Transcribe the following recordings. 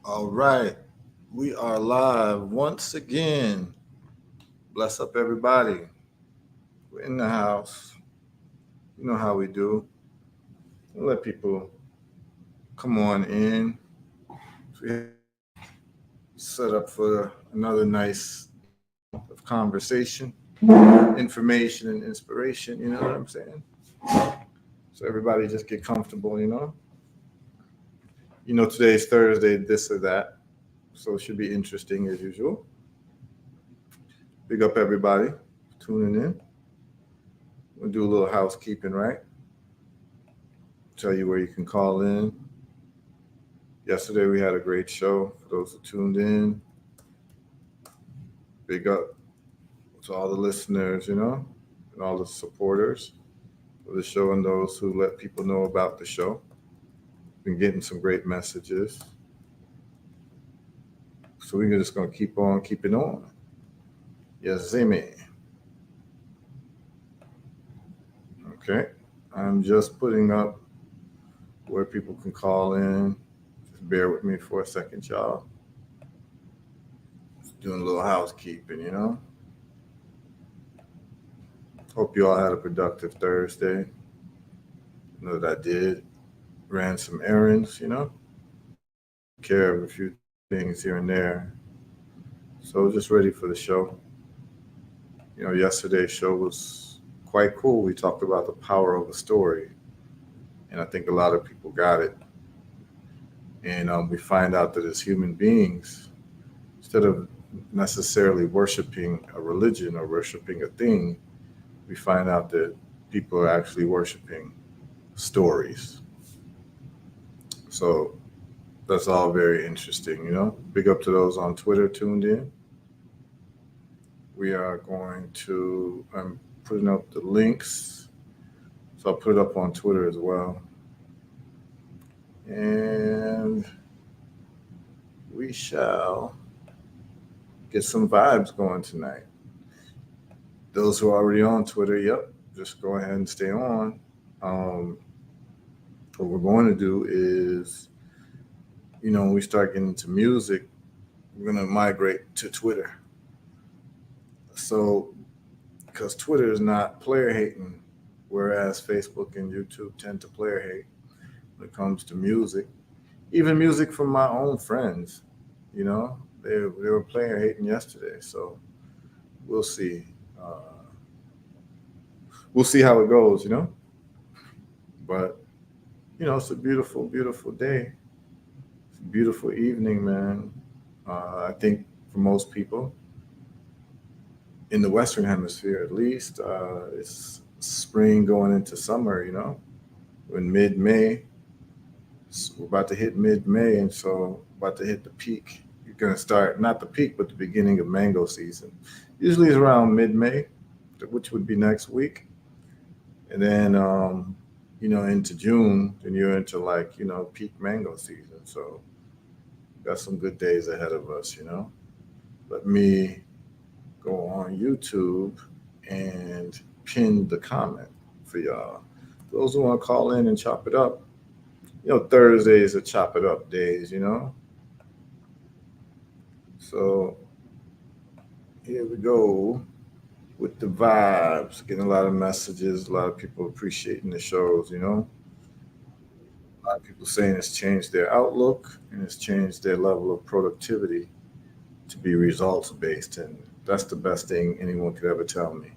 All right. We are live once again. Bless up everybody. We're in the house. You know how we do. We'll let people come on in. So we have set up for another nice evening of conversation, information, and inspiration. You know what I'm saying? So everybody just get comfortable, you know? Today's Thursday, this or that. So it should be interesting as usual. Big up everybody tuning in. We'll do a little housekeeping, right? Tell you where you can call in. Yesterday we had a great show. For those who tuned in, big up to all the listeners, and all the supporters of the show and those who let people know about the show. Been getting some great messages. So we're just going to keep on keeping on. Yes, Zimi. Okay. I'm just putting up where people can call in. Just bear with me for a second, y'all. Just doing a little housekeeping. Hope you all had a productive Thursday. I know that I did. Ran some errands, took care of a few things here and there. So just ready for the show. Yesterday's show was quite cool. We talked about the power of a story. And I think a lot of people got it. And we find out that as human beings, instead of necessarily worshiping a religion or worshiping a thing, we find out that people are actually worshiping stories. So that's all very interesting. Big up to those on Twitter tuned in. We are going to, I'm putting up the links. So I'll put it up on Twitter as well. And we shall get some vibes going tonight. Those who are already on Twitter, yep, just go ahead and stay on. What we're going to do is, when we start getting into music, we're going to migrate to Twitter. So, because Twitter is not player hating, whereas Facebook and YouTube tend to player hate when it comes to music. Even music from my own friends, they were player hating yesterday. So we'll see. We'll see how it goes. But it's a beautiful, beautiful day. It's a beautiful evening, man. I think for most people in the Western Hemisphere, at least, it's spring going into summer. We're in mid-May. We're about to hit mid-May, and so about to hit the peak. You're gonna start not the peak, but the beginning of mango season. Usually it's around mid-May, which would be next week, and then into June, then you're into peak mango season. So got some good days ahead of us. Let me go on YouTube and pin the comment for y'all. Those who want to call in and chop it up. Thursdays are chop it up days. So here we go with the vibes. Getting a lot of messages, a lot of people appreciating the shows. A lot of people saying it's changed their outlook and it's changed their level of productivity to be results based. And that's the best thing anyone could ever tell me.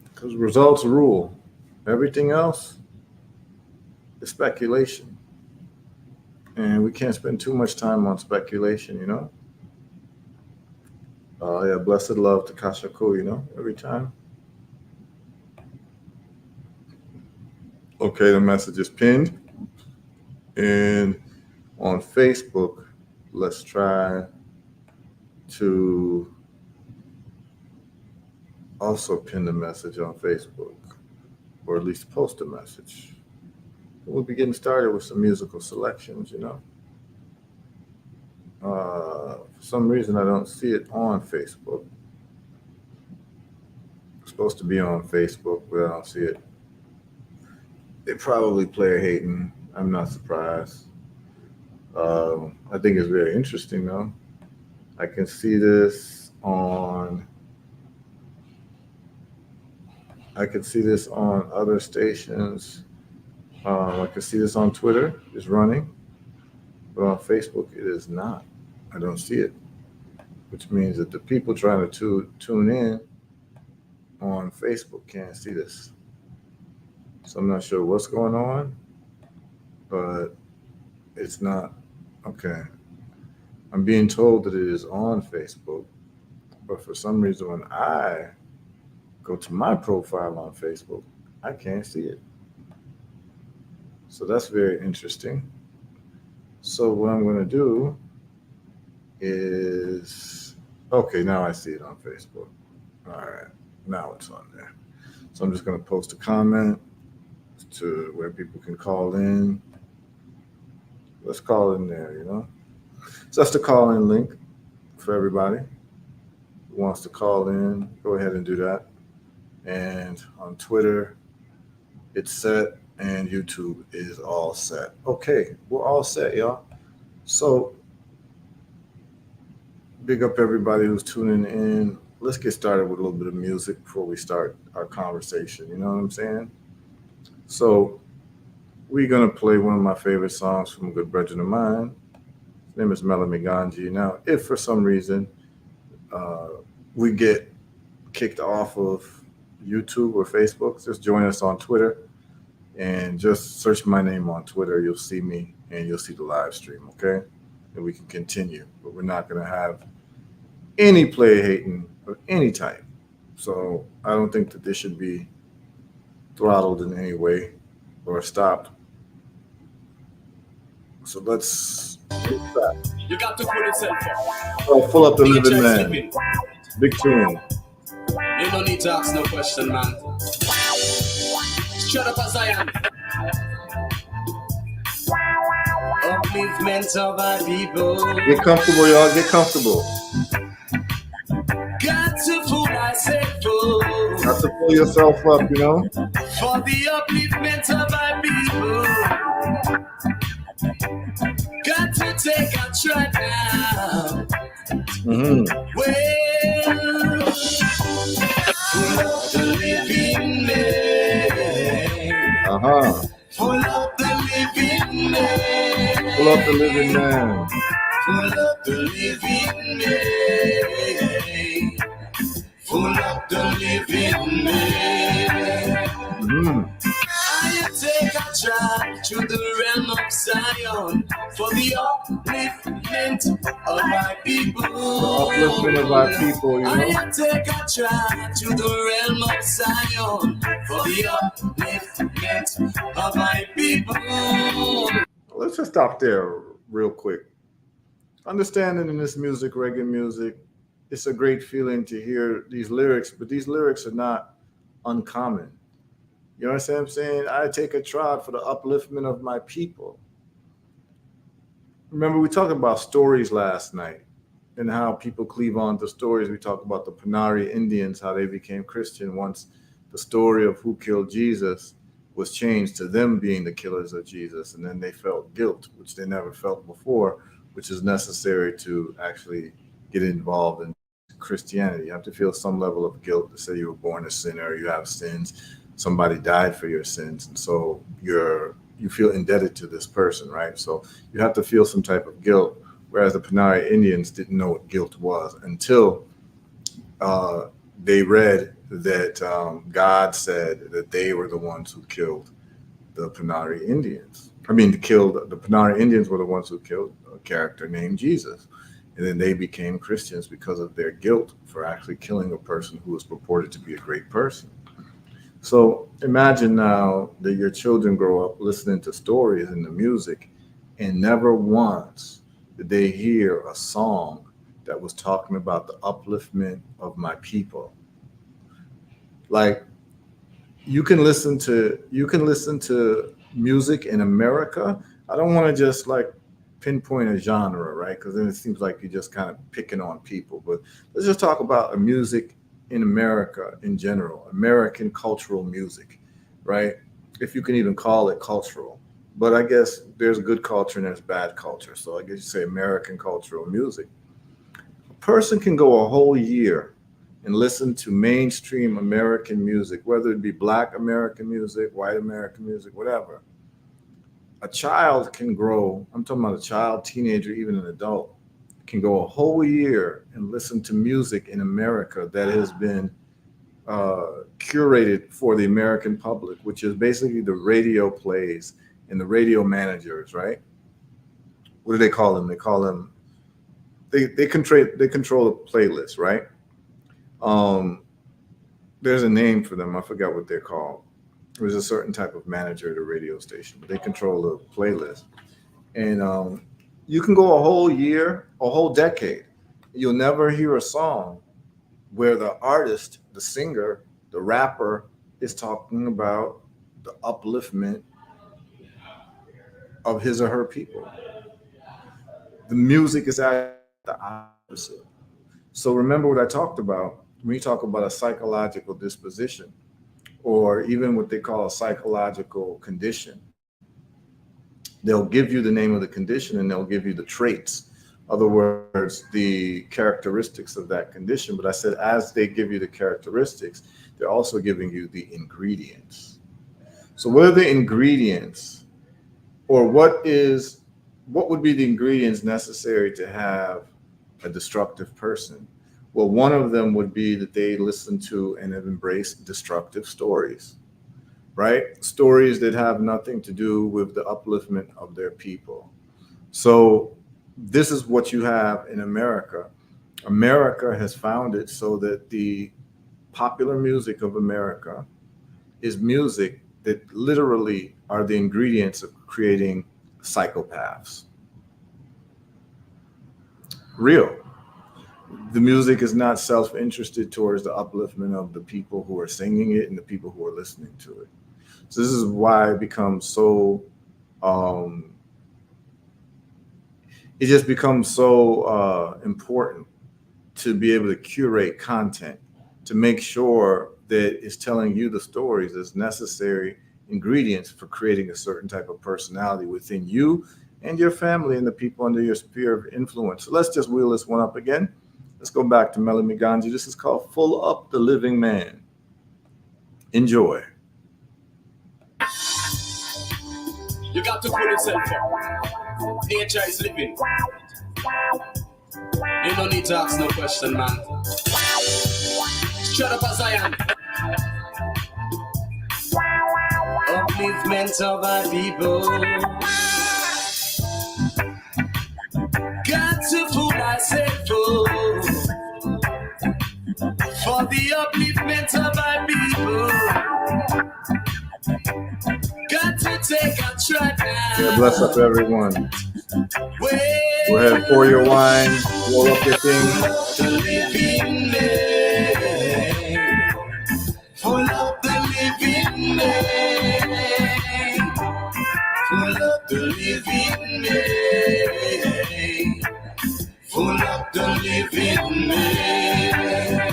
Because results rule. Everything else is speculation. And we can't spend too much time on speculation. Yeah, blessed love to Kashaku, every time. Okay, the message is pinned. And on Facebook, let's try to also pin the message on Facebook, or at least post a message. We'll be getting started with some musical selections. For some reason, I don't see it on Facebook. It's supposed to be on Facebook, but I don't see it. They probably player hating I'm not surprised. I think it's very interesting though. I can see this on I can see this on other stations. I can see this on Twitter. It's running, but on Facebook it is not. I don't see it, which means that the people trying to tune in on Facebook can't see this. So I'm not sure what's going on, but it's not. Okay. I'm being told that it is on Facebook, but for some reason when I go to my profile on Facebook, I can't see it. So that's very interesting. So what I'm going to do is, okay, now I see it on Facebook. All right, now it's on there. So I'm just going to post a comment to where people can call in. Let's call in there, you know. So that's the call in link for everybody who wants to call in. Go ahead and do that. And on Twitter, it's set, and YouTube is all set. Okay, we're all set, y'all. So big up everybody who's tuning in. Let's get started with a little bit of music before we start our conversation. You know what I'm saying? So we're gonna play one of my favorite songs from a good brethren of mine. His name is Melanie Ganji. Now, if for some reason uh, we get kicked off of YouTube or Facebook, just join us on Twitter and just search my name on Twitter. You'll see me and you'll see the live stream, okay? And we can continue, but we're not going to have any play hating of any type. So I don't think that this should be throttled in any way or stopped. So let's get back. You got to pull yourself up. Oh, full up the living man. Big tune. You don't need to ask no question, man. Shut up as I am. Upliftment of our people. Get comfortable, y'all. Get comfortable. Got to fool, I said fool. Got to pull yourself up, you know. For the upliftment of our people. Got to take a track now. Well, full of the living man. Full of the living man. Full up the living man. Full of the living man. Full of the living man. I take a track to the realm of Zion for the upliftment of my people. The upliftment of our people, you know. I take a track to the realm of Zion for the upliftment of my people. Let's just stop there real quick. Understanding in this music, reggae music, it's a great feeling to hear these lyrics, but these lyrics are not uncommon. You know what I'm saying? I take a trod for the upliftment of my people. Remember, we talked about stories last night and how people cleave on to stories. We talked about the Panari Indians, how they became Christian once the story of who killed Jesus was changed to them being the killers of Jesus. And then they felt guilt, which they never felt before, which is necessary to actually get involved in Christianity. You have to feel some level of guilt to say you were born a sinner, you have sins. Somebody died for your sins, and so you feel indebted to this person, right? So you have to feel some type of guilt, whereas the Panari Indians didn't know what guilt was until they read that God said that they were the ones who killed the Panari Indians. The Panari Indians were the ones who killed a character named Jesus. And then they became Christians because of their guilt for actually killing a person who was purported to be a great person. So imagine now that your children grow up listening to stories and the music, and never once did they hear a song that was talking about the upliftment of my people. Like you can listen to music in America. I don't want to just like pinpoint a genre, right? Because then it seems like you're just kind of picking on people. But let's just talk about a music in America in general, American cultural music, right? If you can even call it cultural. But I guess there's good culture and there's bad culture. So I guess you say American cultural music. A person can go a whole year and listen to mainstream American music, whether it be black American music, white American music, whatever. A child can grow, I'm talking about a child, teenager, even an adult, can go a whole year and listen to music in America that has been curated for the American public, which is basically the radio plays and the radio managers, right? What do they call them? They call them they control the playlist, right? Um, there's a name for them. I forgot what they're called. There's a certain type of manager at a radio station, but they control the playlist. And you can go a whole year, a whole decade. You'll never hear a song where the artist, the singer, the rapper is talking about the upliftment of his or her people. The music is actually the opposite. So remember what I talked about when you talk about a psychological disposition, or even what they call a psychological condition. They'll give you the name of the condition and they'll give you the traits. Other words, the characteristics of that condition. But I said, as they give you the characteristics, they're also giving you the ingredients. So what are the ingredients, or what would be the ingredients necessary to have a destructive person? Well, one of them would be that they listen to and have embraced destructive stories, right? Stories that have nothing to do with the upliftment of their people. So this is what you have in America. America has found it so that the popular music of America is music that literally are the ingredients of creating psychopaths. Real. The music is not self-interested towards the upliftment of the people who are singing it and the people who are listening to it. So this is why it becomes so um, it just becomes so important to be able to curate content to make sure that it's telling you the stories as necessary ingredients for creating a certain type of personality within you and your family and the people under your sphere of influence. So let's just wheel this one up again. Let's go back to Melanie Ganji. This is called Full Up the Living Man. Enjoy. You got to pull yourself up. Nature is living. You don't need to ask no question, man. Shut up as I am. Upliftment of our people. Got to fool myself for the upliftment of our people. Got to take a track now. Yeah, bless up everyone. Go ahead, pour your wine, roll up your thing. Full of the living man. Full of the living man. Full of the living man.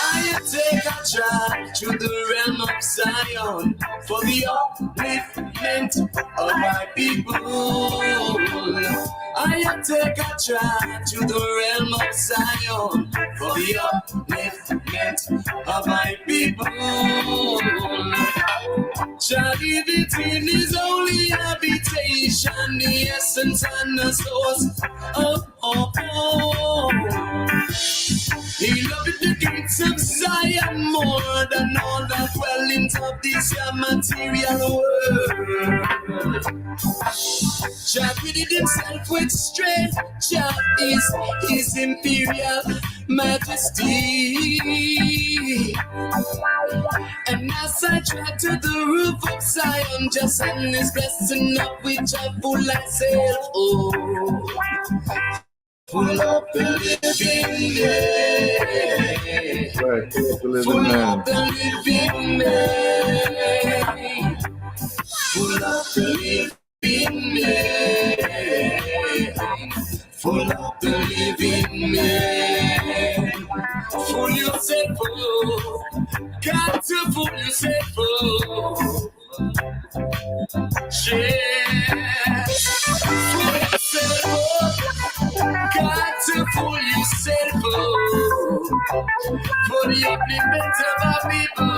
I take a trip to the realm of Zion for the upliftment of my people. I take a trip to the realm of Zion for the upliftment of my people. Charlie between his holy habitation, the essence and the source of He loved the gates of Zion more than all the dwellings of this material world. Jah created himself with strength. Jah is his imperial majesty. And as I track to the roof of Zion, just send this blessing up with Jah full myself. Oh. Full of the living man. Right, Full of the living man. Full of the living man. Full of the living man. Fool yourself, oh. Got to fool yourself, oh. Yeah. Pull yourself up. Got to pull yourself up. For the upliftment of our people.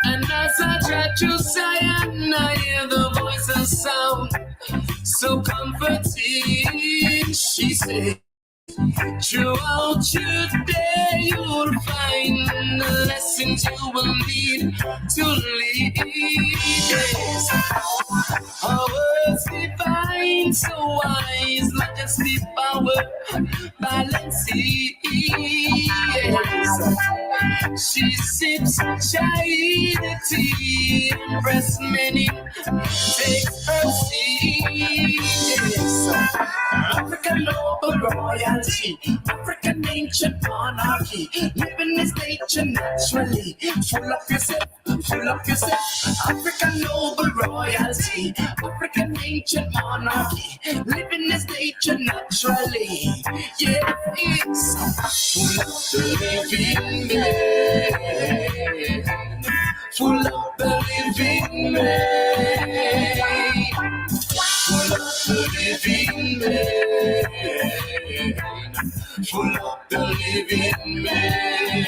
And as I try to say, I hear the voice and sound so comforting. She said, throughout your day, you'll find the lessons you will need to lead. Yes. Our words divine, so wise, majesty, power, balance. Yes. She sips chai tea, impress many, takes her seat. Yes. African noble royalty, African ancient monarchy, living is nature naturally. Full up yourself, full up yourself. African noble royalty, African ancient monarchy, living is nature naturally. Yeah, it's full of the living man, full of the living man. Full of the living man, full of the living man.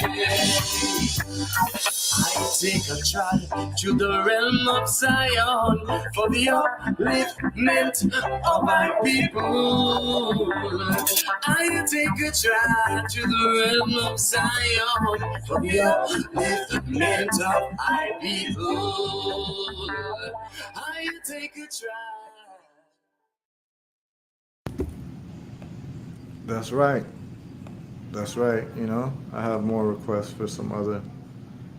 I take a trot to the realm of Zion for the upliftment of my people. I take a trot to the realm of Zion for the upliftment of my people. I take a trot. That's right. That's right. You know, I have more requests for some other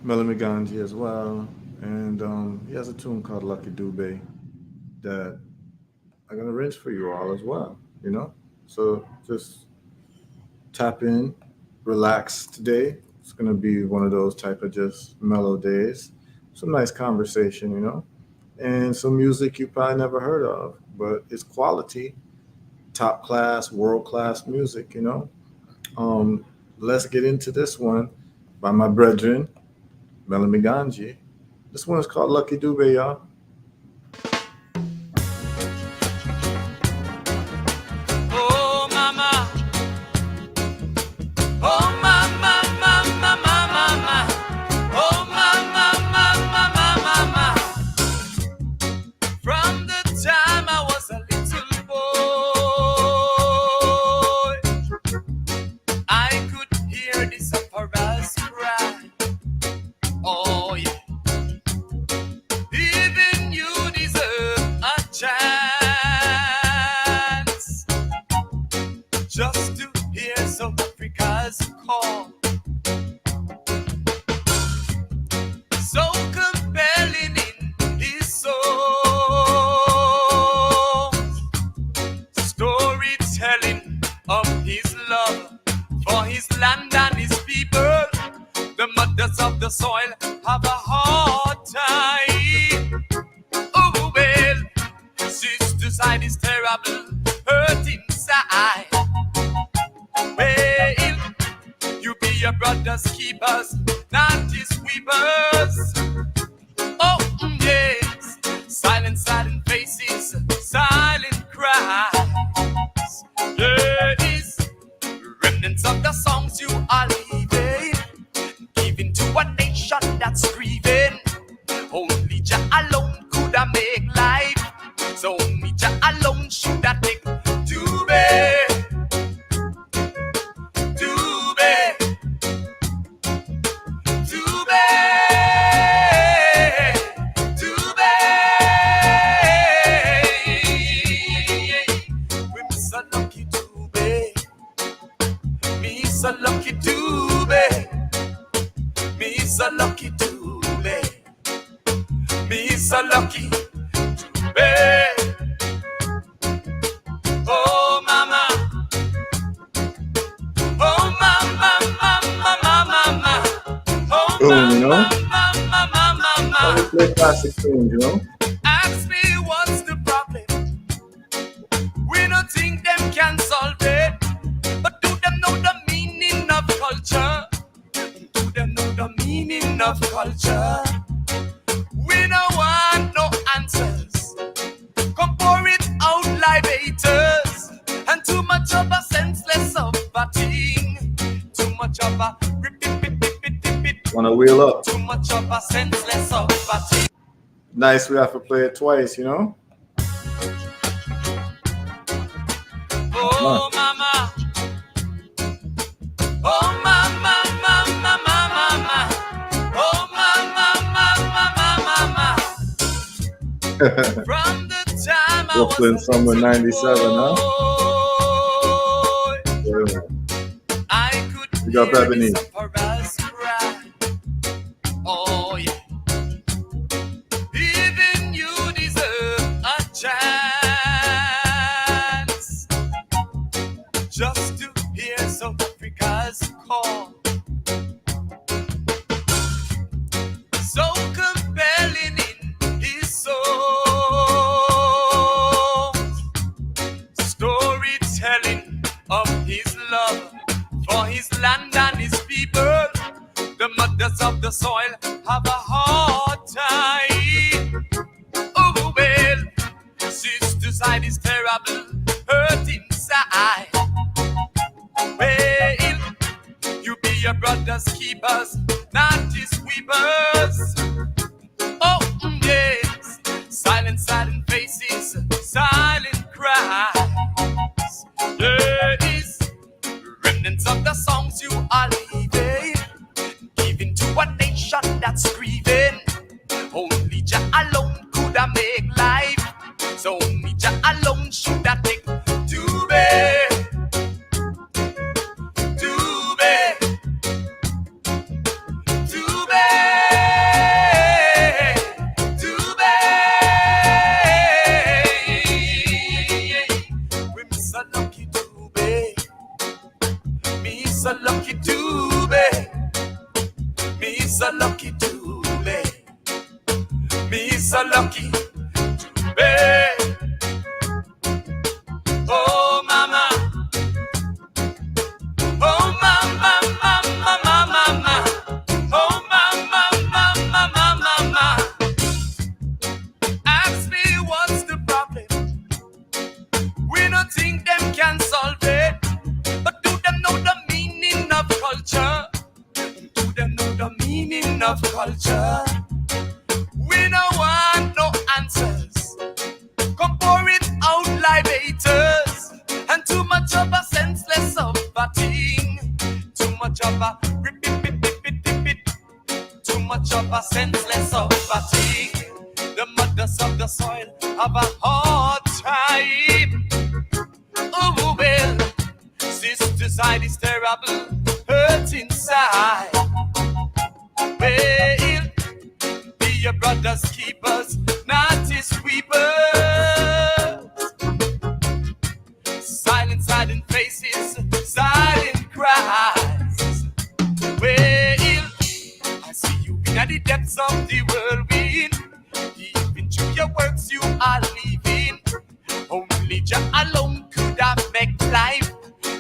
Melanie Ganji as well. And he has a tune called Lucky Dube that I'm going to rinse for you all as well. You know? So just tap in, relax today. It's going to be one of those type of just mellow days. Some nice conversation, you know? And some music you probably never heard of, but it's quality, top class, world class music, you know? Let's get into this one by my brethren, Melanie Ganji. This one is called Lucky Dube, y'all. Oh, mama. Oh, mama, mama, mama, mama. Oh, mama, mama, mama, mama. From the time I was a little boy, I could hear the sufferers cry. Oh, yeah. Even you deserve a chance just to hear South Africa's call. So compelling in his soul, storytelling of his love for his land and his people. The mothers of the soil have a hard time. Oh well, sister side is terrible, hurt inside. Well, you be your brother's keepers, not his weepers. Oh yes, silent, silent faces, silent cries. Yes, remnants of the songs you are leaving, giving to a nation that's grieving. Only Jah alone could have make life, so only Jah alone should have take to be, to be, to be, to be. We be so lucky to be, me so lucky to be, me so lucky to be, me so lucky to be. Oh mama, oh mama, mama, mama, mama, oh Boom, you know? mama, mama, mama, Always mama. play classic tunes, you know? Ask me what's the problem. We don't think them can solve it, but do them know the meaning of culture? Do them know the meaning of culture? We Want to wheel up. Too much of a senseless of fatigue. Nice, we have to play it twice, you know? Oh, mama. Oh, mama, mama, mama, mama. Oh, mama, mama, mama. From the time I was Brooklyn Summer 97, huh? boy, I could Big up hear Ebony. the sufferers cry. Oh, yeah. Even you deserve a chance just to hear South Africa's call. So compelling in his soul, storytelling of his love for his land and his people. The mothers of the soil have a hard time. Oh well, sister's is terrible, hurt inside. Well, you be your brother's keepers, not his weepers. Oh yes, silent, silent faces, silent cries. Yes, remnants of the songs you are leaving, giving to a nation that's grieving. Only Jah alone could have make life, so only Jah alone should have take to be, to be, to be, to be. We miss a lucky to be, me so lucky to be, me so lucky to be, me so lucky to be. Oh mama, oh mama, mama, mama, mama, oh mama, mama, mama, mama. Ask me what's the problem. We don't think them can solve it, but do them know the meaning of culture? Do them know the meaning of culture? We don't want no answers. Come pour it out like haters, and too much of a senseless of a thing. Too much of a rip it. Too much of a senseless of a thing. The mothers of the soil have a hard time. Oh well, sister's side is terrible, hurt inside. Well, be your brother's keepers, not his weepers. Silent, silent faces, silent cries. Well, I see you in the depths of the whirlwind. Even through your works you are leaving. Only Jah alone could have make life.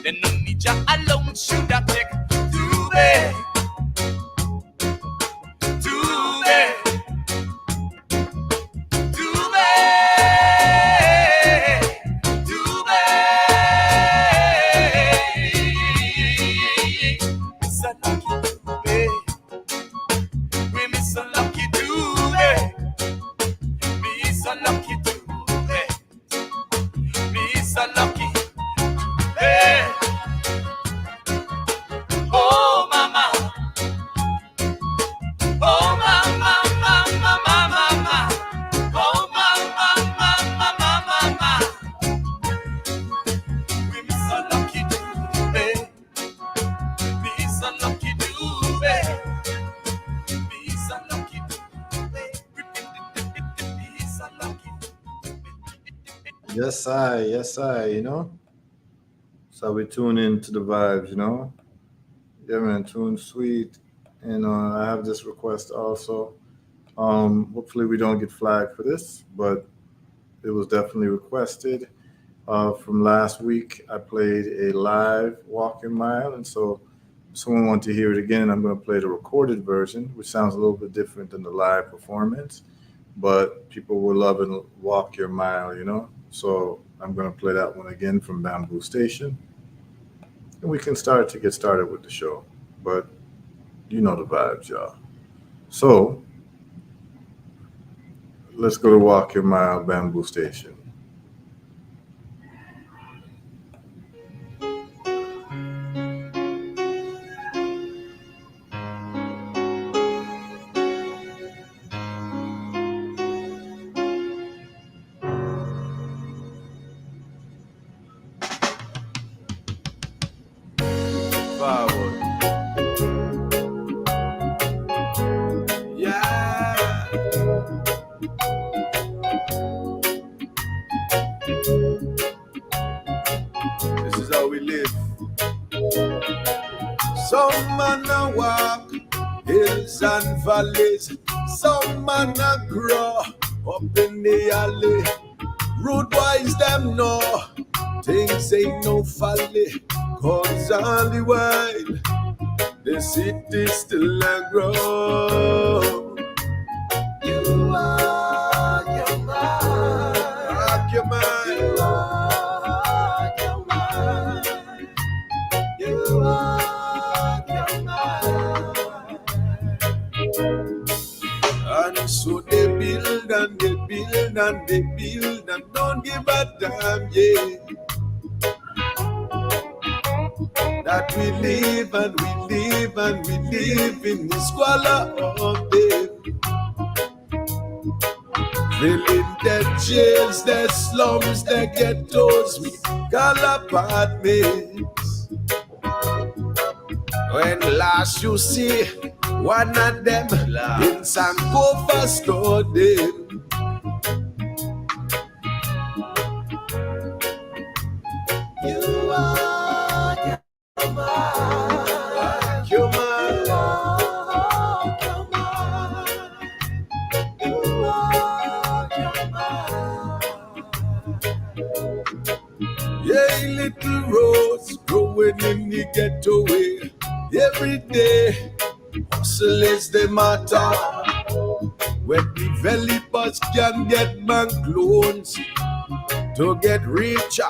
Then only Jah alone should have take to be. Yes, I, you know. So we tune into the vibes, you know. Yeah, man, tune sweet. And I have this request also. Hopefully we don't get flagged for this, but it was definitely requested. From last week, I played a live walking mile, and so if someone wants to hear it again, I'm going to play the recorded version, which sounds a little bit different than the live performance, but people will love and walk your mile, you know. So I'm going to play that one again from Bamboo Station, and we can start to get started with the show. But You know the vibes, y'all. So let's go to Walk Your Mile Bamboo Station. Forward. Yeah. This is how we live. Some man a walk hills and valleys. Some man a grow up in the alley. Road wise them know things ain't no folly. Cause all the while the city still a grow. You are your mind. Rock your mind. You are your mind. You are your mind. And so they build and they build and they build and don't give a damn, yeah. That we live and we live and we live in the squalor of them. Filling their jails, their slums, their ghettos, we call apartments. When last you see one of them in Sankofa store them. You are your mind. Your mind. Your mind. You are your mind. Yeah, little rose growing in the ghetto way. Every day, hustle is the matter. Where developers can get bank loans to get richer.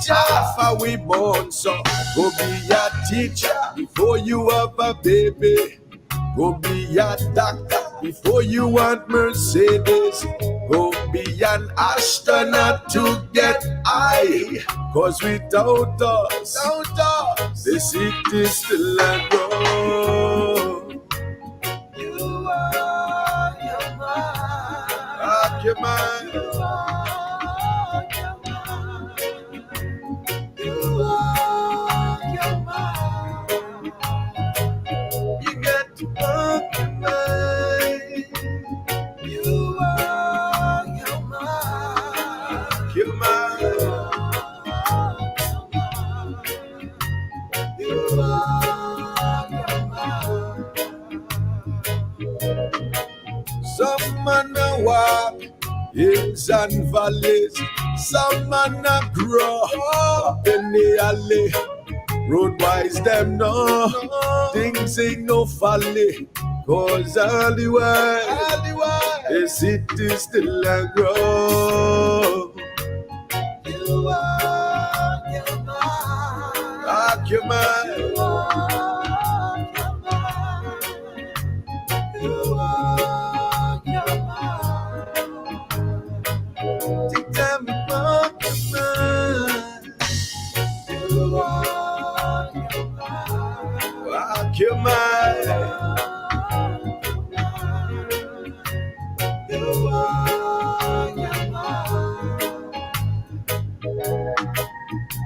Half how we born, so go be a teacher before you have a baby. Go be a doctor before you want Mercedes. Go be an astronaut to get high. Cause without us, the city still a grow. You are your mind. Rock your mind. You are your mind. You are your mind. You got to rock your mind. You are your mind. Rock your mind. You are your mind. Some man a walk hills and valleys. Some man a grow up in the alley. Roadwise them know things ain't no folly. Cause all the while the city still a grow. You are your mind. Rock your mind. You are your mind. You are your mind. Take time to rock your mind. You are your mind. Rock your mind. You are your mind.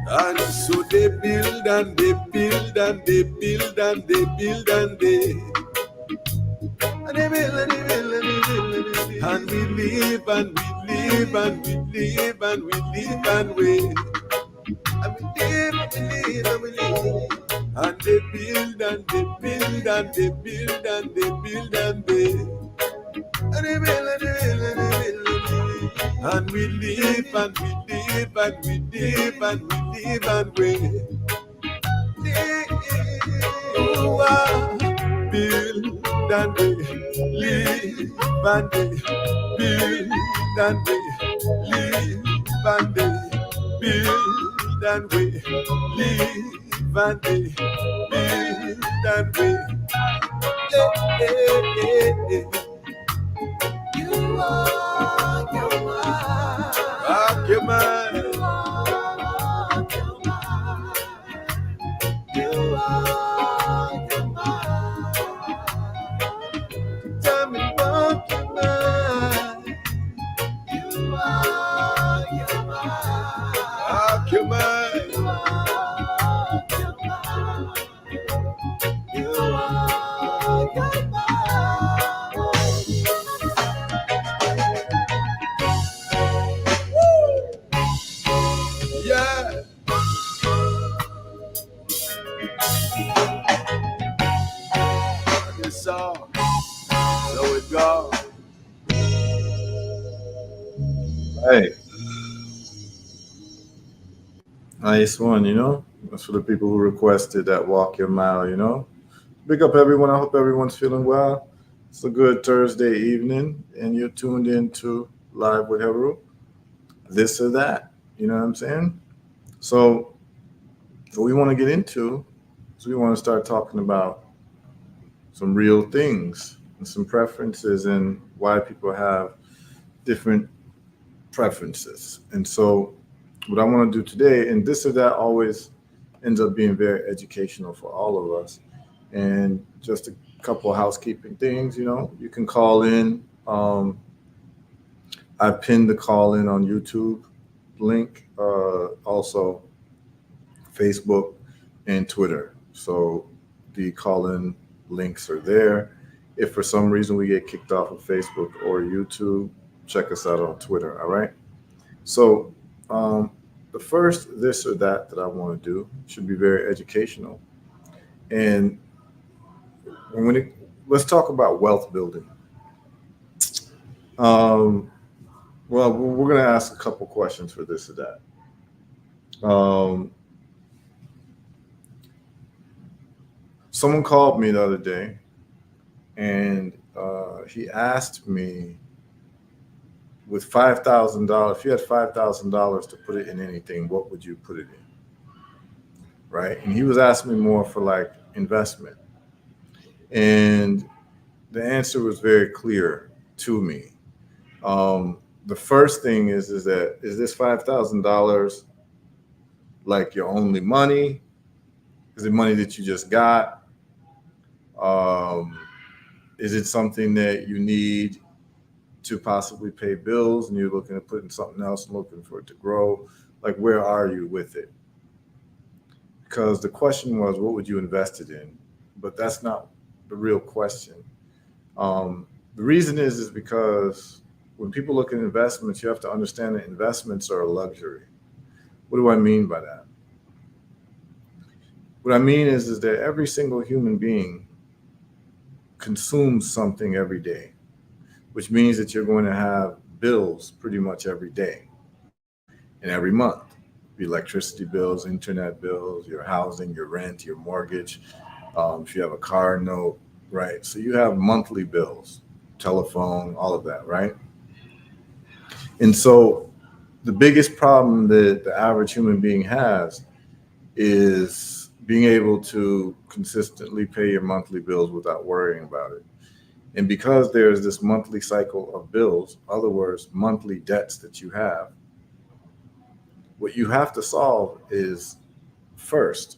And so they build and they build and they build and they build and they build and they build and they build and we live and we live and we live and we live and we live and we live and they build and they build and they build and they build and they build and they build and they build and we live and we live and we live and we live and we build and we live and we build and we live and we build and we live and we build and we You are your mind. Rock your mind. You are your mind. You are your mind. Tell me rock your mind. You are your mind. Rock your mind. You are your mind. You are your mind. Yeah. This song, so it goes. Hey, nice one, you know? That's for the people who requested that Walk Your Mile, you know? Big up everyone. I hope everyone's feeling well. It's a good Thursday evening, and you're tuned in to Live with Heru, this or that. You know what I'm saying? So, what we want to get into is we want to start talking about some real things and some preferences and why people have different preferences. And so, what I want to do today, and this or that always ends up being very educational for all of us. And just a couple of housekeeping things, you know, you can call in. I pinned the call in on YouTube link, also Facebook and Twitter. So the call in links are there. If for some reason we get kicked off of Facebook or YouTube, check us out on Twitter. All right. So um, the first this or that I want to do should be very educational. And when it, let's talk about wealth building. Um, well, we're going to ask a couple questions for this or that. Someone called me the other day, and he asked me, with $5,000, if you had $5,000 to put it in anything, what would you put it in? Right? And he was asking me more for like investment. And the answer was very clear to me. The first thing is that is this $5,000 like your only money? Is it money that you just got? Um, is it something that you need to possibly pay bills and you're looking at putting something else and looking for it to grow? Like, where are you with it? Because the question was, what would you invest it in? But that's not the real question. The reason is because when people look at investments, you have to understand that investments are a luxury. What do I mean by that? What I mean is that every single human being consumes something every day, which means that you're going to have bills pretty much every day and every month. Electricity bills, internet bills, your housing, your rent, your mortgage, if you have a car note, right? So you have monthly bills, telephone, all of that, right? And so the biggest problem that the average human being has is being able to consistently pay your monthly bills without worrying about it. And because there's this monthly cycle of bills, in other words, monthly debts that you have, what you have to solve is first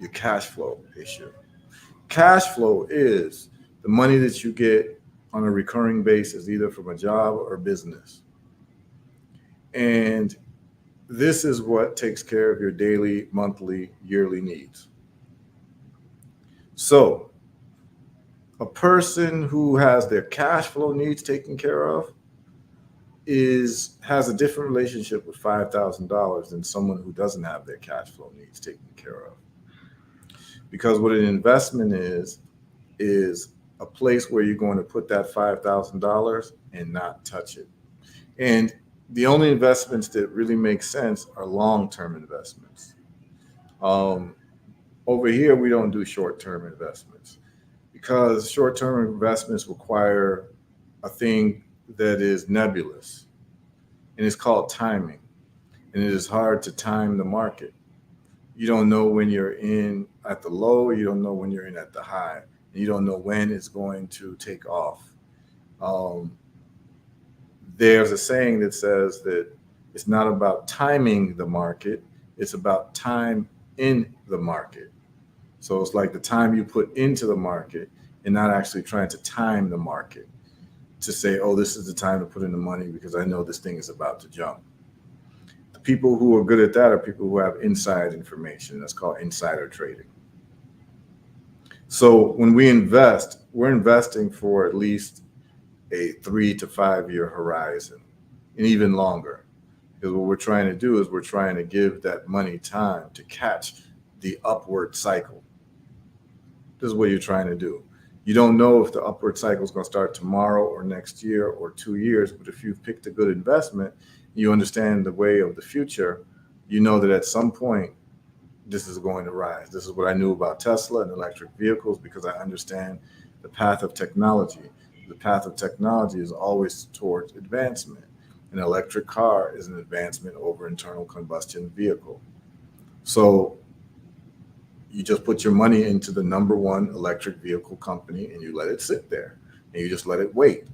your cash flow issue. Cash flow is the money that you get on a recurring basis, either from a job or business. And this is what takes care of your daily, monthly, yearly needs. So, a person who has their cash flow needs taken care of has a different relationship with $5,000 than someone who doesn't have their cash flow needs taken care of. Because what an investment is a place where you're going to put that $5,000 and not touch it. And the only investments that really make sense are long-term investments. Um, Over here, we don't do short-term investments because short-term investments require a thing that is nebulous, and it's called timing. And it is hard to time the market. You don't know when you're in at the low, you don't know when you're in at the high. and you don't know when it's going to take off. Um, there's a saying that says that it's not about timing the market, it's about time in the market. So it's like the time you put into the market and not actually trying to time the market to say, oh, this is the time to put in the money because I know this thing is about to jump. The people who are good at that are people who have inside information. That's called insider trading. So when we invest, we're investing for at least a 3 to 5 year horizon and even longer. Because what we're trying to do is we're trying to give that money time to catch the upward cycle. This is what you're trying to do. You don't know if the upward cycle is going to start tomorrow or next year or 2 years, but if you've picked a good investment, you understand the way of the future, you know that at some point this is going to rise. This is what I knew about Tesla and electric vehicles because I understand the path of technology. The path of technology is always towards advancement. An electric car is an advancement over internal combustion vehicle. So you just put your money into the number one electric vehicle company and you let it sit there and you just let it wait.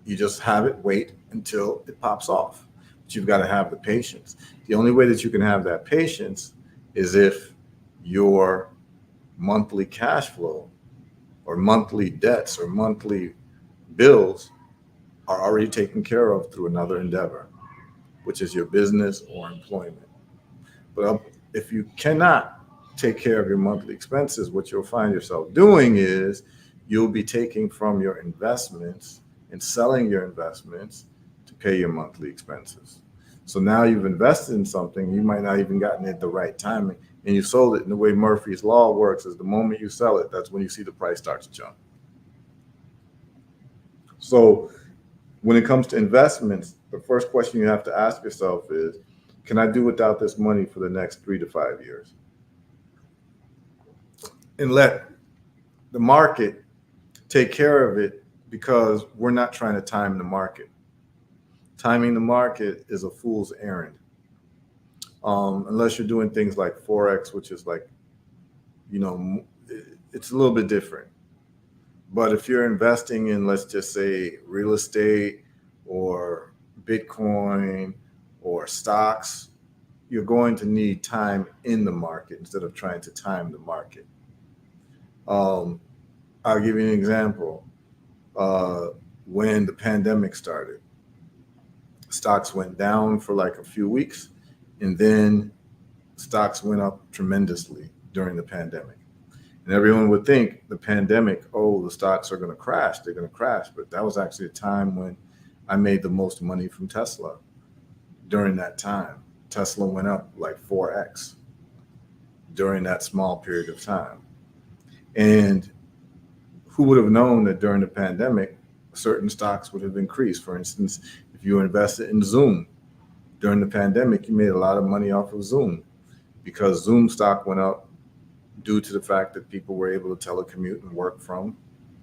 You just have it wait until it pops off. But you've got to have the patience. The only way that you can have that patience is if your monthly cash flow or monthly debts or monthly bills are already taken care of through another endeavor, which is your business or employment. But if you cannot take care of your monthly expenses, what you'll find yourself doing is you'll be taking from your investments and selling your investments to pay your monthly expenses. So now you've invested in something, you might not even gotten it at the right timing, and you sold it. And the way Murphy's Law works is the moment you sell it, that's when you see the price start to jump. So when it comes to investments, the first question you have to ask yourself is, can I do without this money for the next 3 to 5 years? And let the market take care of it because we're not trying to time the market. Timing the market is a fool's errand. Unless you're doing things like Forex, which is like, it's a little bit different. But if you're investing in, let's just say, real estate or Bitcoin or stocks, you're going to need time in the market instead of trying to time the market. I'll give you an example. When the pandemic started, stocks went down for like a few weeks, and then stocks went up tremendously during the pandemic. And everyone would think the pandemic, oh, the stocks are going to crash. They're going to crash. But that was actually a time when I made the most money from Tesla. During that time, Tesla went up like 4x during that small period of time. And who would have known that during the pandemic, certain stocks would have increased? For instance, if you invested in Zoom during the pandemic, you made a lot of money off of Zoom because Zoom stock went up due to the fact that people were able to telecommute and work from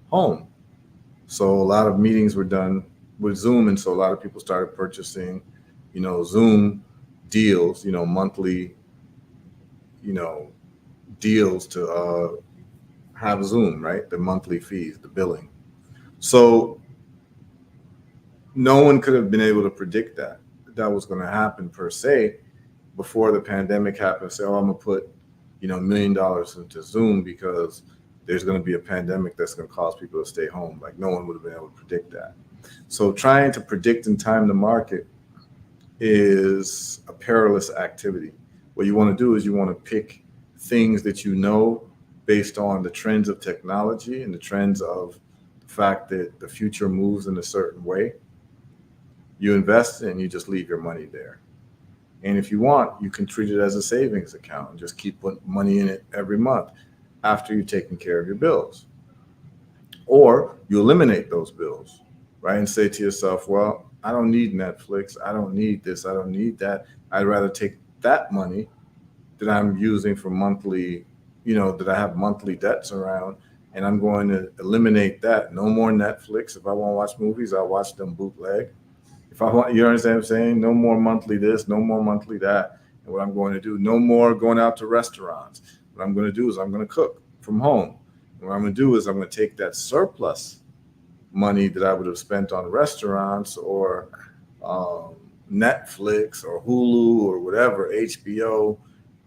home. So a lot of meetings were done with Zoom, and so a lot of people started purchasing, Zoom deals, monthly, deals to have Zoom, right? The monthly fees, the billing. So no one could have been able to predict that was going to happen per se before the pandemic happened. Say, oh, I'm gonna put, $1 million into Zoom because there's going to be a pandemic that's going to cause people to stay home. Like no one would have been able to predict that. So trying to predict and time the market is a perilous activity. What you want to do is you want to pick things that you know based on the trends of technology and the trends of the fact that the future moves in a certain way. You invest and you just leave your money there. And if you want, you can treat it as a savings account and just keep putting money in it every month after you've taken care of your bills. Or you eliminate those bills, right? And say to yourself, well, I don't need Netflix. I don't need this. I don't need that. I'd rather take that money that I'm using for monthly, that I have monthly debts around, and I'm going to eliminate that. No more Netflix. If I want to watch movies, I'll watch them bootleg. If I want, you understand what I'm saying? No more monthly this, no more monthly that. And what I'm going to do, no more going out to restaurants. What I'm going to do is I'm going to cook from home. What I'm going to do is I'm going to take that surplus money that I would have spent on restaurants or um, Netflix or Hulu or whatever, HBO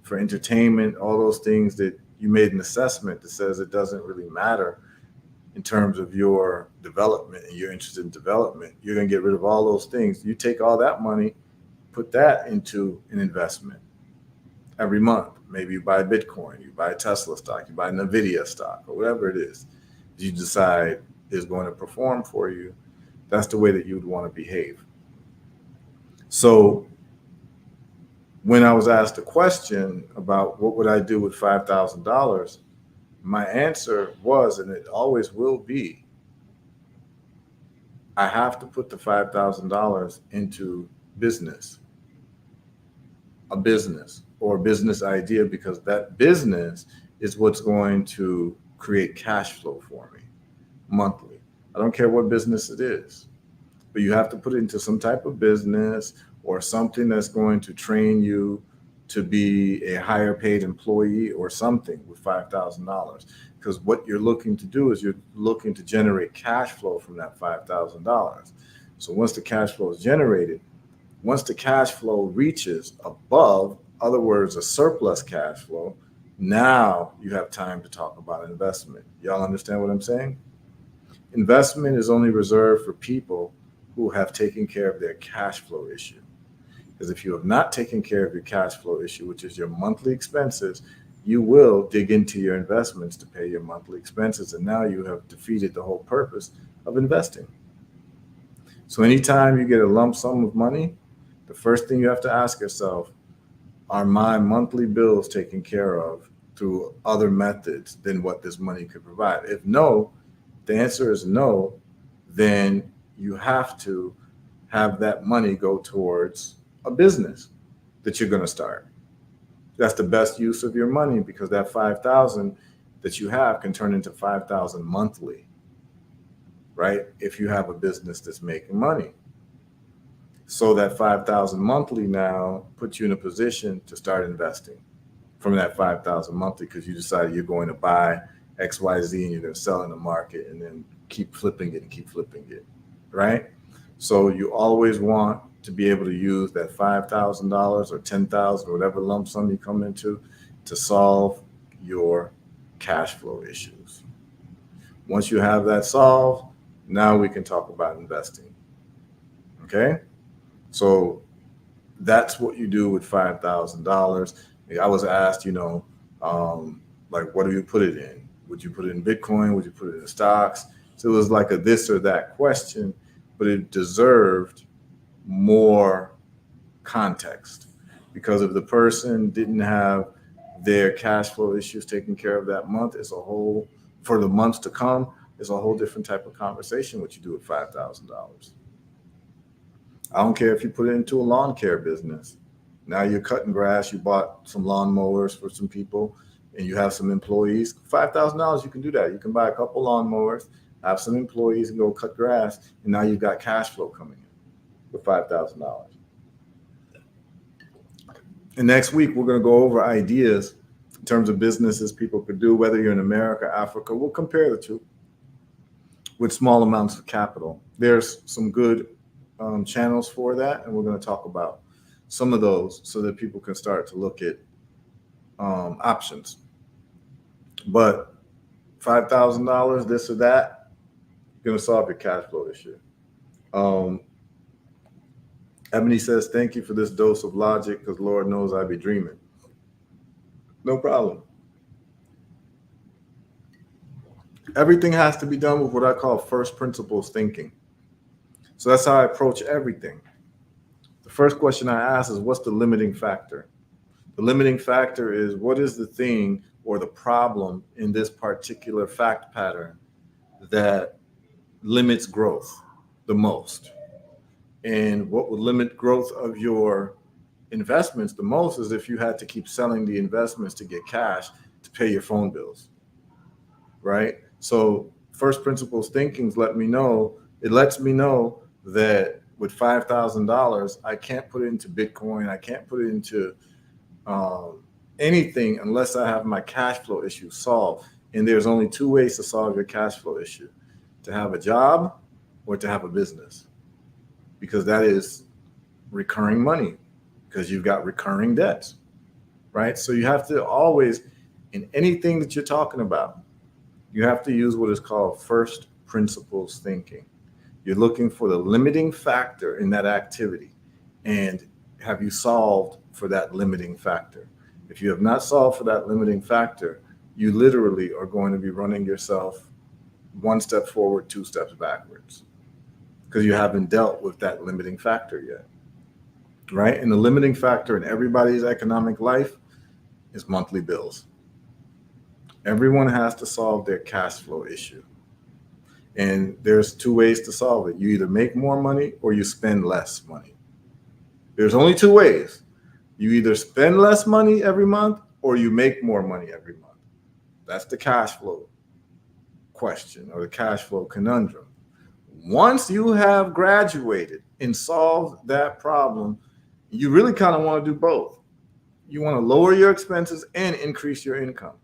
for entertainment, all those things that you made an assessment that says it doesn't really matter in terms of your development and your interest in development. You're going to get rid of all those things. You take all that money, put that into an investment every month. Maybe you buy Bitcoin, you buy Tesla stock, you buy Nvidia stock, or whatever it is you decide is going to perform for you. That's the way that you would want to behave. So when I was asked a question about what would I do with $5,000, my answer was, and it always will be, I have to put the $5,000 into business, a business or a business idea, because that business is what's going to create cash flow for me monthly. I don't care what business it is, but you have to put it into some type of business or something that's going to train you to be a higher paid employee or something with $5,000. Because what you're looking to do is you're looking to generate cash flow from that $5,000. So once the cash flow is generated, once the cash flow reaches above, other words, a surplus cash flow, now you have time to talk about investment. Y'all understand what I'm saying? Investment is only reserved for people who have taken care of their cash flow issue. Because if you have not taken care of your cash flow issue, which is your monthly expenses, you will dig into your investments to pay your monthly expenses. And now you have defeated the whole purpose of investing. So anytime you get a lump sum of money, the first thing you have to ask yourself, are my monthly bills taken care of through other methods than what this money could provide? If no, the answer is no, then you have to have that money go towards a business that you're going to start. That's the best use of your money, because that 5,000 that you have can turn into 5,000 monthly, right? If you have a business that's making money. So that 5,000 monthly now puts you in a position to start investing from that 5,000 monthly, because you decided you're going to buy XYZ and you're going to sell in the market and then keep flipping it and keep flipping it, right? So you always want to be able to use that $5,000 or $10,000, whatever lump sum you come into, to solve your cash flow issues. Once you have that solved, now we can talk about investing. Okay? So that's what you do with $5,000. I was asked, like, what do you put it in? Would you put it in Bitcoin? Would you put it in stocks? So it was like a this or that question, but it deserved more context, because if the person didn't have their cash flow issues taken care of that month, for the months to come, it's a whole different type of conversation what you do with $5,000. I don't care if you put it into a lawn care business. Now you're cutting grass, you bought some lawn mowers for some people, and you have some employees. $5,000, you can do that. You can buy a couple lawn mowers, have some employees, and go cut grass, and now you've got cash flow coming in with $5,000. And next week, we're going to go over ideas in terms of businesses people could do, whether you're in America, Africa. We'll compare the two with small amounts of capital. There's some good channels for that, and we're going to talk about some of those so that people can start to look at options. But $5,000, this or that, you're going to solve your cash flow issue. Ebony says, thank you for this dose of logic, because Lord knows I be dreaming. No problem. Everything has to be done with what I call first principles thinking. So that's how I approach everything. The first question I ask is, what's the limiting factor? The limiting factor is, what is the thing or the problem in this particular fact pattern that limits growth the most? And what would limit growth of your investments the most is if you had to keep selling the investments to get cash to pay your phone bills, right? So first principles thinking lets me know that with $5,000, I can't put it into Bitcoin. I can't put it into anything unless I have my cash flow issue solved. And there's only two ways to solve your cash flow issue: to have a job or to have a business, because that is recurring money, because you've got recurring debts, right? So you have to always, in anything that you're talking about, you have to use what is called first principles thinking. You're looking for the limiting factor in that activity. And have you solved for that limiting factor? If you have not solved for that limiting factor, you literally are going to be running yourself one step forward, two steps backwards, because you haven't dealt with that limiting factor yet, right? And the limiting factor in everybody's economic life is monthly bills. Everyone has to solve their cash flow issue. And there's two ways to solve it. You either make more money or you spend less money. There's only two ways. You either spend less money every month or you make more money every month. That's the cash flow question, or the cash flow conundrum. Once you have graduated and solved that problem, you really kind of want to do both. You want to lower your expenses and increase your income.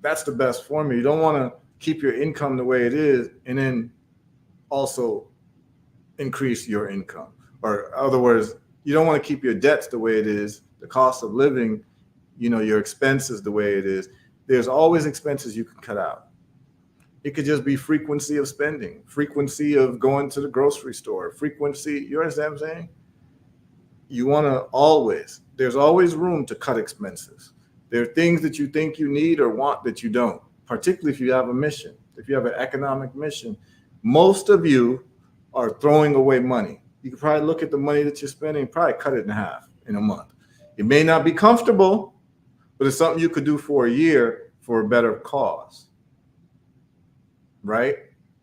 That's the best formula. You don't want to keep your income the way it is and then also increase your income. Or in other words, you don't want to keep your debts the way it is, the cost of living, your expenses the way it is. There's always expenses you can cut out. It could just be frequency of spending, frequency of going to the grocery store, frequency. You understand what I'm saying? You want to there's always room to cut expenses. There are things that you think you need or want that you don't, particularly if you have a mission. If you have an economic mission, most of you are throwing away money. You could probably look at the money that you're spending, probably cut it in half in a month. It may not be comfortable, but it's something you could do for a year for a better cause, right?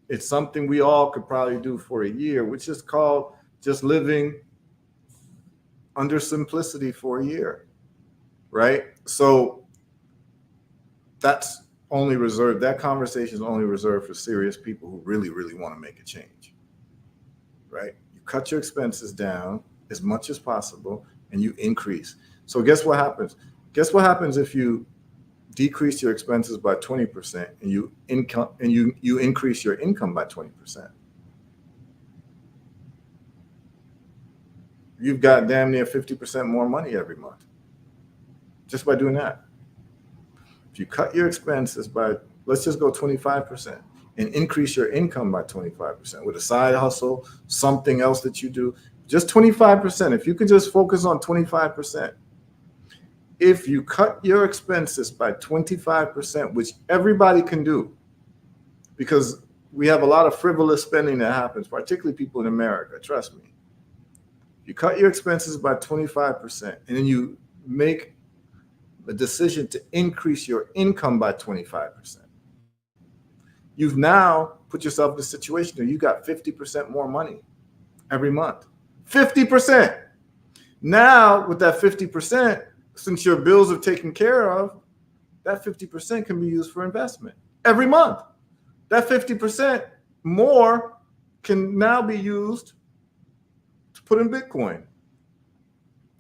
It's something we all could probably do for a year, which is called just living under simplicity for a year, right? So that conversation is only reserved for serious people who really, really want to make a change, right? You cut your expenses down as much as possible and you increase. So guess what happens? Guess what happens if you decrease your expenses by 20% and you increase your income by 20%? You've got damn near 50% more money every month just by doing that. If you cut your expenses by, let's just go 25%, and increase your income by 25% with a side hustle, something else that you do, just 25%. If you could just focus on 25%. If you cut your expenses by 25%, which everybody can do, because we have a lot of frivolous spending that happens, particularly people in America, trust me. You cut your expenses by 25%, and then you make a decision to increase your income by 25%. You've now put yourself in a situation where you got 50% more money every month. 50%. Now, with that 50%, since your bills are taken care of, that 50% can be used for investment every month. That 50% more can now be used to put in Bitcoin,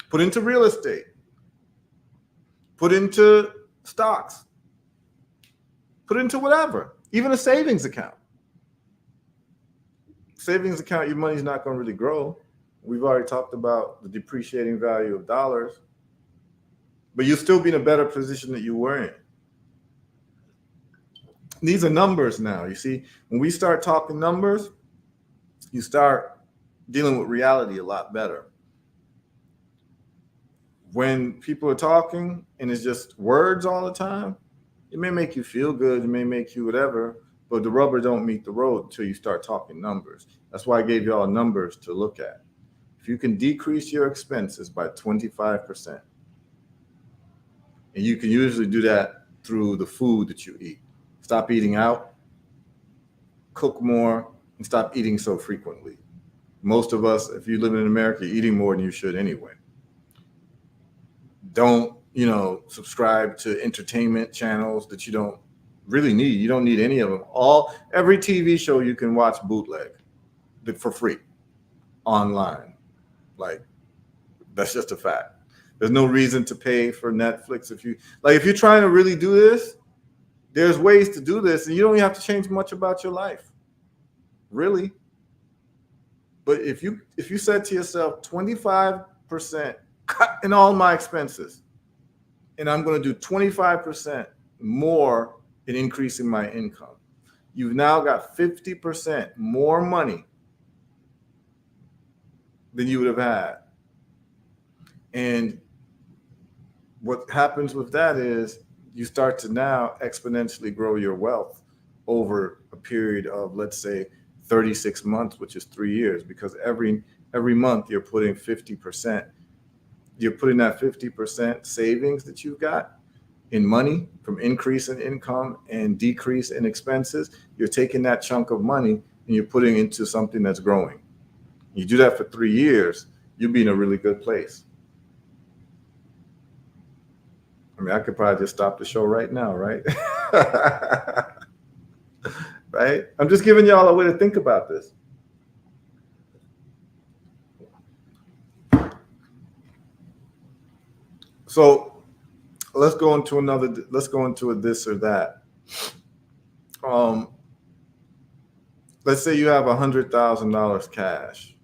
put into real estate, put into stocks, put into whatever, even a savings account. Savings account, your money's not going to really grow. We've already talked about the depreciating value of dollars, but you'll still be in a better position that you were in. These are numbers now. You see, when we start talking numbers, you start dealing with reality a lot better. When people are talking and it's just words all the time, it may make you feel good, it may make you whatever, but the rubber don't meet the road until you start talking numbers. That's why I gave you all numbers to look at. If you can decrease your expenses by 25%, and you can usually do that through the food that you eat. Stop eating out, cook more, and stop eating so frequently. Most of us, if you live in America, you're eating more than you should anyway. Don't, subscribe to entertainment channels that you don't really need. You don't need any of them. Every TV show you can watch bootleg for free online. Like, that's just a fact. There's no reason to pay for Netflix if you're trying to really do this. There's ways to do this, and you don't even have to change much about your life, really. But if you said to yourself 25% cut in all my expenses, and I'm going to do 25% more in increasing my income, you've now got 50% more money than you would have had. And what happens with that is you start to now exponentially grow your wealth over a period of, let's say, 36 months, which is 3 years, because every month you're putting 50%. You're putting that 50% savings that you've got in money from increase in income and decrease in expenses. You're taking that chunk of money and you're putting into something that's growing. You do that for 3 years, you'll be in a really good place. I mean, I could probably just stop the show right now, right? Right? I'm just giving y'all a way to think about this. So let's go into a this or that. Let's say you have $100,000 cash.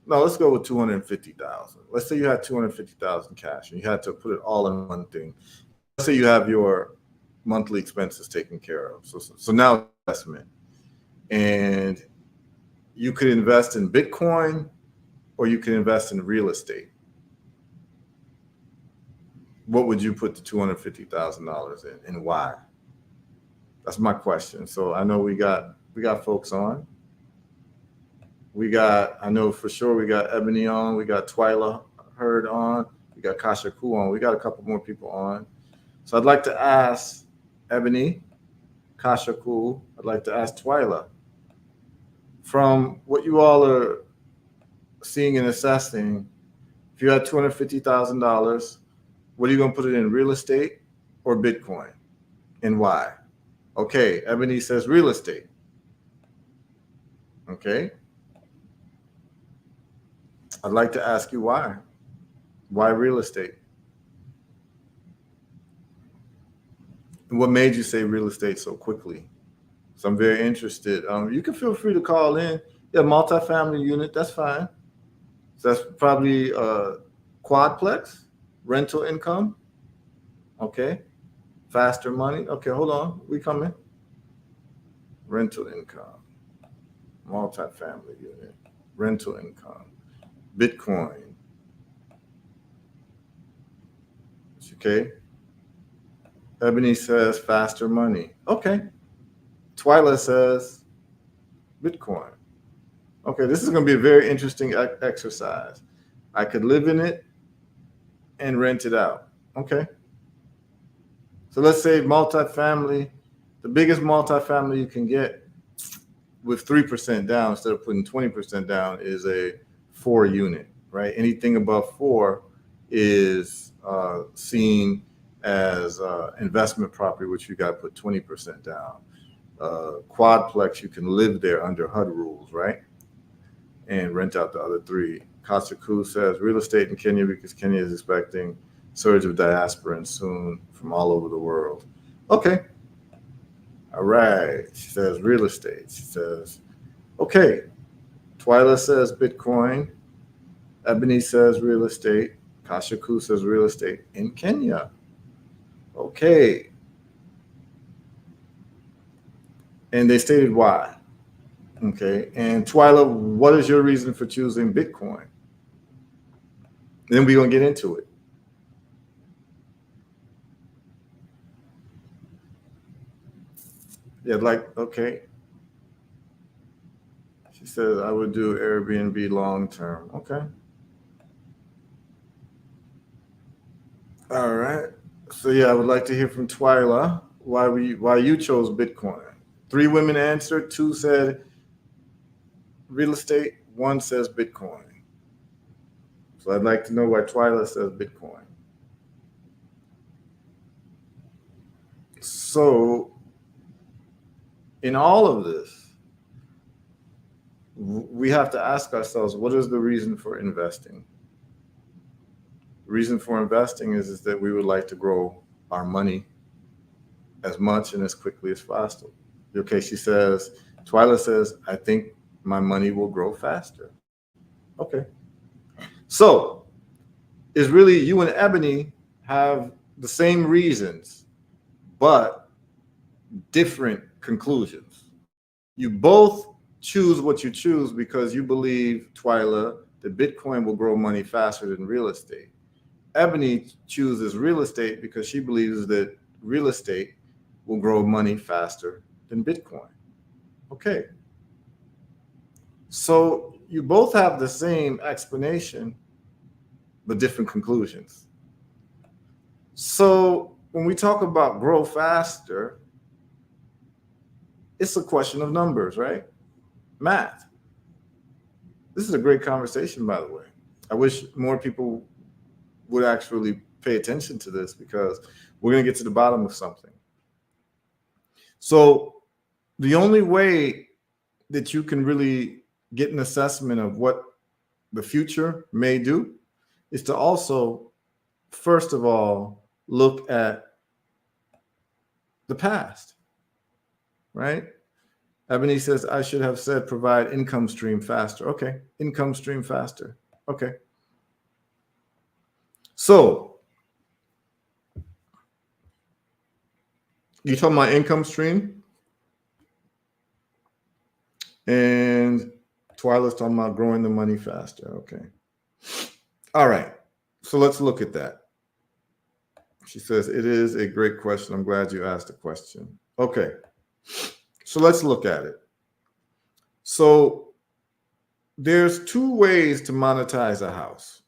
No, let's go with 250,000. Let's say you had 250,000 cash and you had to put it all in one thing. Let's say you have your monthly expenses taken care of. So now investment, and you could invest in Bitcoin or you can invest in real estate. What would you put the $250,000 in, and why? That's my question. So I know we got folks on. I know for sure we got Ebony on. We got Twyla Heard on. We got Kasha Ku on. We got a couple more people on. So I'd like to ask Ebony, Kasha Ku. I'd like to ask Twyla, from what you all are seeing and assessing, if you had $250,000, what are you going to put it in, real estate or Bitcoin, and why? Okay, Ebony says real estate. Okay. I'd like to ask you why. Why real estate? And what made you say real estate so quickly? So I'm very interested. You can feel free to call in. Yeah, multifamily unit, that's fine. So that's probably quadplex, rental income. Okay. Faster money. Okay, hold on. We coming. Rental income, multifamily unit, rental income, Bitcoin. Okay. Ebony says faster money. Okay. Twyla says Bitcoin. Okay, this is going to be a very interesting exercise. I could live in it and rent it out. Okay. So let's say multifamily, the biggest multifamily you can get with 3% down instead of putting 20% down is a 4 unit, right? Anything above 4 is seen as investment property, which you got to put 20% down. Quadplex, you can live there under HUD rules, right? And rent out the other 3. Kasaku says real estate in Kenya because Kenya is expecting surge of diasporans soon from all over the world. Okay. All right. She says real estate. She says, okay. Twyla says Bitcoin. Ebony says real estate. Kashaku says real estate in Kenya. Okay. And they stated why. Okay. And Twyla, what is your reason for choosing Bitcoin? Then we're going to get into it. Yeah, okay. She says, I would do Airbnb long term. Okay. All right. So yeah, I would like to hear from Twyla why you chose Bitcoin. 3 women answered, 2 said real estate, 1 says Bitcoin. So I'd like to know why Twyla says Bitcoin. So in all of this, we have to ask ourselves, what is the reason for investing? The reason for investing is that we would like to grow our money, as much and as quickly as possible. Okay, she says, Twyla says, I think my money will grow faster. Okay. So is really you and Ebony have the same reasons, but different conclusions. You both choose what you choose because you believe, Twyla, that Bitcoin will grow money faster than real estate. Ebony chooses real estate because she believes that real estate will grow money faster than Bitcoin. Okay. So you both have the same explanation, but different conclusions. So when we talk about grow faster, it's a question of numbers, right? Math. This is a great conversation, by the way. I wish more people would actually pay attention to this because we're going to get to the bottom of something. So the only way that you can really get an assessment of what the future may do is to also, first of all, look at the past, right? Ebony says, I should have said provide income stream faster. Okay, income stream faster. Okay. So you talking about income stream? And Twyla's talking about growing the money faster. Okay. All right. So let's look at that. She says, it is a great question. I'm glad you asked the question. Okay. So let's look at it. So there's two ways to monetize a house.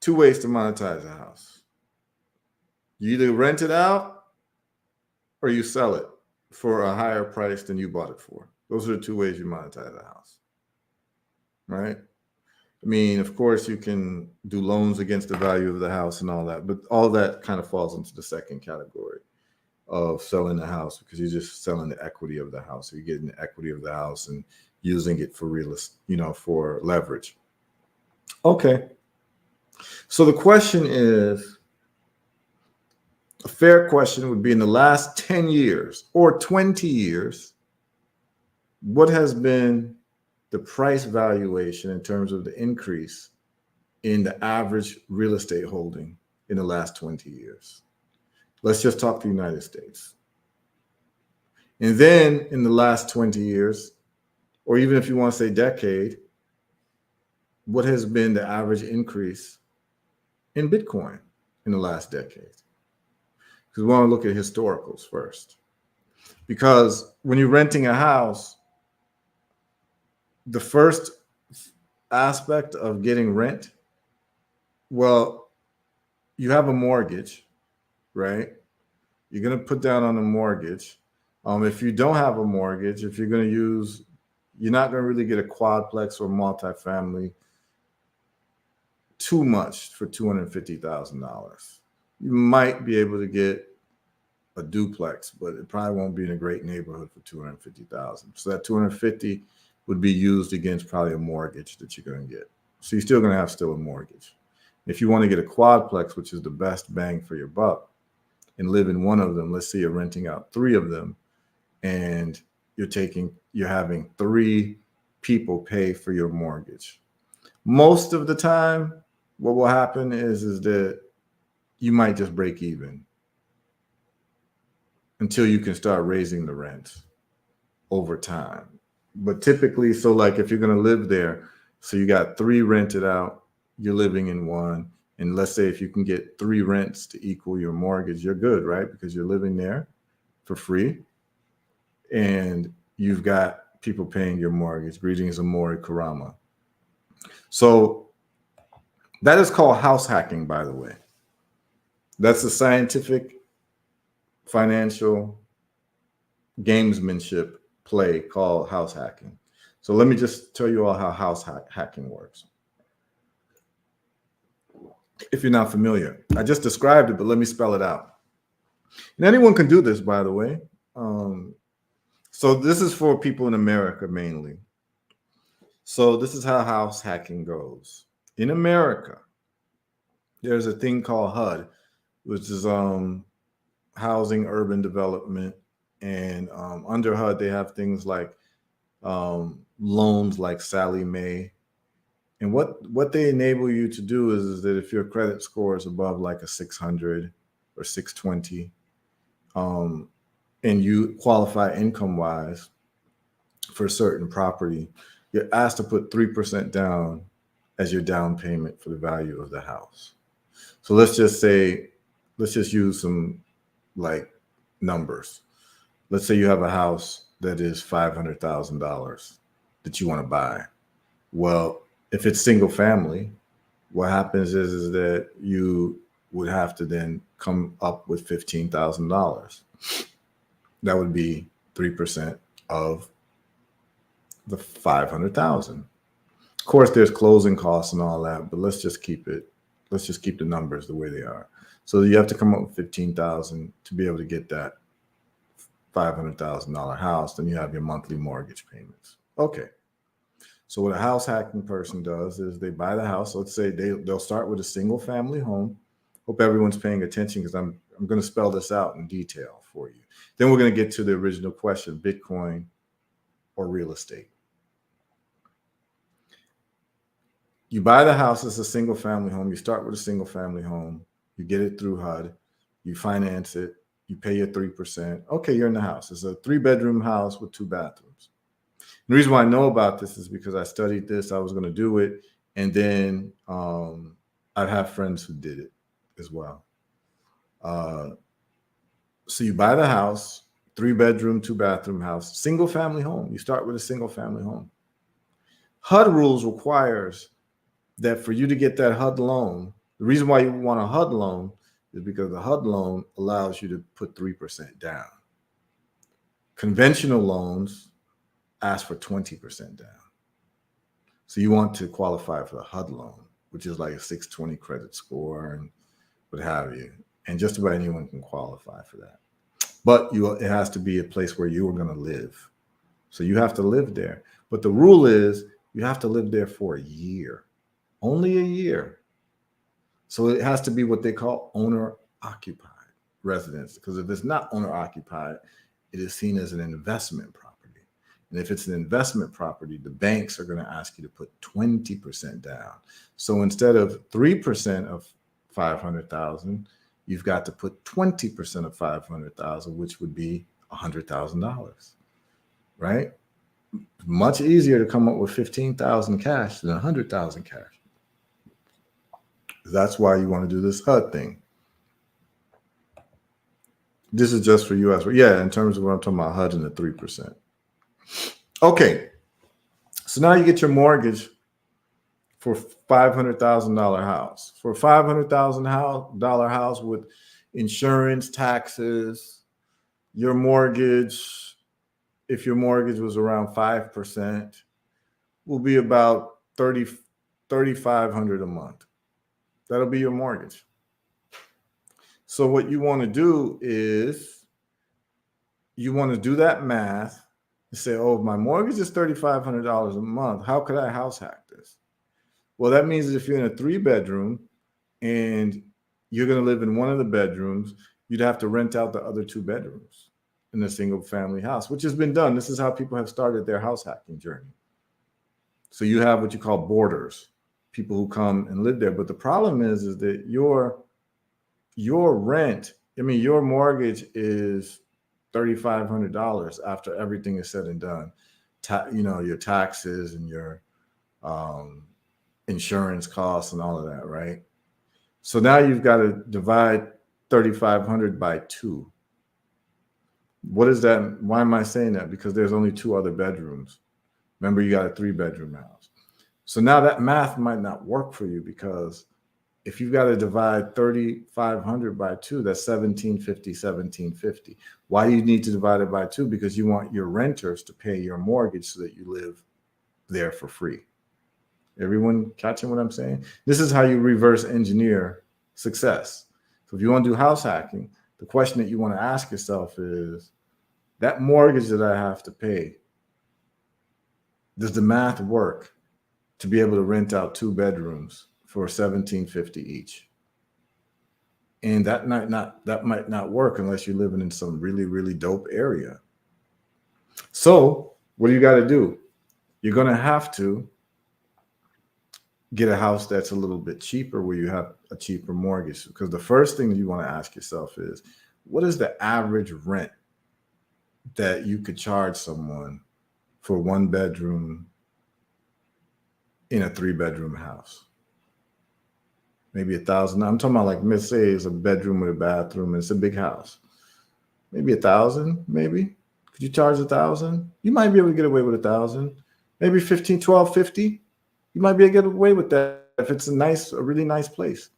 Two ways to monetize a house. You either rent it out or you sell it for a higher price than you bought it for. Those are the two ways you monetize a house, right? I mean, of course, you can do loans against the value of the house and all that, but all that kind of falls into the second category of selling the house because you're just selling the equity of the house. So you're getting the equity of the house and using it for for leverage. Okay. So the question is, a fair question would be in the last 10 years or 20 years, what has been the price valuation in terms of the increase in the average real estate holding in the last 20 years? Let's just talk the United States. And then in the last 20 years, or even if you want to say decade, what has been the average increase in Bitcoin in the last decade? Because we want to look at historicals first. Because when you're renting a house, the first aspect of getting rent, well, you have a mortgage, right? You're going to put down on a mortgage. If you don't have a mortgage, if you're going to use, you're not going to really get a quadplex or multifamily too much for $250,000. You might be able to get a duplex, but it probably won't be in a great neighborhood for $250,000. So that $250,000 would be used against probably a mortgage that you're going to get. So you're still going to have a mortgage. If you want to get a quadplex, which is the best bang for your buck, and live in one of them, let's say you're renting out 3 of them, and you're having 3 people pay for your mortgage. Most of the time, what will happen is that you might just break even until you can start raising the rent over time. But typically, so like if you're going to live there, so you got 3 rented out, you're living in one, and let's say if you can get 3 rents to equal your mortgage, you're good, right? Because you're living there for free and you've got people paying your mortgage. Greetings, Amori Karama. So that is called house hacking, by the way. That's a scientific, financial gamesmanship play called house hacking. So let me just tell you all how house hacking works. If you're not familiar, I just described it, but let me spell it out. And anyone can do this, by the way. So this is for people in America mainly. So this is how house hacking goes. In America, there's a thing called HUD, which is housing, urban development, and under HUD they have things like loans like Sally Mae. And what they enable you to do is that if your credit score is above like a 600 or 620, um, and you qualify income wise for a certain property, you're asked to put 3% down as your down payment for the value of the house. So let's just say, let's just use some like numbers. Let's say you have a house that is $500,000 that you want to buy. Well, if it's single family, what happens is that you would have to then come up with $15,000. That would be 3% of the 500,000. Of course, there's closing costs and all that, but let's just keep the numbers the way they are. So you have to come up with 15,000 to be able to get that $500,000 house. Then you have your monthly mortgage payments. Okay. So what a house hacking person does is they buy the house. Let's say they'll start with a single family home. Hope everyone's paying attention because I'm going to spell this out in detail for you. Then we're going to get to the original question: Bitcoin or real estate. You buy the house as a single family home. You start with a single family home. You get it through HUD. You finance it. You pay your 3%. Okay, you're in the house. It's a 3-bedroom house with 2 bathrooms. The reason why I know about this is because I studied this. I was going to do it. And then I have friends who did it as well. So you buy the house, 3-bedroom, 2-bathroom house, single family home. You start with a single family home. HUD rules requires that for you to get that HUD loan, the reason why you want a HUD loan is because the HUD loan allows you to put 3% down. Conventional loans ask for 20% down. So you want to qualify for the HUD loan, which is like a 620 credit score and what have you. And just about anyone can qualify for that. But it has to be a place where you are going to live. So you have to live there. But the rule is you have to live there for a year. Only a year. So it has to be what they call owner-occupied residence. Because if it's not owner-occupied, it is seen as an investment property. And if it's an investment property, the banks are going to ask you to put 20% down. So instead of 3% of 500,000, you've got to put 20% of 500,000, which would be $100,000, right? Much easier to come up with 15,000 cash than 100,000 cash. That's why you want to do this HUD thing. This is just for US. Yeah, in terms of what I'm talking about, HUD and the 3%. Okay. So now you get your mortgage for $500,000 house. For a $500,000 house with insurance, taxes, your mortgage, if your mortgage was around 5%, will be about $3,500 a month. That'll be your mortgage. So what you want to do is you want to do that math and say, oh, my mortgage is $3,500 a month. How could I house hack this? Well, that means that if you're in a 3-bedroom and you're going to live in one of the bedrooms, you'd have to rent out the other 2 bedrooms in a single family house, which has been done. This is how people have started their house hacking journey. So you have what you call boarders, people who come and live there. But the problem is that your rent, your mortgage is $3,500 after everything is said and done. Your taxes and your insurance costs and all of that, right? So now you've got to divide 3,500 by 2. What is that? Why am I saying that? Because there's only 2 other bedrooms. Remember, you got a 3-bedroom house. So now that math might not work for you, because if you've got to divide 3,500 by 2, that's 1,750. Why do you need to divide it by 2? Because you want your renters to pay your mortgage so that you live there for free. Everyone catching what I'm saying? This is how you reverse engineer success. So if you want to do house hacking, the question that you want to ask yourself is, that mortgage that I have to pay, does the math work to be able to rent out 2 bedrooms for $1,750 each? And that might not work unless you're living in some really, really dope area. So what do you got to do? You're going to have to get a house that's a little bit cheaper where you have a cheaper mortgage. Because the first thing you want to ask yourself is, what is the average rent that you could charge someone for 1 bedroom in a 3 bedroom house? Maybe 1,000. I'm talking about, like, let's say it's a bedroom with a bathroom and it's a big house. Maybe 1,000, maybe. Could you charge 1,000? You might be able to get away with 1,000. Maybe 15, 12, 50. You might be able to get away with that if it's a really nice place.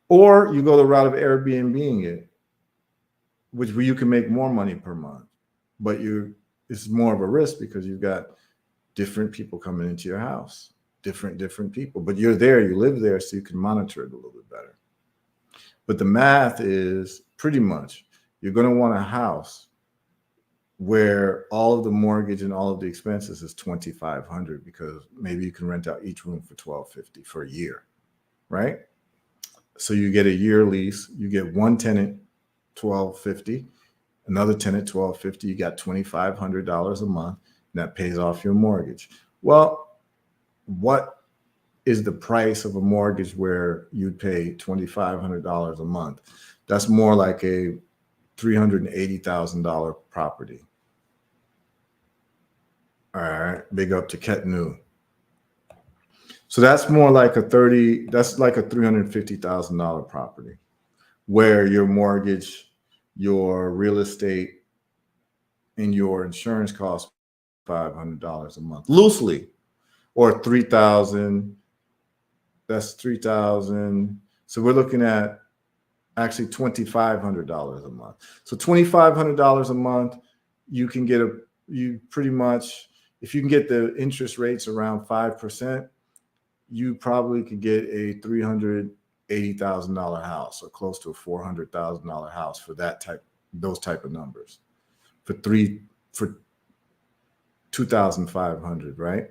Or you go the route of Airbnb-ing it, where you can make more money per month, but it's more of a risk because you've got different people coming into your house, different people. But you're there, you live there, so you can monitor it a little bit better. But the math is pretty much you're going to want a house where all of the mortgage and all of the expenses is $2,500, because maybe you can rent out each room for $1,250 for a year, right? So you get a year lease, you get one tenant, $1,250, another tenant, $1,250. You got $2,500 a month, and that pays off your mortgage. Well, what is the price of a mortgage where you'd pay $2,500 a month? That's more like a $380,000 property. All right, big up to Ketnu. So that's more like that's like a $350,000 property, where your mortgage, your real estate, and your insurance costs $500 a month, loosely, or $3,000. That's $3,000. So we're looking at actually $2,500 a month. So $2,500 a month, you can get pretty much, if you can get the interest rates around 5%, you probably could get a $380,000 house, or close to a $400,000 house for those type of numbers, for $2,500, right?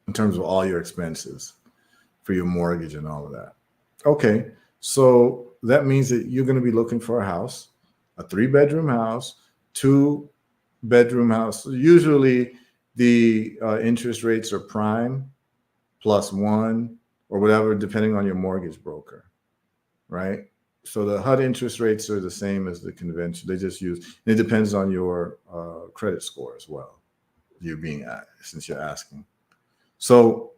In terms of all your expenses for your mortgage and all of that. Okay, so that means that you're going to be looking for a house, a 3-bedroom house, 2-bedroom house. Usually the interest rates are prime +1 or whatever, depending on your mortgage broker, right? So the HUD interest rates are the same as the convention. They just it depends on your credit score as well. Since you're asking. So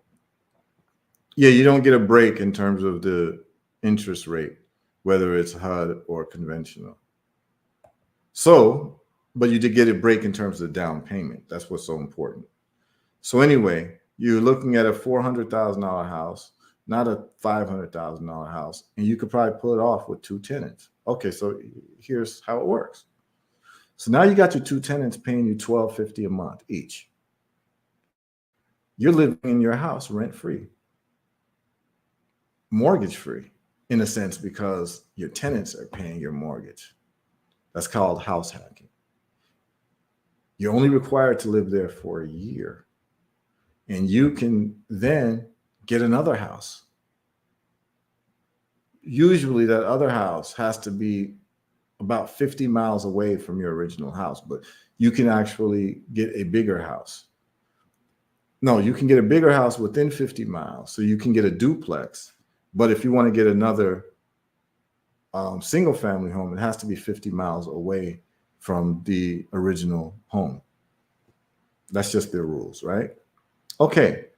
yeah, you don't get a break in terms of the interest rate, whether it's HUD or conventional. So, but you did get a break in terms of the down payment. That's what's so important. So anyway, you're looking at a $400,000 house, not a $500,000 house, and you could probably pull it off with 2 tenants. Okay, so here's how it works. So now you got your 2 tenants paying you $1,250 a month each. You're living in your house rent-free, mortgage-free, in a sense, because your tenants are paying your mortgage. That's called house hacking. You're only required to live there for a year, and you can then get another house. Usually that other house has to be about 50 miles away from your original house, but you can actually get a bigger house. No, you can get a bigger house within 50 miles. So you can get a duplex. But if you want to get another single family home, it has to be 50 miles away from the original home. That's just their rules, right? Okay.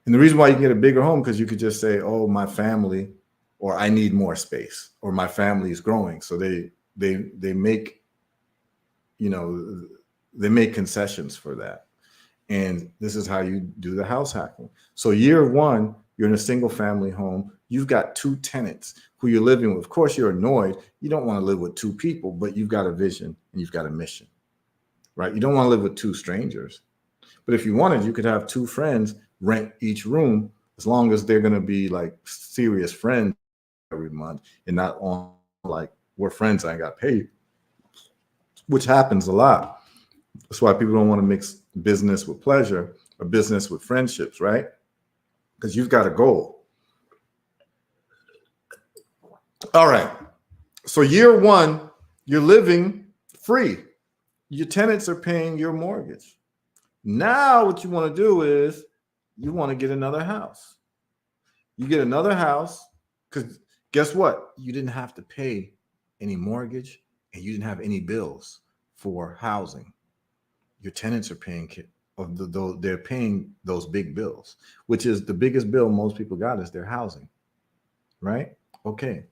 And the reason why you can get a bigger home, because you could just say, oh, my family, or I need more space, or my family is growing. So they make, they make concessions for that. And this is how you do the house hacking. So year 1, you're in a single family home. You've got 2 tenants who you're living with. Of course, you're annoyed. You don't want to live with 2 people, but you've got a vision and you've got a mission, right? You don't want to live with 2 strangers. But if you wanted, you could have 2 friends rent each room, as long as they're going to be like serious friends every month and not on like, we're friends, I got paid, which happens a lot. That's why people don't want to mix business with pleasure or business with friendships, right? Because you've got a goal. All right. So year one, you're living free. Your tenants are paying your mortgage. Now, what you want to do is you want to get another house. You get another house because guess what? You didn't have to pay any mortgage and you didn't have any bills for housing. Your tenants are paying they're paying those big bills, which is the biggest bill most people got is their housing, right? Okay.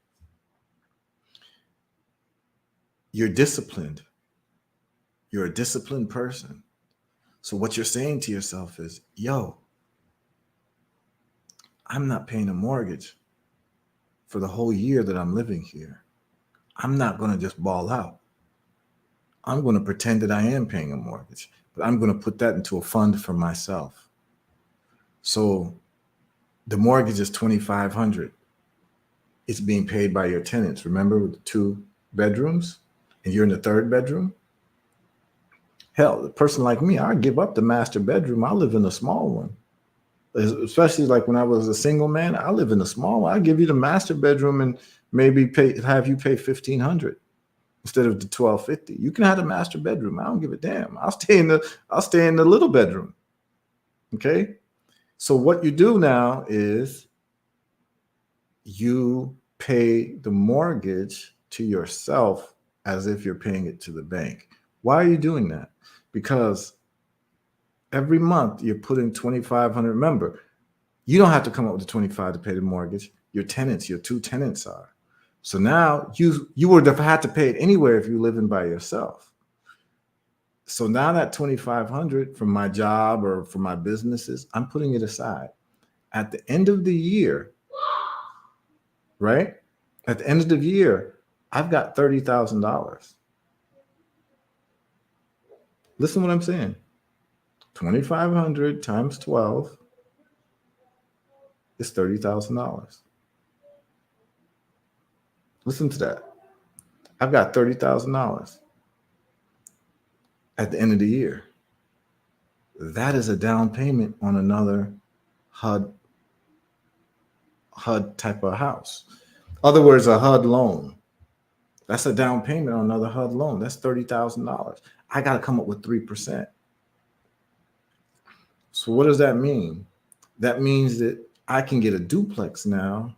You're disciplined. You're a disciplined person. So what you're saying to yourself is, yo, I'm not paying a mortgage for the whole year that I'm living here. I'm not going to just ball out. I'm going to pretend that I am paying a mortgage, but I'm going to put that into a fund for myself. So the mortgage is $2,500. It's being paid by your tenants. Remember, with the 2 bedrooms, and you're in the 3rd bedroom. Hell, a person like me, I'd give up the master bedroom. I live in a small one. Especially like when I was a single man, I live in a small one. I give you the master bedroom and maybe have you pay $1,500 instead of the $1,250. You can have the master bedroom. I don't give a damn. I'll stay in the little bedroom. Okay. So what you do now is you pay the mortgage to yourself as if you're paying it to the bank. Why are you doing that? Because every month you're putting $2,500. Remember, you don't have to come up with the 25 to pay the mortgage. Your 2 tenants are. So now you would have had to pay it anywhere if you're living by yourself. So now that $2,500 from my job or from my businesses, I'm putting it aside. At the end of the year, right? At the end of the year, I've got $30,000. Listen to what I'm saying. 2,500 times 12 is $30,000. Listen to that. I've got $30,000 at the end of the year. That is a down payment on another HUD type of house. Other words, a HUD loan. That's a down payment on another HUD loan. That's $30,000. I got to come up with 3%. So what does that mean? That means that I can get a duplex now,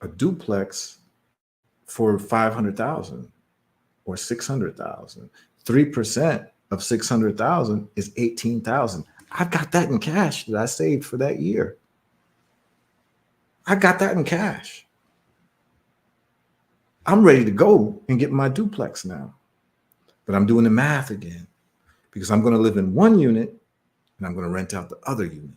a duplex for $500,000 or $600,000. 3% of $600,000 is $18,000. I've got that in cash that I saved for that year. I got that in cash. I'm ready to go and get my duplex now. But I'm doing the math again because I'm going to live in one unit and I'm going to rent out the other unit.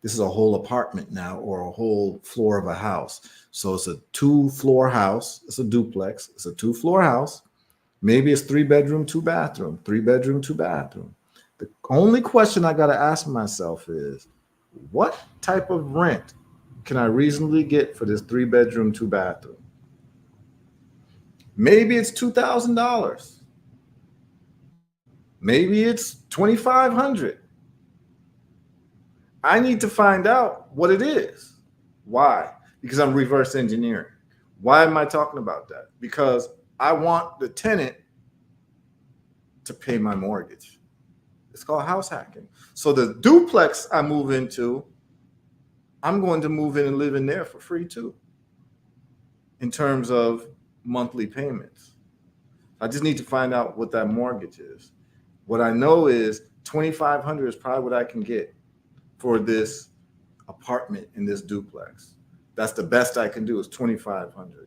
This is a whole apartment now or a whole floor of a house. So it's a 2-floor house. It's a duplex. It's a 2-floor house. Maybe it's 3 bedroom, 2 bathroom, 3 bedroom, 2 bathroom. The only question I got to ask myself is, what type of rent can I reasonably get for this 3 bedroom, 2 bathroom? Maybe it's $2,000. Maybe it's $2,500. I need to find out what it is. Why? Because I'm reverse engineering. Why am I talking about that? Because I want the tenant to pay my mortgage. It's called house hacking. So the duplex I move into, I'm going to move in and live in there for free too, in terms of monthly payments. I just need to find out what that mortgage is. What I know is $2,500 is probably what I can get for this apartment in this duplex. That's the best I can do is $2,500.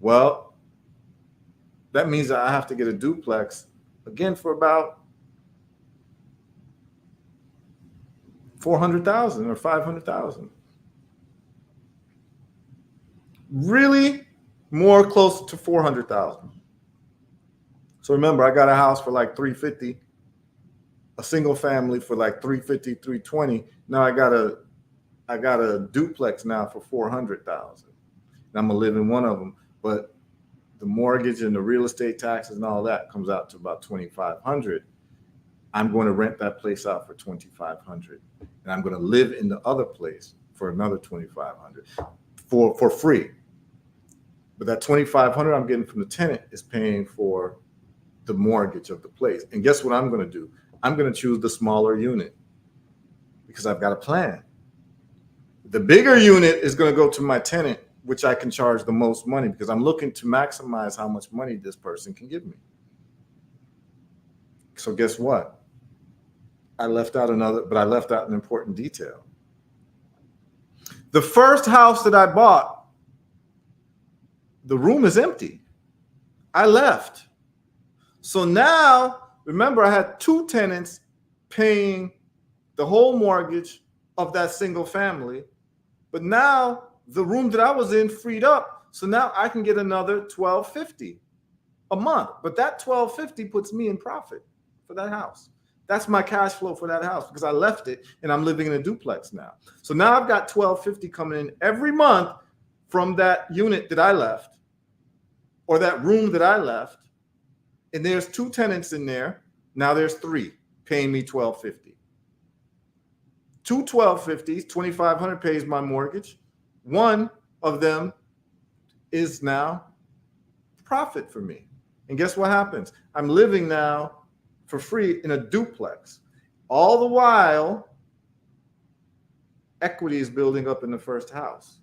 Well, that means that I have to get a duplex again for about $400,000 or $500,000. Really more close to $400,000. So remember, I got a house for like $350,000, a single family for like $350,000, $320,000. Now I got a duplex now for $400,000. I'm gonna live in one of them, but the mortgage and the real estate taxes and all that comes out to about $2,500. I'm going to rent that place out for $2,500, and I'm going to live in the other place for another $2,500 for free. But that $2,500 I'm getting from the tenant is paying for the mortgage of the place. And guess what I'm going to do? I'm going to choose the smaller unit because I've got a plan. The bigger unit is going to go to my tenant, which I can charge the most money because I'm looking to maximize how much money this person can give me. So guess what? I left out an important detail. The first house that I bought, the room is empty. I left. So now, remember, I had two tenants paying the whole mortgage of that single family. But now the room that I was in freed up. So now I can get another $1,250 a month. But that $1,250 puts me in profit for that house. That's my cash flow for that house because I left it and I'm living in a duplex now. So now I've got $1,250 coming in every month from that unit that I left or that room that I left. And there's two tenants in there. Now there's three paying me $1,250. Two $1,250s, $2,500 pays my mortgage. One of them is now profit for me. And guess what happens? I'm living now for free in a duplex. All the while, equity is building up in the first house.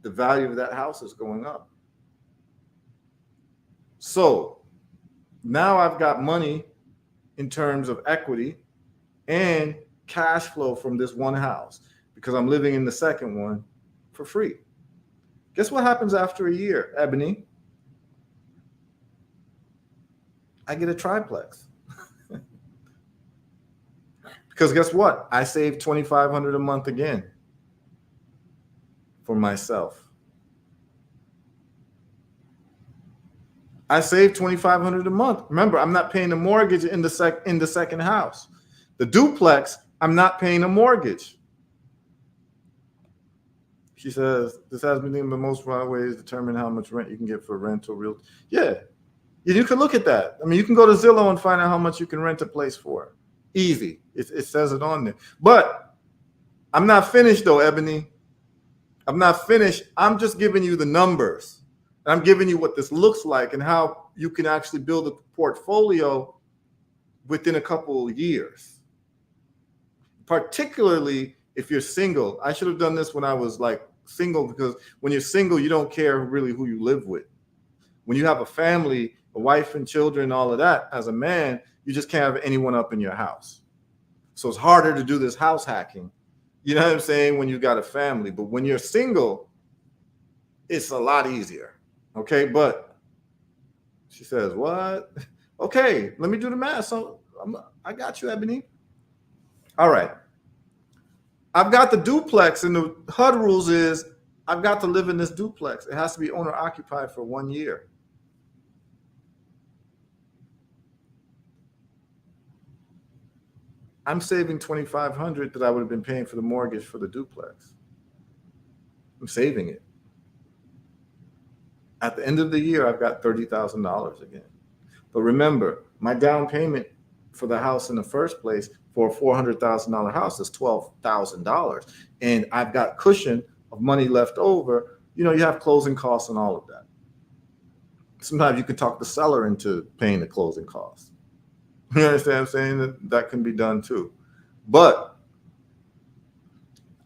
The value of that house is going up. So now I've got money in terms of equity and cash flow from this one house because I'm living in the second one for free. Guess what happens after a year, Ebony? I get a triplex. Because guess what? I save $2,500 a month again for myself. I save $2,500 a month. Remember, I'm not paying the mortgage in the second house. The duplex, I'm not paying a mortgage. She says, this has been thinking the most right ways to determine how much rent you can get for rental real. Yeah, you can look at that. I mean, you can go to Zillow and find out how much you can rent a place for. Easy. It says it on there. But I'm not finished though, Ebony. I'm not finished. I'm just giving you the numbers. I'm giving you what this looks like and how you can actually build a portfolio within a couple of years. Particularly if you're single. I should have done this when I was like single because when you're single, you don't care really who you live with. When you have a family, a wife and children, all of that, as a man, you just can't have anyone up in your house. So it's harder to do this house hacking. You know what I'm saying? When you got a family. But when you're single, it's a lot easier. Okay, but she says, what? Okay, let me do the math. So I got you, Ebony. All right. I've got the duplex, and the HUD rules is I've got to live in this duplex. It has to be owner occupied for 1 year. I'm saving $2,500 that I would have been paying for the mortgage for the duplex. I'm saving it. At the end of the year, I've got $30,000 again. But remember, my down payment for the house in the first place for a $400,000 house is $12,000. And I've got cushion of money left over. You know, you have closing costs and all of that. Sometimes you can talk the seller into paying the closing costs. You understand what I'm saying? That can be done too. But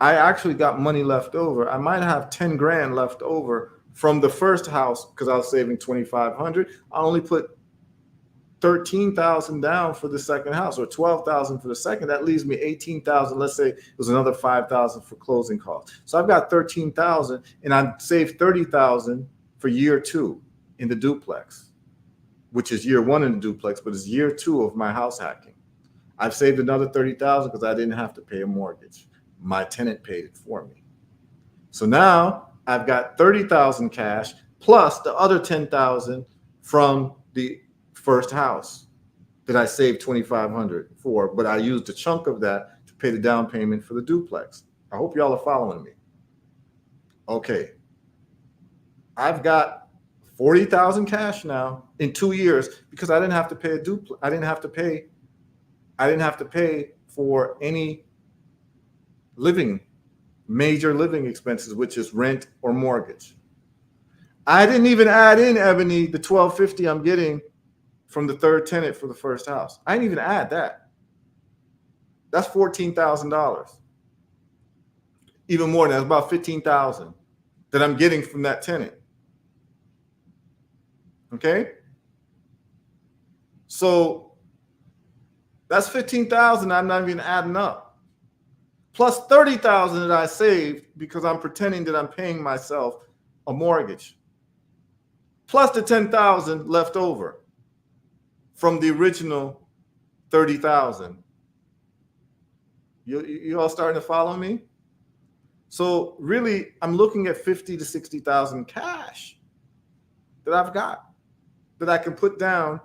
I actually got money left over. I might have 10 grand left over from the first house because I was saving $2,500. I only put $13,000 down for the second house, or $12,000 for the second. That leaves me $18,000. Let's say it was another $5,000 for closing costs. So I've got $13,000, and I saved $30,000 for year 2 in the duplex, which is year 1 in the duplex, but it's year 2 of my house hacking. I've saved another $30,000 because I didn't have to pay a mortgage. My tenant paid it for me. So now I've got $30,000 cash plus the other $10,000 from the first house that I saved $2,500 for, but I used a chunk of that to pay the down payment for the duplex. I hope y'all are following me. Okay. I've got $40,000 cash now in 2 years because I didn't have to pay a duplex. I didn't have to pay for any living major living expenses, which is rent or mortgage. I didn't even add in, Ebony, the $1,250 I'm getting from the third tenant for the first house. I didn't even add that. That's $14,000. Even more than that, about $15,000 that I'm getting from that tenant. Okay? So that's $15,000 I'm not even adding up. Plus $30,000 that I saved because I'm pretending that I'm paying myself a mortgage. Plus the $10,000 left over from the original $30,000. You all starting to follow me? So really, I'm looking at $50,000 to $60,000 cash that I've got that I can put down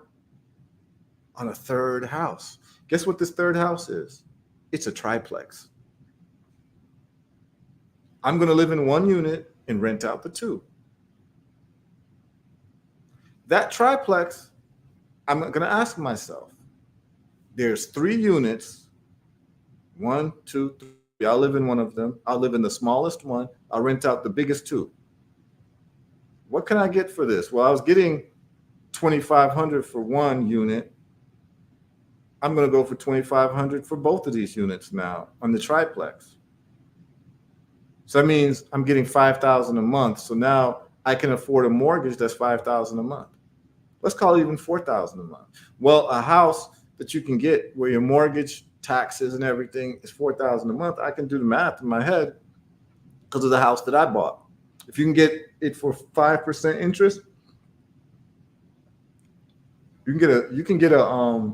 on a third house. Guess what this third house is? It's a triplex. I'm going to live in one unit and rent out the two. That triplex, I'm going to ask myself, there's 3 units, 1, 2, 3. I'll live in one of them. I'll live in the smallest one. I'll rent out the biggest 2. What can I get for this? Well, I was getting $2,500 for one unit. I'm going to go for $2,500 for both of these units now on the triplex. So that means I'm getting $5,000 a month. So now I can afford a mortgage that's $5,000 a month. Let's call it even $4,000 a month. Well, a house that you can get where your mortgage, taxes, and everything is $4,000 a month. I can do the math in my head because of the house that I bought. If you can get it for 5% interest, you can get a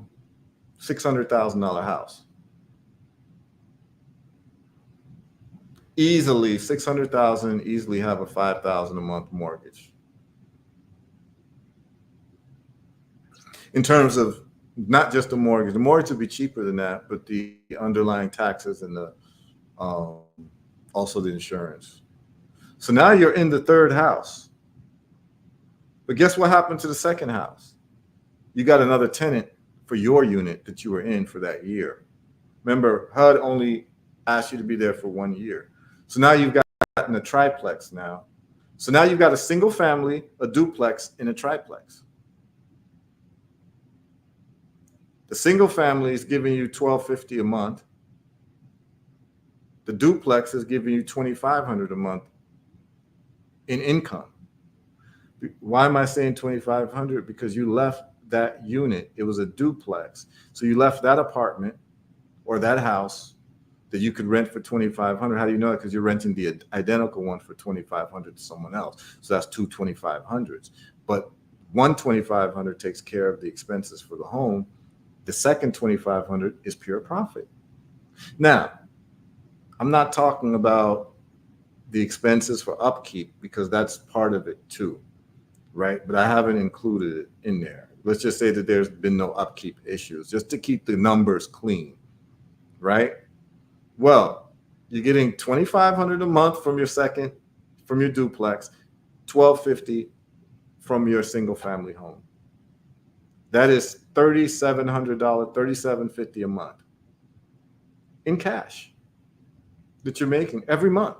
$600,000 house. Easily $600,000, easily have a $5,000 a month mortgage. In terms of not just the mortgage would be cheaper than that, but the underlying taxes and the also the insurance. So now you're in the third house. But guess what happened to the second house? You got another tenant for your unit that you were in for that year. Remember, HUD only asked you to be there for 1 year. So now you've gotten a triplex now. So now you've got a single family, a duplex, and a triplex. The single family is giving you $1,250 a month. The duplex is giving you $2,500 a month in income. Why am I saying $2,500? Because you left that unit. It was a duplex. So you left that apartment or that house that you could rent for $2,500. How do you know that? Because you're renting the identical one for $2,500 to someone else. So that's two $2,500s. But one $2,500 takes care of the expenses for the home. The second $2,500 is pure profit. Now, I'm not talking about the expenses for upkeep because that's part of it too, right? But I haven't included it in there. Let's just say that there's been no upkeep issues, just to keep the numbers clean, right? Well, you're getting $2,500 a month from your duplex, $1,250 from your single family home. That is $3,700, $3,750 a month in cash that you're making every month.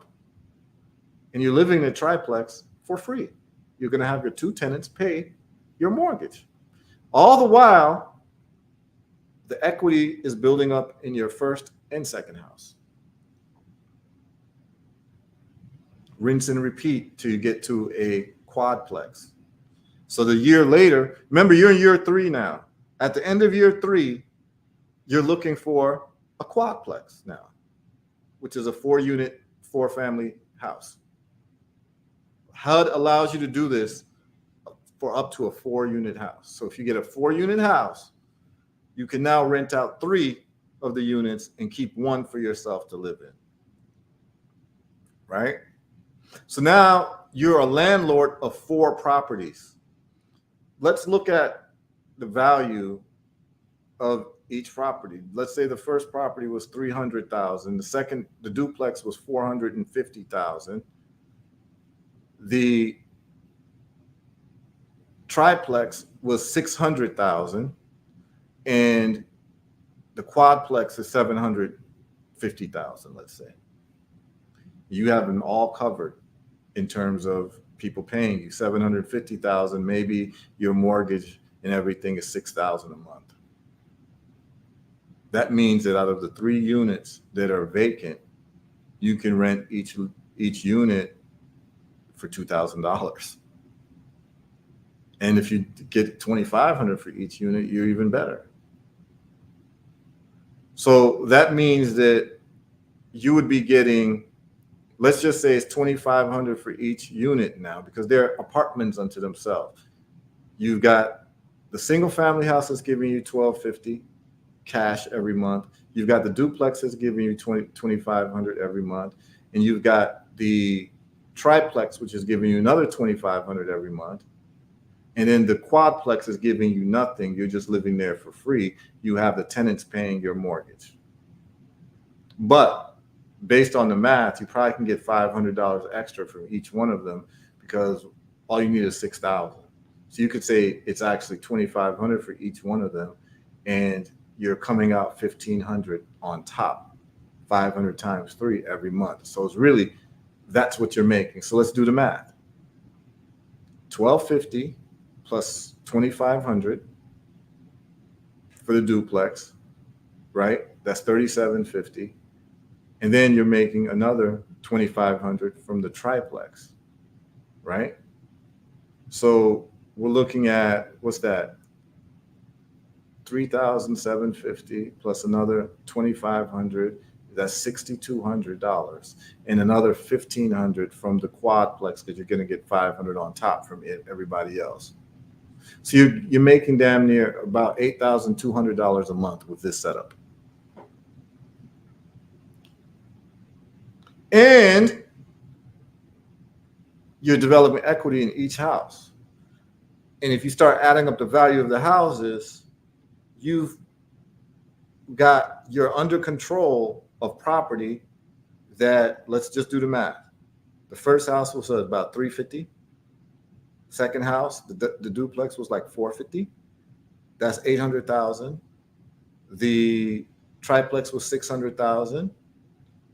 And you're living in a triplex for free. You're going to have your 2 tenants pay your mortgage. All the while, the equity is building up in your first and second house. Rinse and repeat till you get to a quadplex. So the year later, remember, you're in year 3 now. At the end of year 3, you're looking for a quadplex now, which is a 4-unit, 4-family house. HUD allows you to do this for up to a 4-unit house. So if you get a 4-unit house, you can now rent out 3 of the units and keep 1 for yourself to live in. Right? So now you're a landlord of 4 properties. Let's look at the value of each property. Let's say the first property was $300,000. The duplex was $450,000. The triplex was $600,000, and the quadplex is $750,000. Let's say You have them all covered in terms of people paying you $750,000. Maybe your mortgage and everything is $6,000 a month. That means that out of the 3 units that are vacant, you can rent each unit for $2,000. And if you get $2,500 for each unit, you're even better. So that means that you would be getting, let's just say it's $2,500 for each unit now, because they're apartments unto themselves. You've got the single family house that's giving you $1,250 cash every month. You've got the duplex that's giving you $2,500 every month, and you've got the triplex, which is giving you another $2,500 every month. And then the quadplex is giving you nothing. You're just living there for free. You have the tenants paying your mortgage. But based on the math, you probably can get $500 extra from each one of them, because all you need is $6,000. So you could say it's actually $2,500 for each one of them, and you're coming out $1,500 on top, 500 times 3 every month. So it's really, that's what you're making. So let's do the math. $1,250 plus $2,500 for the duplex, right? That's $3,750. And then you're making another $2,500 from the triplex, right? So we're looking at, what's that? $3,750 plus another $2,500. That's $6,200, and another $1,500 from the quadplex, because you're going to get $500 on top from everybody else. So you're making damn near about $8,200 a month with this setup. And you're developing equity in each house. And if you start adding up the value of the houses, you're under control of property that, let's just do the math. The first house was about $350. Second house, the duplex, was like $450. That's $800,000. The triplex was $600,000.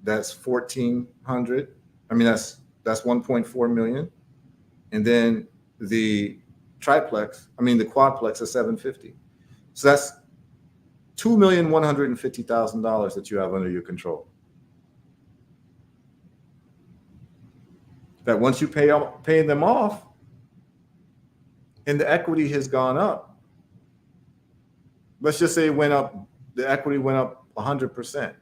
That's $1,400. I mean, that's $1.4 million. And then the quadplex is $750. So that's $2,150,000 that you have under your control. That once you pay them off, and the equity has gone up. Let's just say the equity went up 100%.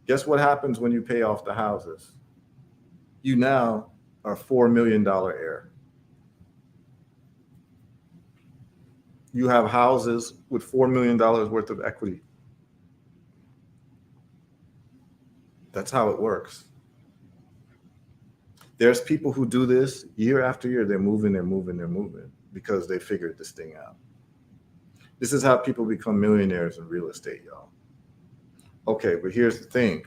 Guess what happens when you pay off the houses? You now are $4 million heir. You have houses with $4 million worth of equity. That's how it works. There's people who do this year after year. They're moving because they figured this thing out. This is how people become millionaires in real estate, y'all. Okay, but here's the thing.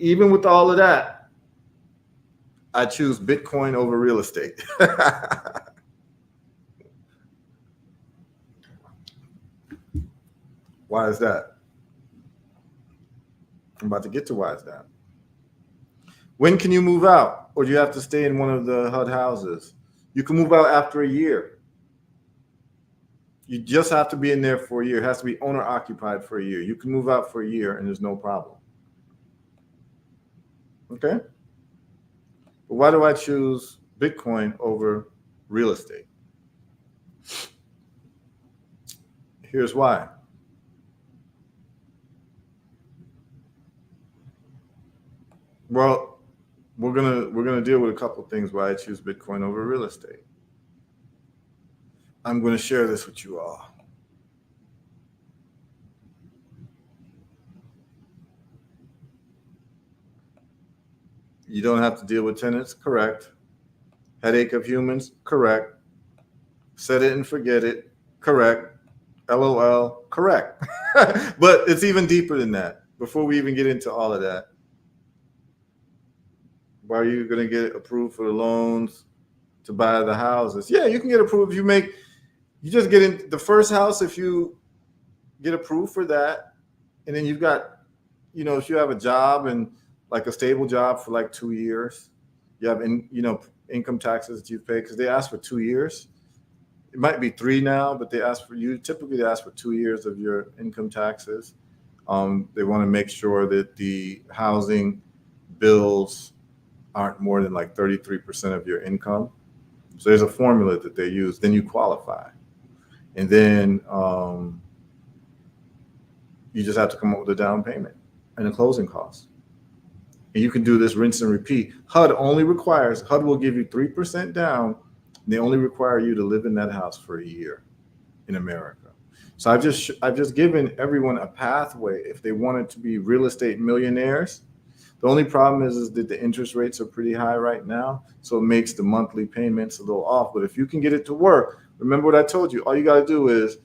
Even with all of that, I choose Bitcoin over real estate. Why is that? I'm about to get to why is that. When can you move out? Or do you have to stay in one of the HUD houses? You can move out after a year. You just have to be in there for a year. It has to be owner occupied for a year. You can move out for a year and there's no problem. Okay? But why do I choose Bitcoin over real estate? Here's why. Well, we're gonna deal with a couple of things why I choose Bitcoin over real estate. I'm going to share this with you all. You don't have to deal with tenants, correct. Headache of humans, correct. Set it and forget it, correct. LOL, correct. But it's even deeper than that. Before we even get into all of that, why are you going to get approved for the loans to buy the houses? Yeah, you can get approved if you just get in the first house. If you get approved for that, and then you've got if you have a job and like a stable job for like 2 years, you have income taxes that you pay because they ask for 2 years. It might be three now, but typically they ask for 2 years of your income taxes. They want to make sure that the housing bills aren't more than like 33% of your income. So there's a formula that they use. Then you qualify. And then you just have to come up with a down payment and a closing cost. And you can do this rinse and repeat. HUD will give you 3% down. And they only require you to live in that house for a year in America. So I've just given everyone a pathway if they wanted to be real estate millionaires. The only problem is that the interest rates are pretty high right now. So it makes the monthly payments a little off. But if you can get it to work, remember what I told you. All you got to do is,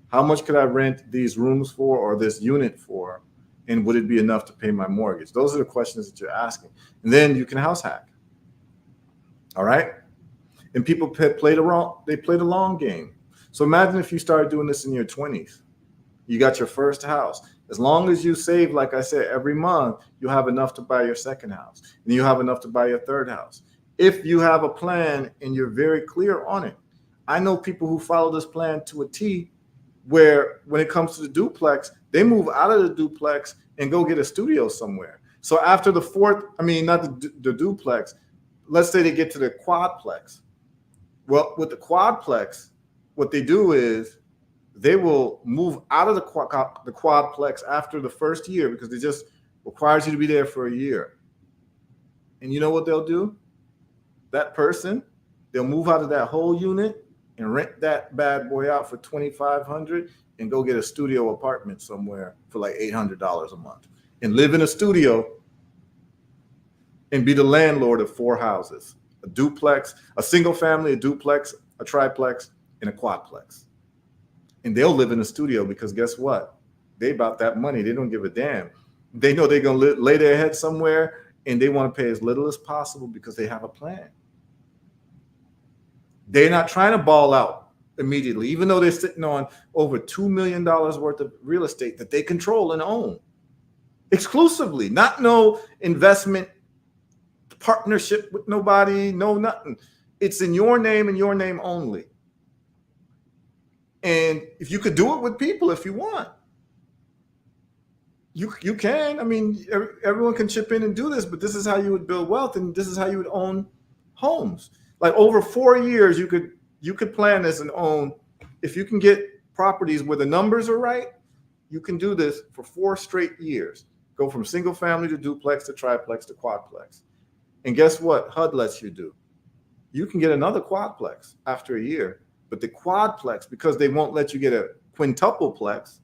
how much could I rent these rooms for or this unit for? And would it be enough to pay my mortgage? Those are the questions that you're asking. And then you can house hack. All right? And people play the long game. So imagine if you started doing this in your 20s. You got your first house. As long as you save, like I said, every month, you'll have enough to buy your second house. And you have enough to buy your third house. If you have a plan and you're very clear on it. I know people who follow this plan to a T, where when it comes to the duplex, they move out of the duplex and go get a studio somewhere. So after the not the duplex, let's say they get to the quadplex. Well, with the quadplex, what they do is they will move out of the quadplex after the first year because it just requires you to be there for a year. And you know what they'll do? That person, they'll move out of that whole unit and rent that bad boy out for $2,500 and go get a studio apartment somewhere for like $800 a month and live in a studio and be the landlord of 4 houses, a duplex, a single family, a duplex, a triplex, and a quadplex. And they'll live in a studio because guess what? They about that money. They don't give a damn. They know they're going to lay their head somewhere and they want to pay as little as possible because they have a plan. They're not trying to ball out immediately, even though they're sitting on over $2 million worth of real estate that they control and own exclusively, not no investment partnership with nobody, no nothing. It's in your name and your name only. And if you could do it with people, if you want, you can. I mean, everyone can chip in and do this, but this is how you would build wealth, and this is how you would own homes. Like over 4 years, you could plan this and own. If you can get properties where the numbers are right, you can do this for 4 straight years. Go from single family to duplex to triplex to quadplex. And guess what HUD lets you do? You can get another quadplex after a year. But the quadplex, because they won't let you get a quintupleplex,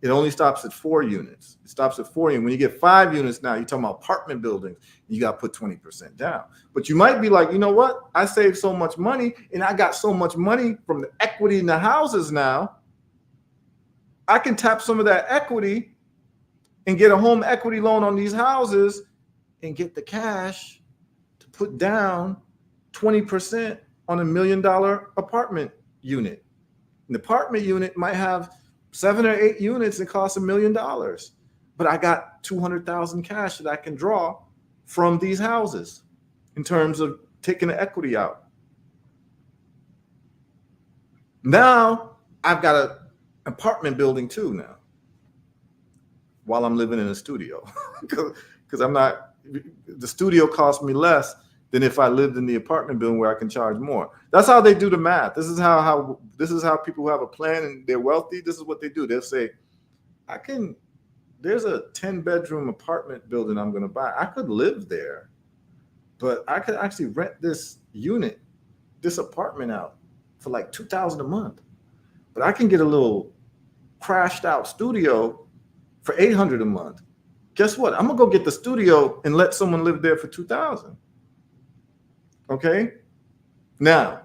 it only stops at 4 units. It stops at 4 units. When you get 5 units now, you're talking about apartment buildings, and you got to put 20% down. But you might be like, you know what? I saved so much money, and I got so much money from the equity in the houses now. I can tap some of that equity and get a home equity loan on these houses and get the cash to put down 20% on $1 million apartment unit. An apartment unit might have 7 or 8 units and cost $1 million, but I got 200,000 cash that I can draw from these houses in terms of taking the equity out. Now I've got an apartment building too now, while I'm living in a studio, because the studio costs me less than if I lived in the apartment building where I can charge more. That's how they do the math. This is how people who have a plan and they're wealthy, this is what they do. They'll say, there's a 10-bedroom apartment building I'm going to buy. I could live there, but I could actually rent this apartment out for like $2,000 a month. But I can get a little crashed out studio for $800 a month. Guess what? I'm going to go get the studio and let someone live there for $2,000. Okay. Now,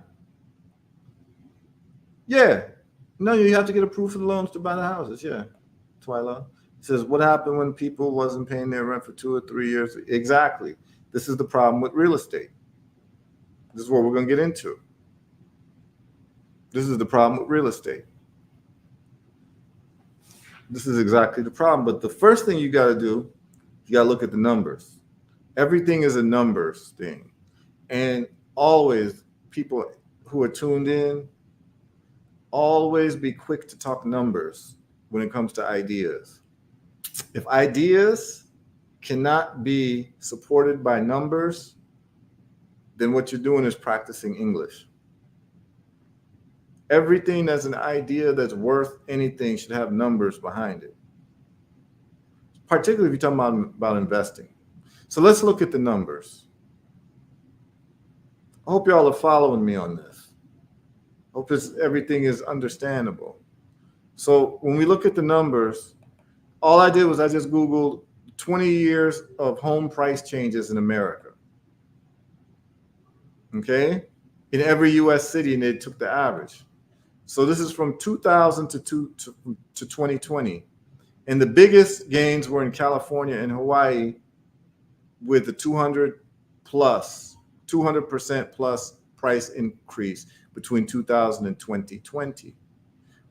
you have to get approved for the loans to buy the houses. Yeah. Twyla. It says, what happened when people wasn't paying their rent for 2 or 3 years? Exactly. This is the problem with real estate. This is what we're going to get into. This is the problem with real estate. This is exactly the problem. But the first thing you got to do, you got to look at the numbers. Everything is a numbers thing. And always, people who are tuned in, always be quick to talk numbers when it comes to ideas. If ideas cannot be supported by numbers, then what you're doing is practicing English. Everything that's an idea that's worth anything should have numbers behind it, particularly if you're talking about investing. So let's look at the numbers. I hope y'all are following me on this. Hope everything is understandable. So when we look at the numbers, all I did was I just Googled 20 years of home price changes in America. Okay? In every US city, and they took the average. So this is from 2000 to 2020. And the biggest gains were in California and Hawaii with the 200% plus price increase between 2000 and 2020.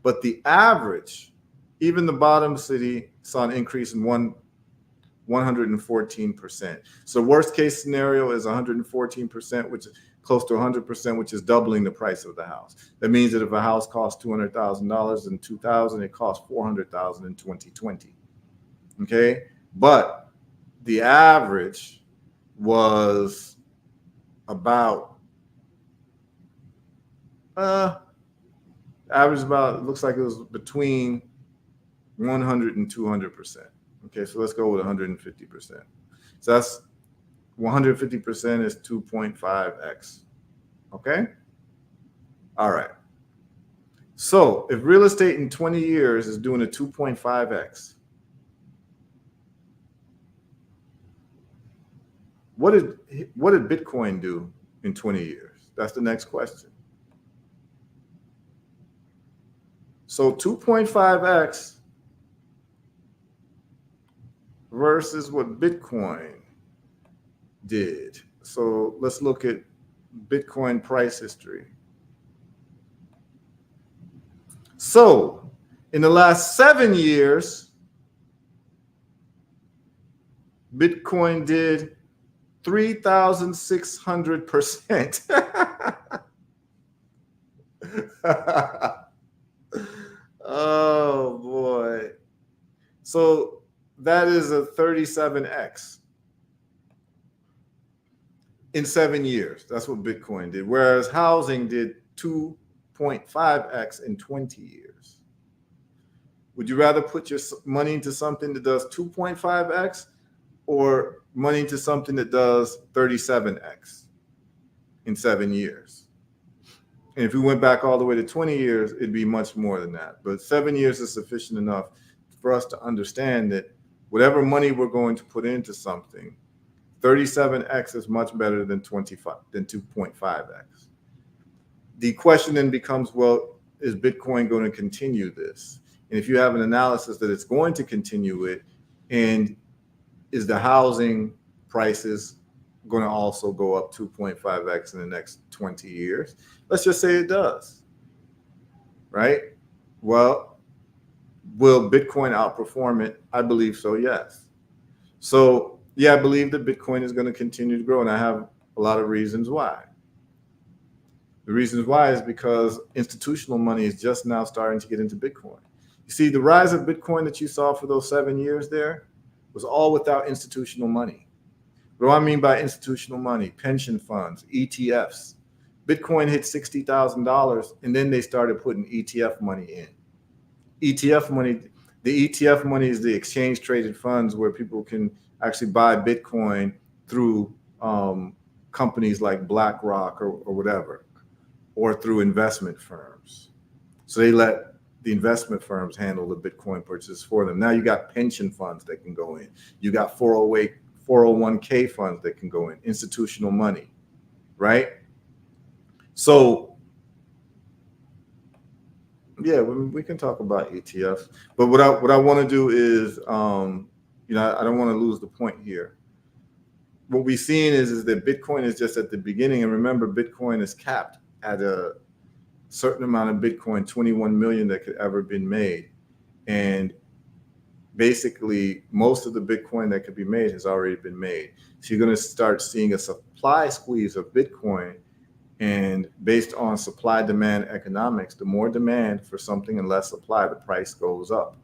But the average, even the bottom city, saw an increase in 114%. So worst case scenario is 114%, which is close to 100%, which is doubling the price of the house. That means that if a house costs $200,000 in 2000, it costs $400,000 in 2020. Okay, but the average was about it looks like it was between 100 and 200%. Okay, so let's go with 150%. So that's 150% is 2.5x. Okay? All right. So if real estate in 20 years is doing a 2.5x, what did Bitcoin do in 20 years? That's the next question. So 2.5x versus what Bitcoin did. So let's look at Bitcoin price history. So in the last 7 years, Bitcoin did 3,600%. Oh boy. So that is a 37x in 7 years. That's what Bitcoin did. Whereas housing did 2.5x in 20 years. Would you rather put your money into something that does 2.5x or money into something that does 37x in 7 years? And if we went back all the way to 20 years, it'd be much more than that. But 7 years is sufficient enough for us to understand that whatever money we're going to put into something, 37x is much better than 2.5x. The question then becomes, well, is Bitcoin going to continue this? And if you have an analysis that it's going to continue it, and is the housing prices going to also go up 2.5x in the next 20 years? Let's just say it does, right? Well, will Bitcoin outperform it? I believe so, yes. So, yeah, I believe that Bitcoin is going to continue to grow, and I have a lot of reasons why. The reasons why is because institutional money is just now starting to get into Bitcoin. You see, the rise of Bitcoin that you saw for those 7 years there was all without institutional money. What do I mean by institutional money? Pension funds, ETFs. Bitcoin hit $60,000, and then they started putting ETF money in. ETF money, the ETF money is the exchange traded funds where people can actually buy Bitcoin through companies like BlackRock or whatever, or through investment firms. So they let the investment firms handle the Bitcoin purchases for them. Now you got pension funds that can go in. You got 401k funds that can go in, institutional money, right? So, yeah, we can talk about ETFs, but what I want to do is, I don't want to lose the point here. What we've seen is that Bitcoin is just at the beginning, and remember, Bitcoin is capped at a certain amount of Bitcoin, 21 million that could ever been made, and basically most of the Bitcoin that could be made has already been made. So you're going to start seeing a supply squeeze of Bitcoin. And based on supply demand economics, the more demand for something and less supply, the price goes up.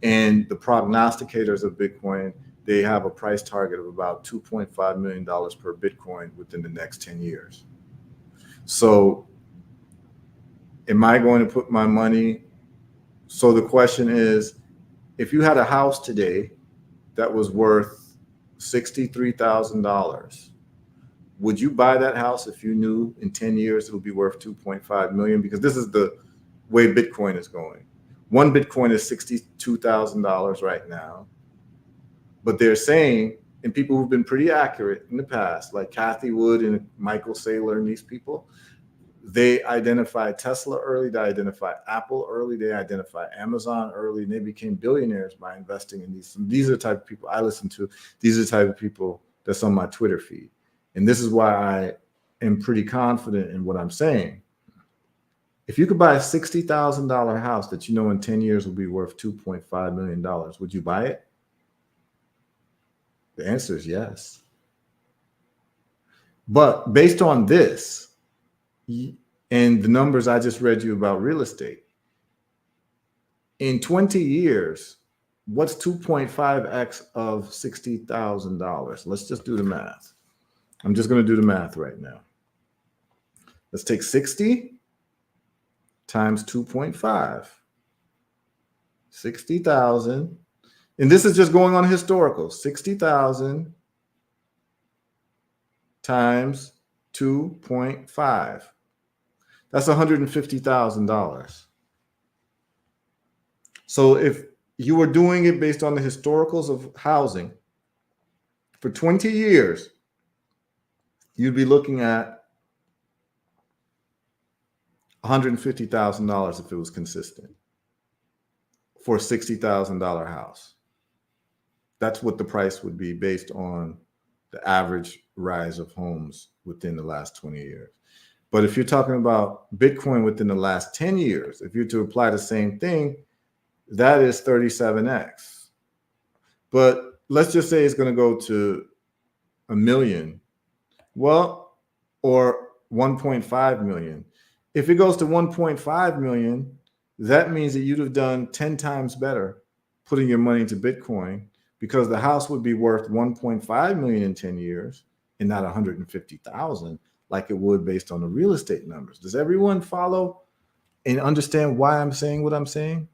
And the prognosticators of Bitcoin, they have a price target of about $2.5 million per Bitcoin within the next 10 years. So am I going to put my money? So the question is, if you had a house today that was worth $63,000, would you buy that house if you knew in 10 years it'll be worth 2.5 million? Because this is the way Bitcoin is going. One Bitcoin is $62,000 right now. But they're saying, and people who've been pretty accurate in the past, like Kathy Wood and Michael Saylor and these people, they identified Tesla early, they identified Apple early, they identified Amazon early, and they became billionaires by investing in these. These are the type of people I listen to. These are the type of people that's on my Twitter feed. And this is why I am pretty confident in what I'm saying. If you could buy a $60,000 house that you know in 10 years will be worth $2.5 million, would you buy it? The answer is yes. But based on this and the numbers I just read you about real estate, in 20 years, what's 2.5x of $60,000? Let's just do the math. I'm just going to do the math right now. Let's take 60 times 2.5. 60,000. And this is just going on historical. 60,000 times 2.5. That's $150,000. So if you were doing it based on the historicals of housing for 20 years, you'd be looking at $150,000 if it was consistent for a $60,000 house. That's what the price would be based on the average rise of homes within the last 20 years. But if you're talking about Bitcoin within the last 10 years, if you're to apply the same thing, that is 37x. But let's just say it's going to go to a million. Well, or 1.5 million. If it goes to 1.5 million, that means that you'd have done 10 times better putting your money into Bitcoin, because the house would be worth 1.5 million in 10 years and not 150,000 like it would based on the real estate numbers. Does everyone follow and understand why I'm saying what I'm saying?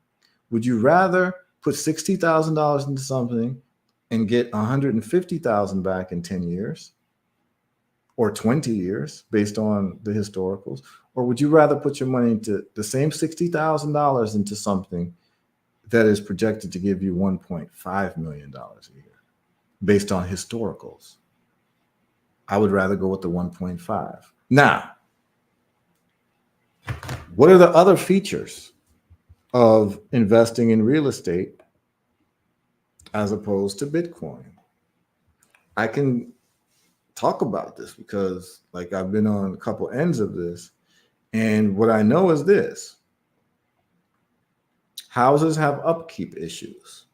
Would you rather put $60,000 into something and get 150,000 back in 10 years or 20 years based on the historicals? Or would you rather put your money into the same $60,000 into something that is projected to give you $1.5 million a year based on historicals? I would rather go with the 1.5. Now, what are the other features of investing in real estate as opposed to Bitcoin? I can talk about this because, like, I've been on a couple ends of this, and what I know is this: houses have upkeep issues.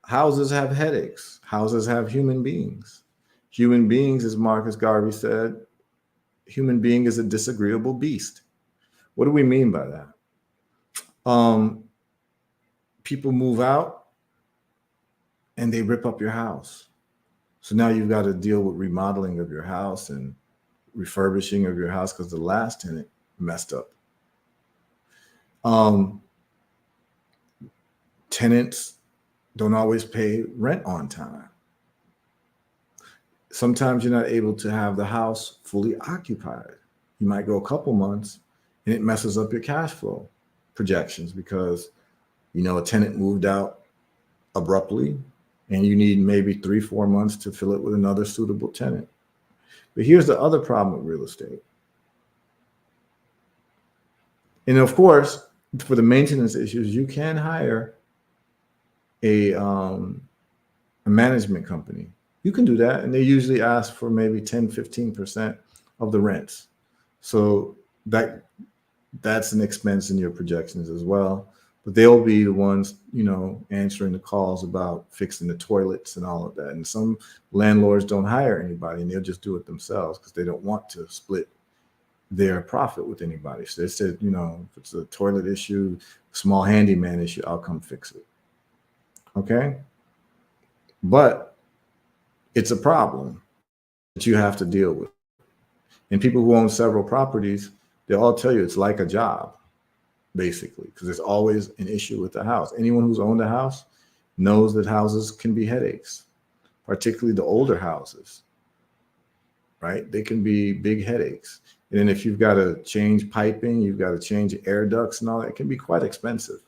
Houses have headaches. Houses have human beings. Human beings, as Marcus Garvey said, human being is a disagreeable beast. What do we mean by that? People move out and they rip up your house. So now you've got to deal with remodeling of your house and refurbishing of your house because the last tenant messed up. Tenants don't always pay rent on time. Sometimes you're not able to have the house fully occupied. You might go a couple months and it messes up your cash flow projections because, you know, a tenant moved out abruptly and you need maybe 3-4 months to fill it with another suitable tenant. But here's the other problem with real estate. And of course, for the maintenance issues, you can hire a management company. You can do that, and they usually ask for maybe 10-15% of the rents. So that's an expense in your projections as well. but they'll be the ones, answering the calls about fixing the toilets and all of that. And some landlords don't hire anybody, and they'll just do it themselves because they don't want to split their profit with anybody. So they said, if it's a toilet issue, small handyman issue, I'll come fix it. Okay? But it's a problem that you have to deal with. And people who own several properties, they'll all tell you it's like a job, basically, because there's always an issue with the house. Anyone who's owned a house knows that houses can be headaches, particularly the older houses, right? They can be big headaches. And then if you've got to change piping, you've got to change air ducts and all that, it can be quite expensive.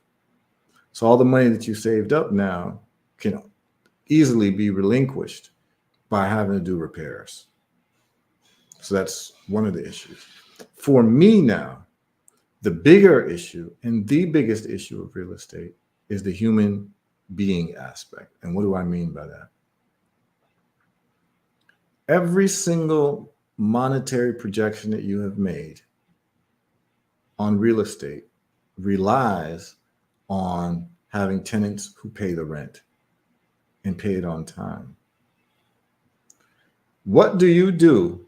So all the money that you saved up now can easily be relinquished by having to do repairs. So that's one of the issues. For me now, the bigger issue and the biggest issue of real estate is the human being aspect. And what do I mean by that? Every single monetary projection that you have made on real estate relies on having tenants who pay the rent and pay it on time. What do you do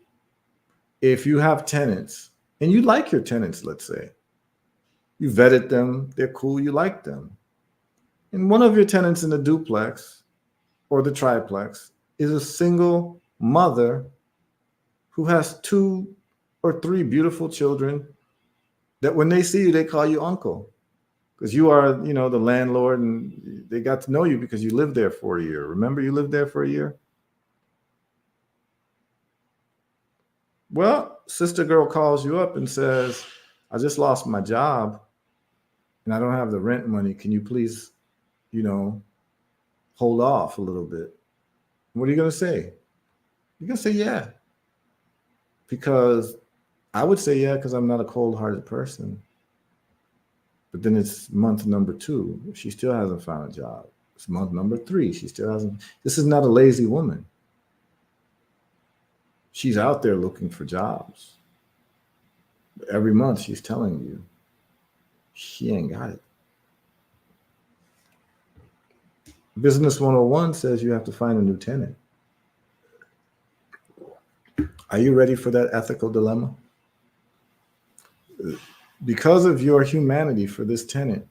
if you have tenants and you like your tenants, let's say? You vetted them, they're cool, you like them. And one of your tenants in the duplex or the triplex is a single mother who has 2 or 3 beautiful children that when they see you, they call you uncle because you are, the landlord, and they got to know you because you lived there for a year. Remember, you lived there for a year? Well, sister girl calls you up and says, I just lost my job and I don't have the rent money. Can you please, hold off a little bit? What are you going to say? You're going to say, yeah. Because I would say, yeah, because I'm not a cold-hearted person. But then it's month number 2. She still hasn't found a job. It's month number 3. She still hasn't. This is not a lazy woman. She's out there looking for jobs. Every month she's telling you she ain't got it. Business 101 says you have to find a new tenant. Are you ready for that ethical dilemma? Because of your humanity for this tenant,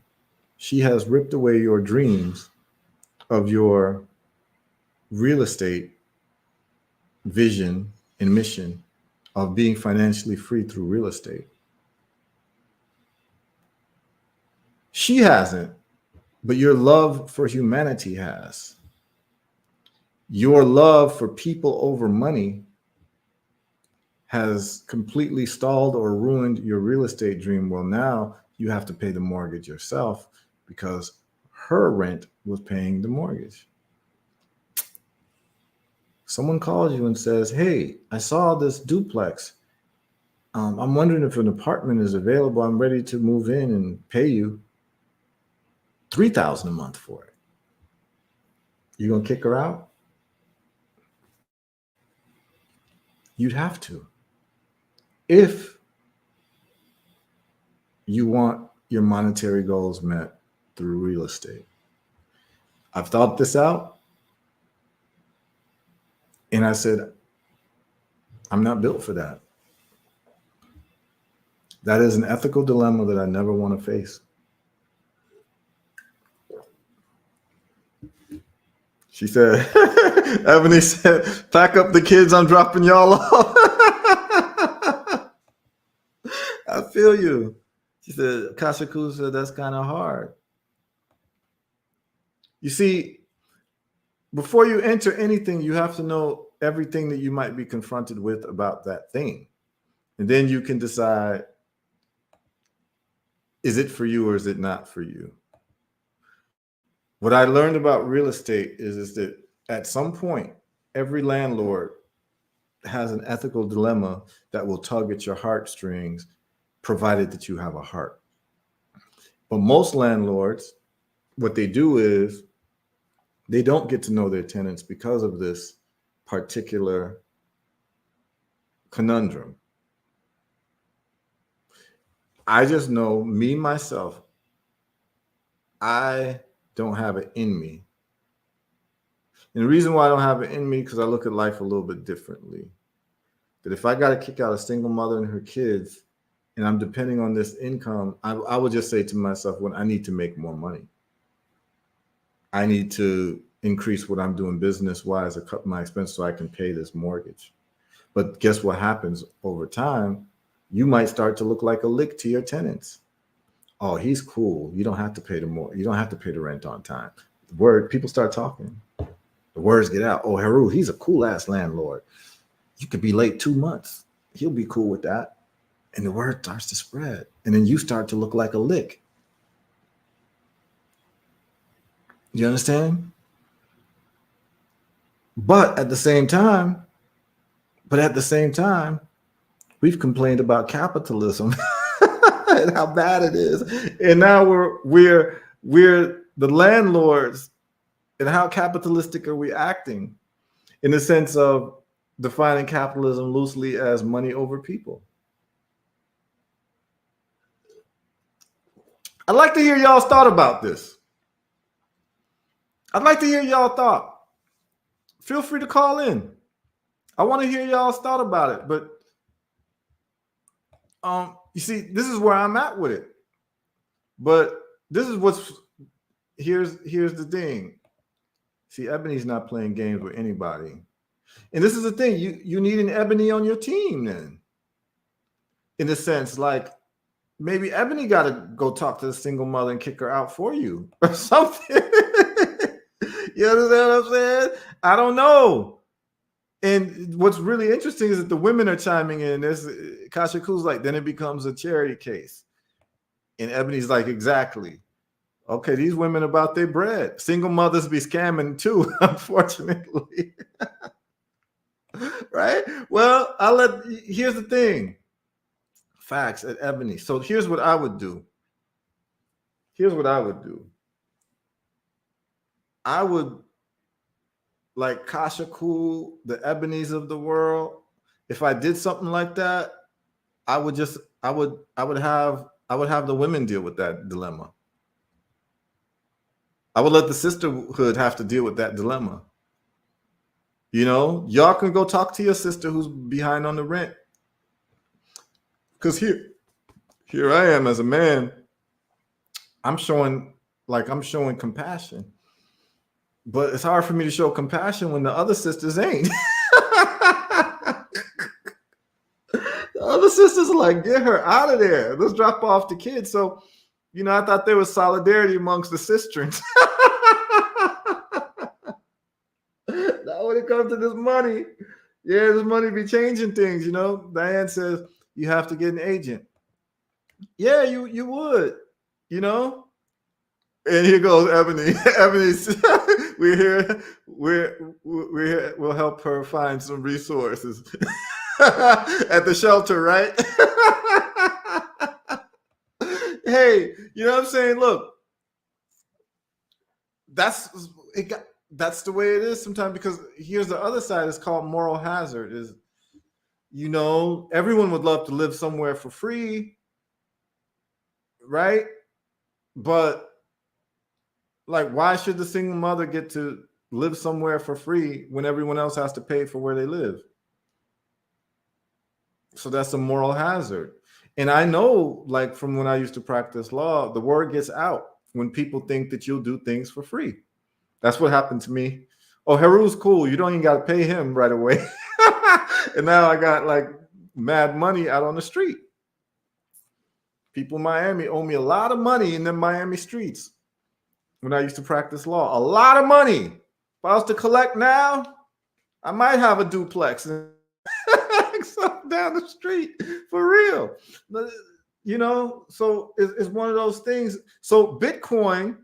she has ripped away your dreams of your real estate vision and mission of being financially free through real estate. She hasn't, but your love for humanity has. Your love for people over money has completely stalled or ruined your real estate dream. Well, now you have to pay the mortgage yourself because her rent was paying the mortgage. Someone calls you and says, hey, I saw this duplex. I'm wondering if an apartment is available. I'm ready to move in and pay you $3,000 a month for it. You gonna kick her out? You'd have to. If you want your monetary goals met through real estate. I've thought this out. And I said, I'm not built for that. That is an ethical dilemma that I never want to face. She said, Ebony said, pack up the kids, I'm dropping y'all off. I feel you. She said, Kashaku said, that's kind of hard. You see, before you enter anything, you have to know everything that you might be confronted with about that thing. And then you can decide, is it for you or is it not for you? What I learned about real estate is that at some point, every landlord has an ethical dilemma that will tug at your heartstrings, provided that you have a heart. But most landlords, what they do is they don't get to know their tenants because of this particular conundrum. I just know me, myself, I don't have it in me. And the reason why I don't have it in me, because I look at life a little bit differently. That if I got to kick out a single mother and her kids, and I'm depending on this income, I would just say to myself, when I need to make more money. I need to increase what I'm doing business wise to cut my expenses so I can pay this mortgage. But guess what happens over time? You might start to look like a lick to your tenants. Oh, he's cool. You don't have to pay the more. You don't have to pay the rent on time. The word people start talking. The words get out. Oh, Heru, he's a cool ass landlord. You could be late 2 months. He'll be cool with that. And the word starts to spread. And then you start to look like a lick. You understand? But at the same time, we've complained about capitalism and how bad it is. And now we're the landlords. And how capitalistic are we acting? In the sense of defining capitalism loosely as money over people. I'd like to hear y'all's thought about this. I'd like to hear y'all thought. Feel free to call in. I want to hear y'all's thought about it. But you see, this is where I'm at with it. But this is here's the thing. See, Ebony's not playing games with anybody. And this is the thing. You need an Ebony on your team then. In a sense, like maybe Ebony got to go talk to the single mother and kick her out for you or something. You understand what I'm saying? I don't know. And what's really interesting is that the women are chiming in. There's Kasha Ku's like, then it becomes a charity case. And Ebony's like, exactly. Okay, these women about their bread. Single mothers be scamming too, unfortunately. Right? Well, here's the thing. Facts at Ebony. So here's what I would do. I would, like Kasha Ku, the Ebonies of the world. If I did something like that, I would have the women deal with that dilemma. I would let the sisterhood have to deal with that dilemma. You know, y'all can go talk to your sister who's behind on the rent. Because here I am as a man. I'm showing compassion. But it's hard for me to show compassion when the other sisters ain't. The other sisters are like, get her out of there. Let's drop off the kids. So, you know, I thought there was solidarity amongst the sisterns. Now when it comes to this money, yeah, this money be changing things, you know. Diane says you have to get an agent. Yeah, you would, you know. And here goes Ebony. Ebony's we're here. We'll help her find some resources at the shelter, right? Hey, you know what I'm saying? Look, that's the way it is sometimes, because here's the other side. It's called moral hazard. Is, you know, everyone would love to live somewhere for free, right? But like, why should the single mother get to live somewhere for free when everyone else has to pay for where they live? So that's a moral hazard. And I know, like, from when I used to practice law, the word gets out when people think that you'll do things for free. That's what happened to me. Oh, Heru's cool. You don't even got to pay him right away. And now I got like mad money out on the street. People in Miami owe me a lot of money in the Miami streets when I used to practice law. A lot of money. If I was to collect now, I might have a duplex down the street for real. You know, so it's one of those things. So Bitcoin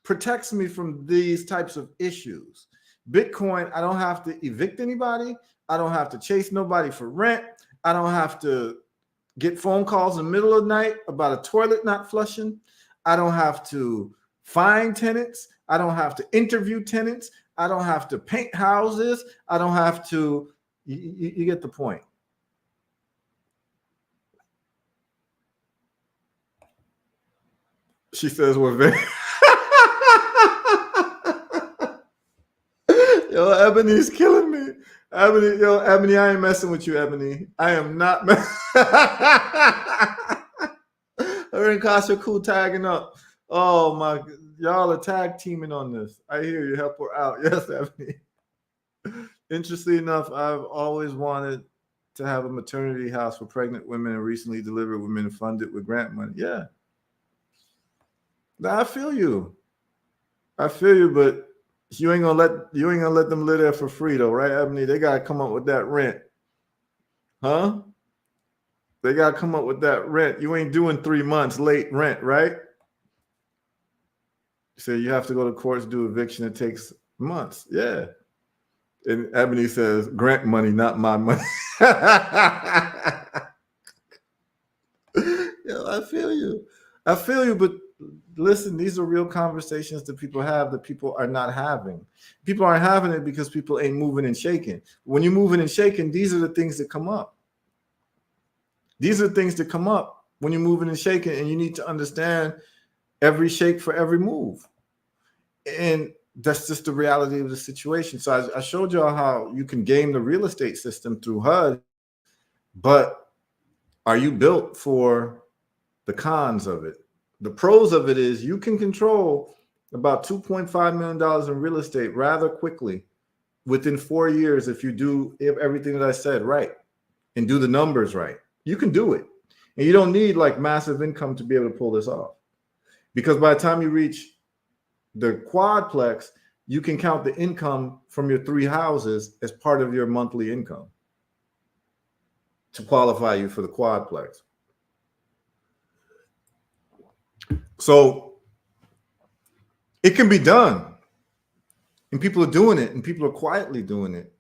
protects me from these types of issues. Bitcoin, I don't have to evict anybody. I don't have to chase nobody for rent. I don't have to get phone calls in the middle of the night about a toilet not flushing. I don't have to find tenants. I don't have to interview tenants. I don't have to paint houses. I don't have to, you get the point. She says we're very Yo, Ebony's killing me. Ebony, I ain't messing with you, Ebony. I am not Her and Kasha Cool tagging up. Oh my, y'all are tag teaming on this. I hear you. Help her out. Yes, Ebony. Interestingly enough, I've always wanted to have a maternity house for pregnant women and recently delivered women funded with grant money. Yeah. Now, I feel you. But you ain't gonna let them live there for free though, right, Ebony? They gotta come up with that rent. Huh? They gotta come up with that rent. You ain't doing 3 months late rent, right? So you have to go to court to do eviction. It takes months. Yeah. And Ebony says, grant money, not my money. Yeah, I feel you. But listen, these are real conversations that people have that people are not having. People aren't having it because people ain't moving and shaking. When you're moving and shaking, these are the things that come up. These are things that come up when you're moving and shaking, and you need to understand every shake for every move. And that's just the reality of the situation. So I showed y'all how you can game the real estate system through HUD, but are you built for the cons of it? The pros of it is you can control about $2.5 million in real estate rather quickly within 4 years if you do everything that I said right and do the numbers right. You can do it. And you don't need like massive income to be able to pull this off. Because by the time you reach the quadplex, you can count the income from your 3 houses as part of your monthly income to qualify you for the quadplex. So it can be done. And people are doing it, and people are quietly doing it.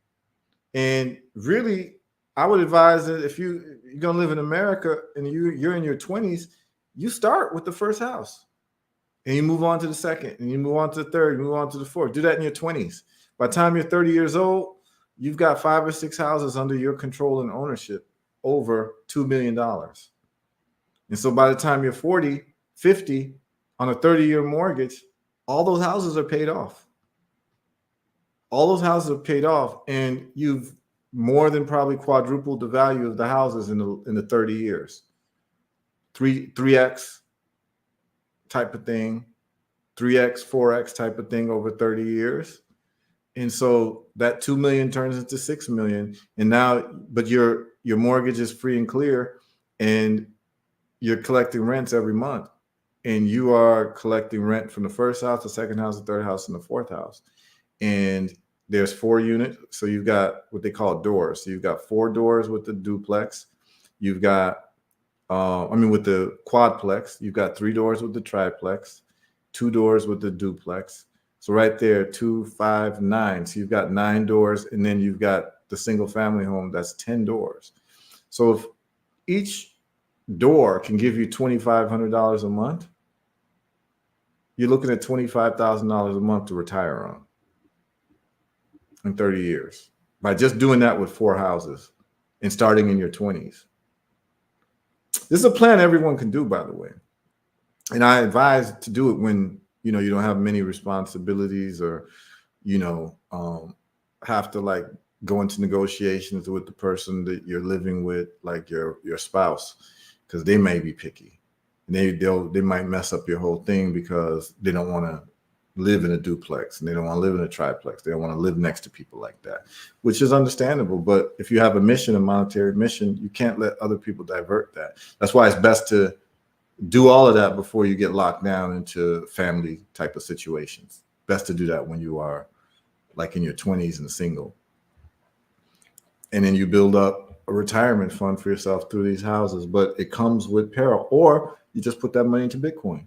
And really, I would advise that if you're going to live in America and you're in your 20s, you start with the first house. And you move on to the second, and you move on to the third, you move on to the fourth. Do that in your 20s. By the time you're 30 years old, you've got 5 or 6 houses under your control and ownership over $2 million. And so by the time you're 40, 50 on a 30-year mortgage, all those houses are paid off. All those houses are paid off, and you've more than probably quadrupled the value of the houses in the 30 years. 3x type of thing, 3x, 4x type of thing over 30 years. And so that 2 million turns into 6 million. And now, but your mortgage is free and clear, and you're collecting rents every month. And you are collecting rent from the first house, the second house, the third house, and the fourth house. And there's 4 units. So you've got what they call doors. So you've got 4 doors with the duplex. You've got, with the quadplex, you've got 3 doors with the triplex, 2 doors with the duplex. So right there, 2, 5, 9. So you've got 9 doors, and then you've got the single family home, that's 10 doors. So if each door can give you $2,500 a month, you're looking at $25,000 a month to retire on in 30 years by just doing that with 4 houses and starting in your 20s. This is a plan everyone can do, by the way. And I advise to do it when, you don't have many responsibilities or, have to like go into negotiations with the person that you're living with, like your spouse, because they may be picky. They might mess up your whole thing because they don't want to live in a duplex and they don't want to live in a triplex. They don't want to live next to people like that, which is understandable. But if you have a mission, a monetary mission, you can't let other people divert that. That's why it's best to do all of that before you get locked down into family type of situations. Best to do that when you are like in your 20s and single. And then you build up a retirement fund for yourself through these houses, but it comes with peril. Or you just put that money into Bitcoin.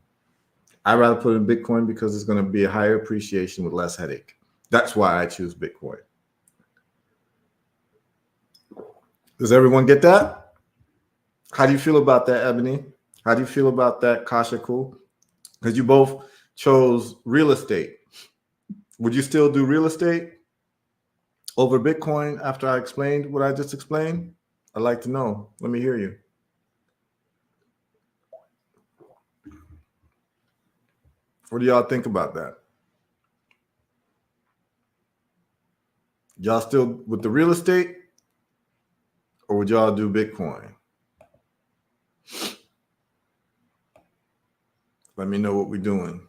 I'd rather put it in Bitcoin because it's going to be a higher appreciation with less headache. That's why I choose Bitcoin. Does everyone get that? How do you feel about that, Ebony? How do you feel about that, Kasha Cool? Because you both chose real estate. Would you still do real estate over Bitcoin after I explained what I just explained? I'd like to know. Let me hear you. What do y'all think about that? Y'all still with the real estate, or would y'all do Bitcoin? Let me know what we're doing.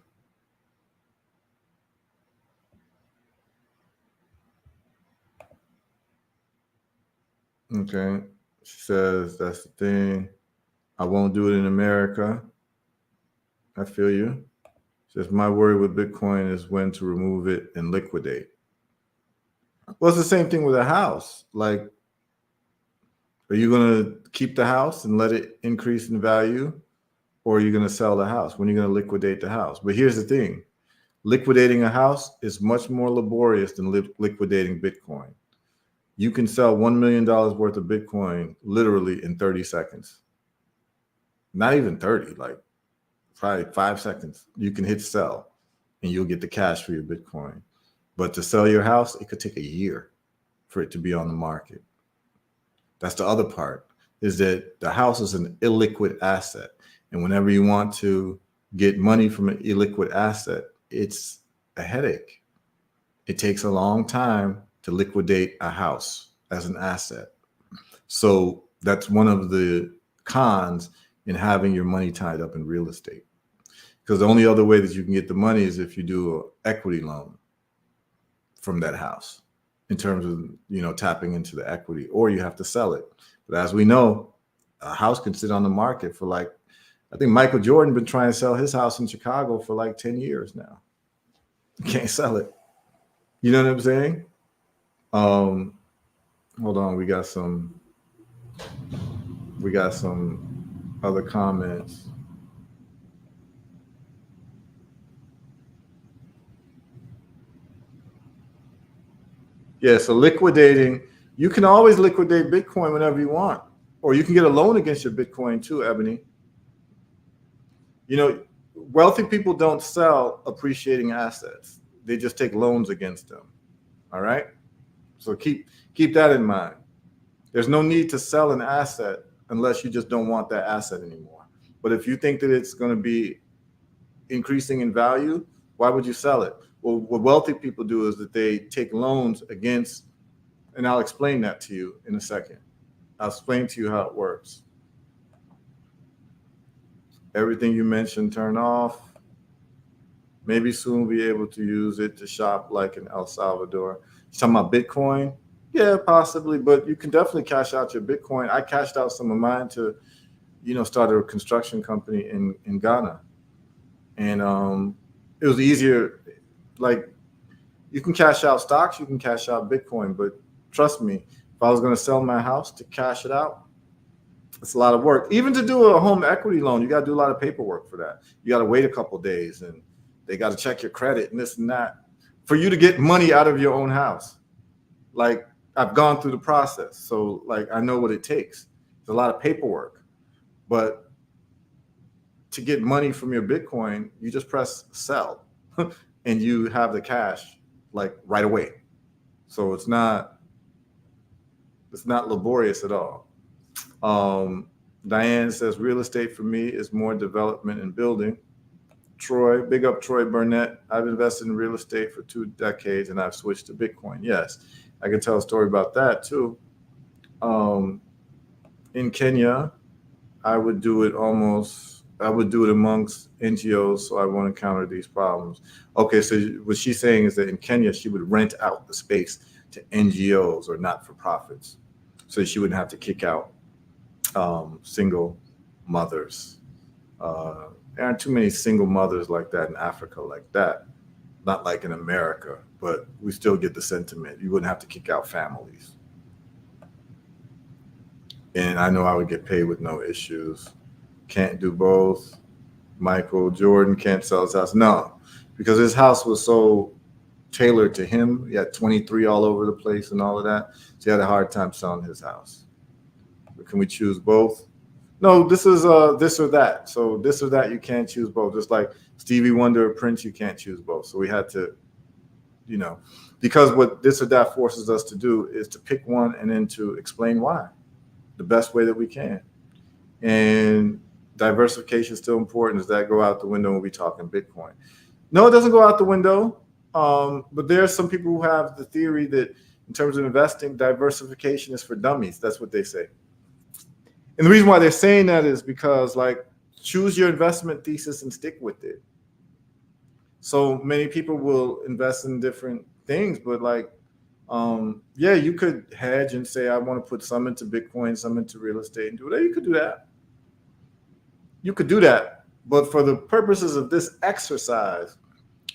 Okay. She says that's the thing. I won't do it in America. I feel you. She says my worry with Bitcoin is when to remove it and liquidate. Well, it's the same thing with a house. Like, are you going to keep the house and let it increase in value? Or are you going to sell the house? When are you going to liquidate the house? But here's the thing. Liquidating a house is much more laborious than liquidating Bitcoin. You can sell $1 million worth of Bitcoin literally in 30 seconds. Not even 30, like probably 5 seconds. You can hit sell and you'll get the cash for your Bitcoin. But to sell your house, it could take a year for it to be on the market. That's the other part, is that the house is an illiquid asset. And whenever you want to get money from an illiquid asset, it's a headache. It takes a long time to liquidate a house as an asset. So that's one of the cons in having your money tied up in real estate. Because the only other way that you can get the money is if you do an equity loan from that house, in terms of, tapping into the equity, or you have to sell it. But as we know, a house can sit on the market for I think Michael Jordan been trying to sell his house in Chicago for 10 years now. You can't sell it. You know what I'm saying? Hold on, we got some other comments. Yeah, so liquidating, you can always liquidate Bitcoin whenever you want, or you can get a loan against your Bitcoin too, Ebony. Wealthy people don't sell appreciating assets. They just take loans against them. All right? So keep that in mind. There's no need to sell an asset unless you just don't want that asset anymore. But if you think that it's going to be increasing in value, why would you sell it? Well, what wealthy people do is that they take loans against, and I'll explain that to you in a second. I'll explain to you how it works. Everything you mentioned, turn off. Maybe soon we'll be able to use it to shop like in El Salvador. You're talking about Bitcoin? Yeah, possibly, but you can definitely cash out your Bitcoin. I cashed out some of mine to, start a construction company in Ghana. And it was easier. Like, you can cash out stocks, you can cash out Bitcoin, but trust me, if I was going to sell my house to cash it out, it's a lot of work. Even to do a home equity loan, you got to do a lot of paperwork for that. You got to wait a couple of days, and they got to check your credit and this and that for you to get money out of your own house. Like, I've gone through the process, so I know what it takes. It's a lot of paperwork, but to get money from your Bitcoin, you just press sell and you have the cash right away. So it's not laborious at all. Diane says real estate for me is more development and building. Troy, big up Troy Burnett. I've invested in real estate for 2 decades and I've switched to Bitcoin. Yes, I can tell a story about that too. In Kenya, I would do it amongst NGOs, so I won't encounter these problems. Okay, so what she's saying is that in Kenya, she would rent out the space to NGOs or not-for-profits, so she wouldn't have to kick out single mothers. There aren't too many single mothers like that in Africa like that. Not like in America, but we still get the sentiment. You wouldn't have to kick out families. And I know I would get paid with no issues. Can't do both. Michael Jordan can't sell his house. No, because his house was so tailored to him. He had 23 all over the place and all of that. So he had a hard time selling his house. But can we choose both? No, this is this or that. So this or that, you can't choose both. Just like Stevie Wonder or Prince, you can't choose both. So we had to, because what this or that forces us to do is to pick one and then to explain why the best way that we can. And diversification is still important. Does that go out the window when we talking Bitcoin? No, it doesn't go out the window. But there are some people who have the theory that in terms of investing, diversification is for dummies. That's what they say. And the reason why they're saying that is because, like, choose your investment thesis and stick with it. So many people will invest in different things, but like, yeah, you could hedge and say, I want to put some into Bitcoin, some into real estate, and do that. You could do that. You could do that. But for the purposes of this exercise,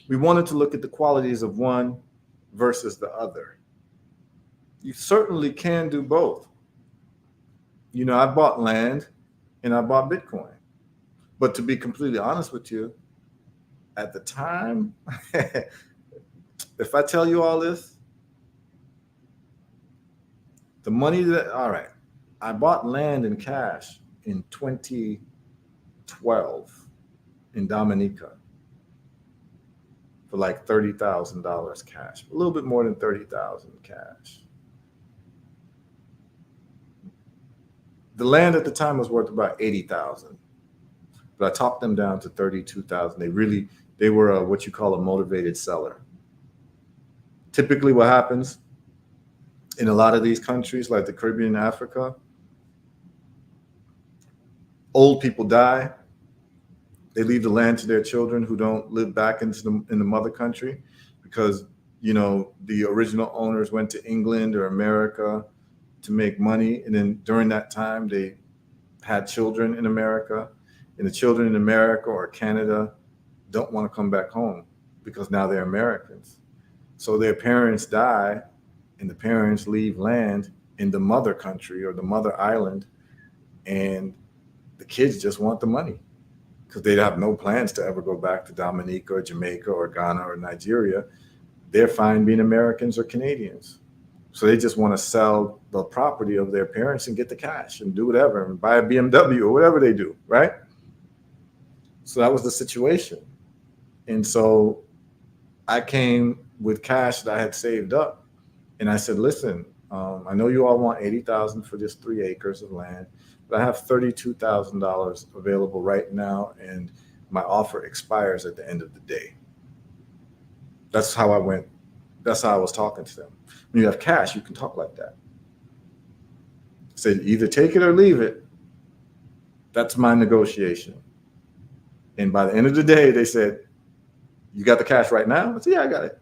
we wanted to look at the qualities of one versus the other. You certainly can do both. You know, I bought land and I bought Bitcoin. But to be completely honest with you, at the time, if I tell you all this, the money that, all right, I bought land in cash in 2012 in Dominica for like $30,000 cash, a little bit more than 30,000 cash. The land at the time was worth about 80,000, but I talked them down to 32,000. They were what you call a motivated seller. Typically what happens in a lot of these countries like the Caribbean and Africa, old people die. They leave the land to their children who don't live back in the mother country because, you know, the original owners went to England or America to make money. And then during that time, they had children in America, and the children in America or Canada don't want to come back home because now they're Americans. So their parents die and the parents leave land in the mother country or the mother island, and the kids just want the money because they have no plans to ever go back to Dominica or Jamaica or Ghana or Nigeria. They're fine being Americans or Canadians. So they just want to sell the property of their parents and get the cash and do whatever and buy a BMW or whatever they do, right? So that was the situation. And so I came with cash that I had saved up, and I said, listen, I know you all want 80,000 for just 3 acres of land, but I have $32,000 available right now, and my offer expires at the end of the day. That's how I went. That's how I was talking to them. When you have cash, you can talk like that. Say, either take it or leave it. That's my negotiation. And by the end of the day, they said, you got the cash right now? I said, yeah, I got it.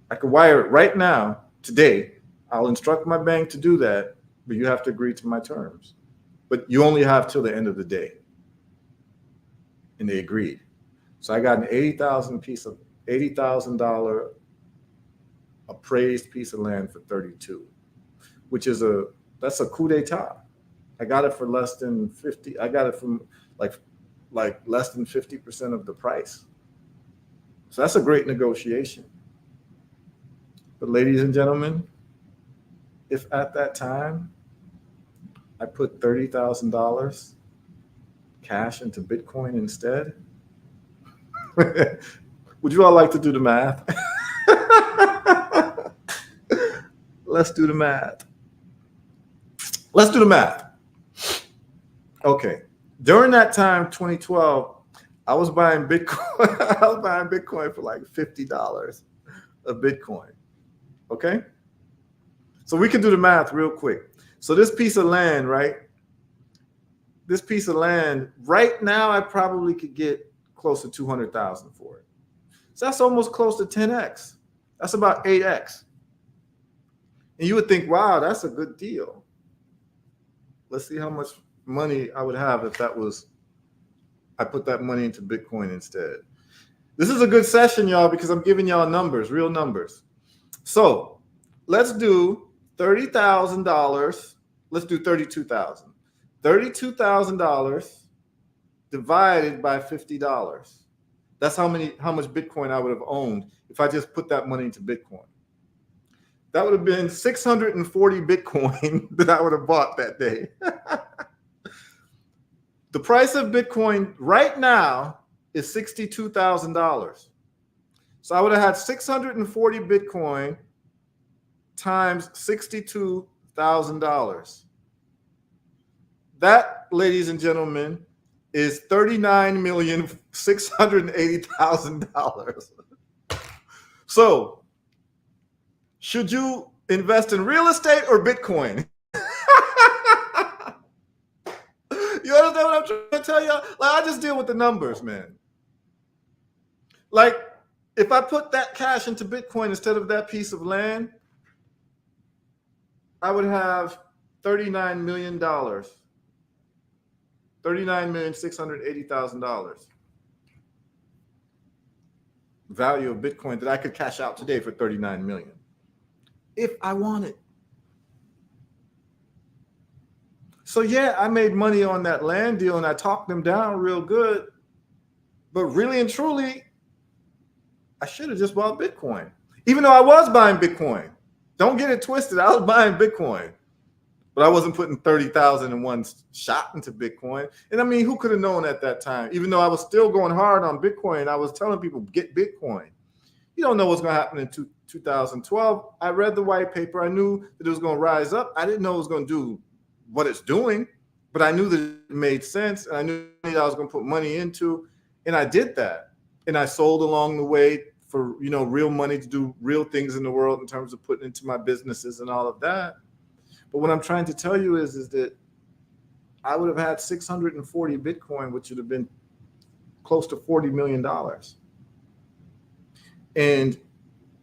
I could wire it right now, today. I'll instruct my bank to do that, but you have to agree to my terms. But you only have till the end of the day. And they agreed. So I got an $80,000 appraised piece of land for 32, which is that's a coup d'etat. I got it for less than 50. I got it from like less than 50% of the price. So that's a great negotiation. But ladies and gentlemen, if at that time I put $30,000 cash into Bitcoin instead, would you all like to do the math? Let's do the math. Let's do the math. Okay. During that time, 2012, I was buying Bitcoin. I was buying Bitcoin for like $50 a Bitcoin. Okay. So we can do the math real quick. So this piece of land, right? This piece of land right now, I probably could get close to 200,000 for it. So that's almost close to 10x. That's about 8x. And you would think, wow, that's a good deal. Let's see how much money I would have if I put that money into Bitcoin instead. This is a good session, y'all, because I'm giving y'all numbers, real numbers. So let's do $30,000. Let's do $32,000. $32,000 divided by $50. That's how much Bitcoin I would have owned if I just put that money into Bitcoin. That would have been 640 Bitcoin that I would have bought that day. The price of Bitcoin right now is $62,000. So I would have had 640 Bitcoin times $62,000. That, ladies and gentlemen, is $39,680,000. So should you invest in real estate or Bitcoin? You understand what I'm trying to tell you? Like, I just deal with the numbers, man. Like, if I put that cash into Bitcoin instead of that piece of land, I would have $39 million. $39,680,000 value of Bitcoin that I could cash out today for $39 million if I wanted. So yeah, I made money on that land deal and I talked them down real good. But really and truly, I should have just bought Bitcoin. Even though I was buying Bitcoin. Don't get it twisted. I was buying Bitcoin. But I wasn't putting 30,000 in one shot into Bitcoin. And I mean, who could have known at that time? Even though I was still going hard on Bitcoin, I was telling people, get Bitcoin. You don't know what's going to happen in 2012. I read the white paper. I knew that it was going to rise up. I didn't know it was going to do what it's doing, but I knew that it made sense. And I knew that I was going to put money into, and I did that. And I sold along the way for, real money to do real things in the world in terms of putting into my businesses and all of that. But what I'm trying to tell you is that I would have had 640 Bitcoin, which would have been close to $40 million. And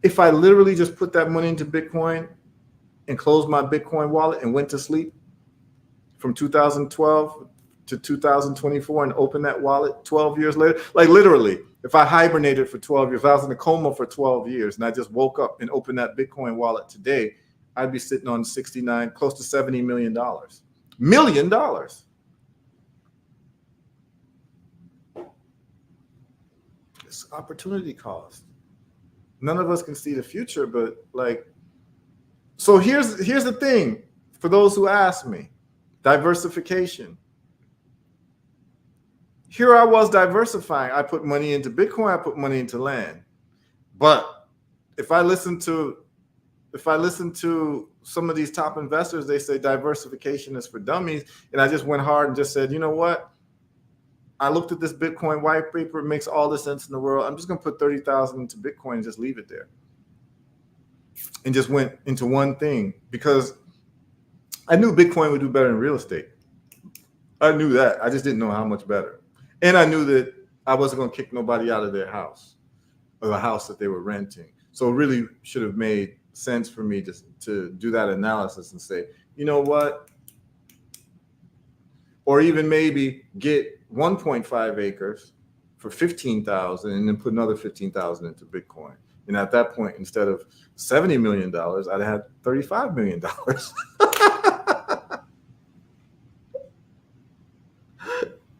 if I literally just put that money into Bitcoin and closed my Bitcoin wallet and went to sleep from 2012 to 2024 and opened that wallet 12 years later, like literally, if I hibernated for 12 years, if I was in a coma for 12 years and I just woke up and opened that Bitcoin wallet today, I'd be sitting on 69, close to $70 million. Million dollars. It's opportunity cost. None of us can see the future, but so here's the thing for those who ask me, diversification. Here I was diversifying. I put money into Bitcoin, I put money into land. But if I listen to some of these top investors, they say diversification is for dummies. And I just went hard and just said, you know what? I looked at this Bitcoin white paper. It makes all the sense in the world. I'm just going to put 30,000 into Bitcoin and just leave it there. And just went into one thing because I knew Bitcoin would do better in real estate. I knew that. I just didn't know how much better. And I knew that I wasn't going to kick nobody out of their house or the house that they were renting. So it really should have made sense for me to do that analysis and say, you know what? Or even maybe get 1.5 acres for 15,000 and then put another 15,000 into Bitcoin. And at that point, instead of $70 million, I'd have $35 million.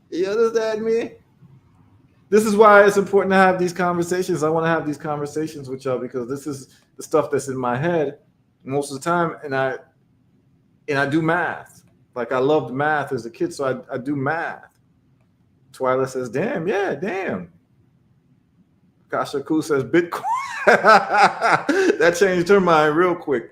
You understand me? This is why it's important to have these conversations. I want to have these conversations with y'all because this is the stuff that's in my head most of the time. And I do math. Like I loved math as a kid, so I do math. Twyla says, damn, yeah, damn. Kasha Ku says Bitcoin. That changed her mind real quick.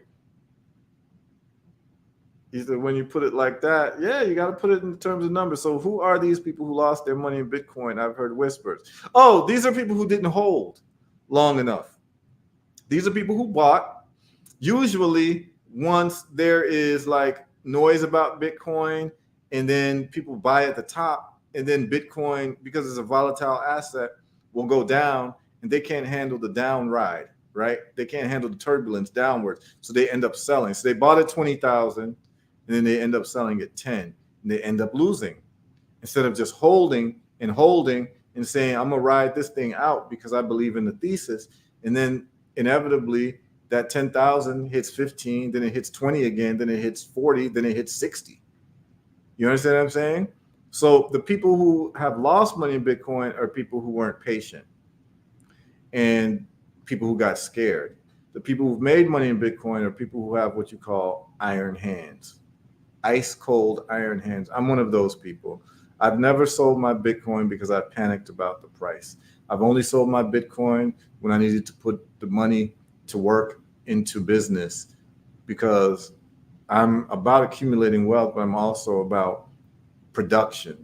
He said, when you put it like that, yeah, you got to put it in terms of numbers. So who are these people who lost their money in Bitcoin? I've heard whispers. Oh, these are people who didn't hold long enough. These are people who bought. Usually once there is like noise about Bitcoin and then people buy at the top and then Bitcoin, because it's a volatile asset, will go down and they can't handle the down ride, right? They can't handle the turbulence downwards. So they end up selling. So they bought at 20,000. And then they end up selling at 10 and they end up losing instead of just holding and saying, I'm going to ride this thing out because I believe in the thesis. And then inevitably that 10,000 hits 15, then it hits 20 again, then it hits 40, then it hits 60. You understand what I'm saying? So the people who have lost money in Bitcoin are people who weren't patient and people who got scared. The people who've made money in Bitcoin are people who have what you call iron hands. Ice cold iron hands. I'm one of those people. I've never sold my Bitcoin because I panicked about the price. I've only sold my Bitcoin when I needed to put the money to work into business because I'm about accumulating wealth, but I'm also about production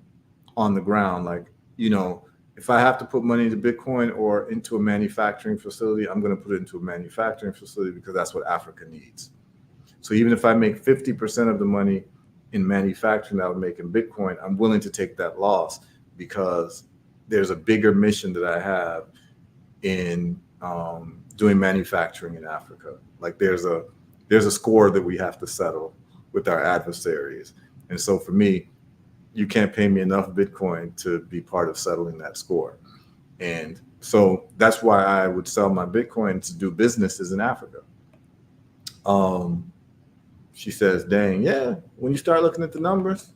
on the ground. Like, if I have to put money into Bitcoin or into a manufacturing facility, I'm going to put it into a manufacturing facility because that's what Africa needs. So even if I make 50% of the money in manufacturing that I would make in Bitcoin, I'm willing to take that loss because there's a bigger mission that I have in doing manufacturing in Africa. Like there's a score that we have to settle with our adversaries. And so for me, you can't pay me enough Bitcoin to be part of settling that score. And so that's why I would sell my Bitcoin to do businesses in Africa. She says, dang, yeah, when you start looking at the numbers,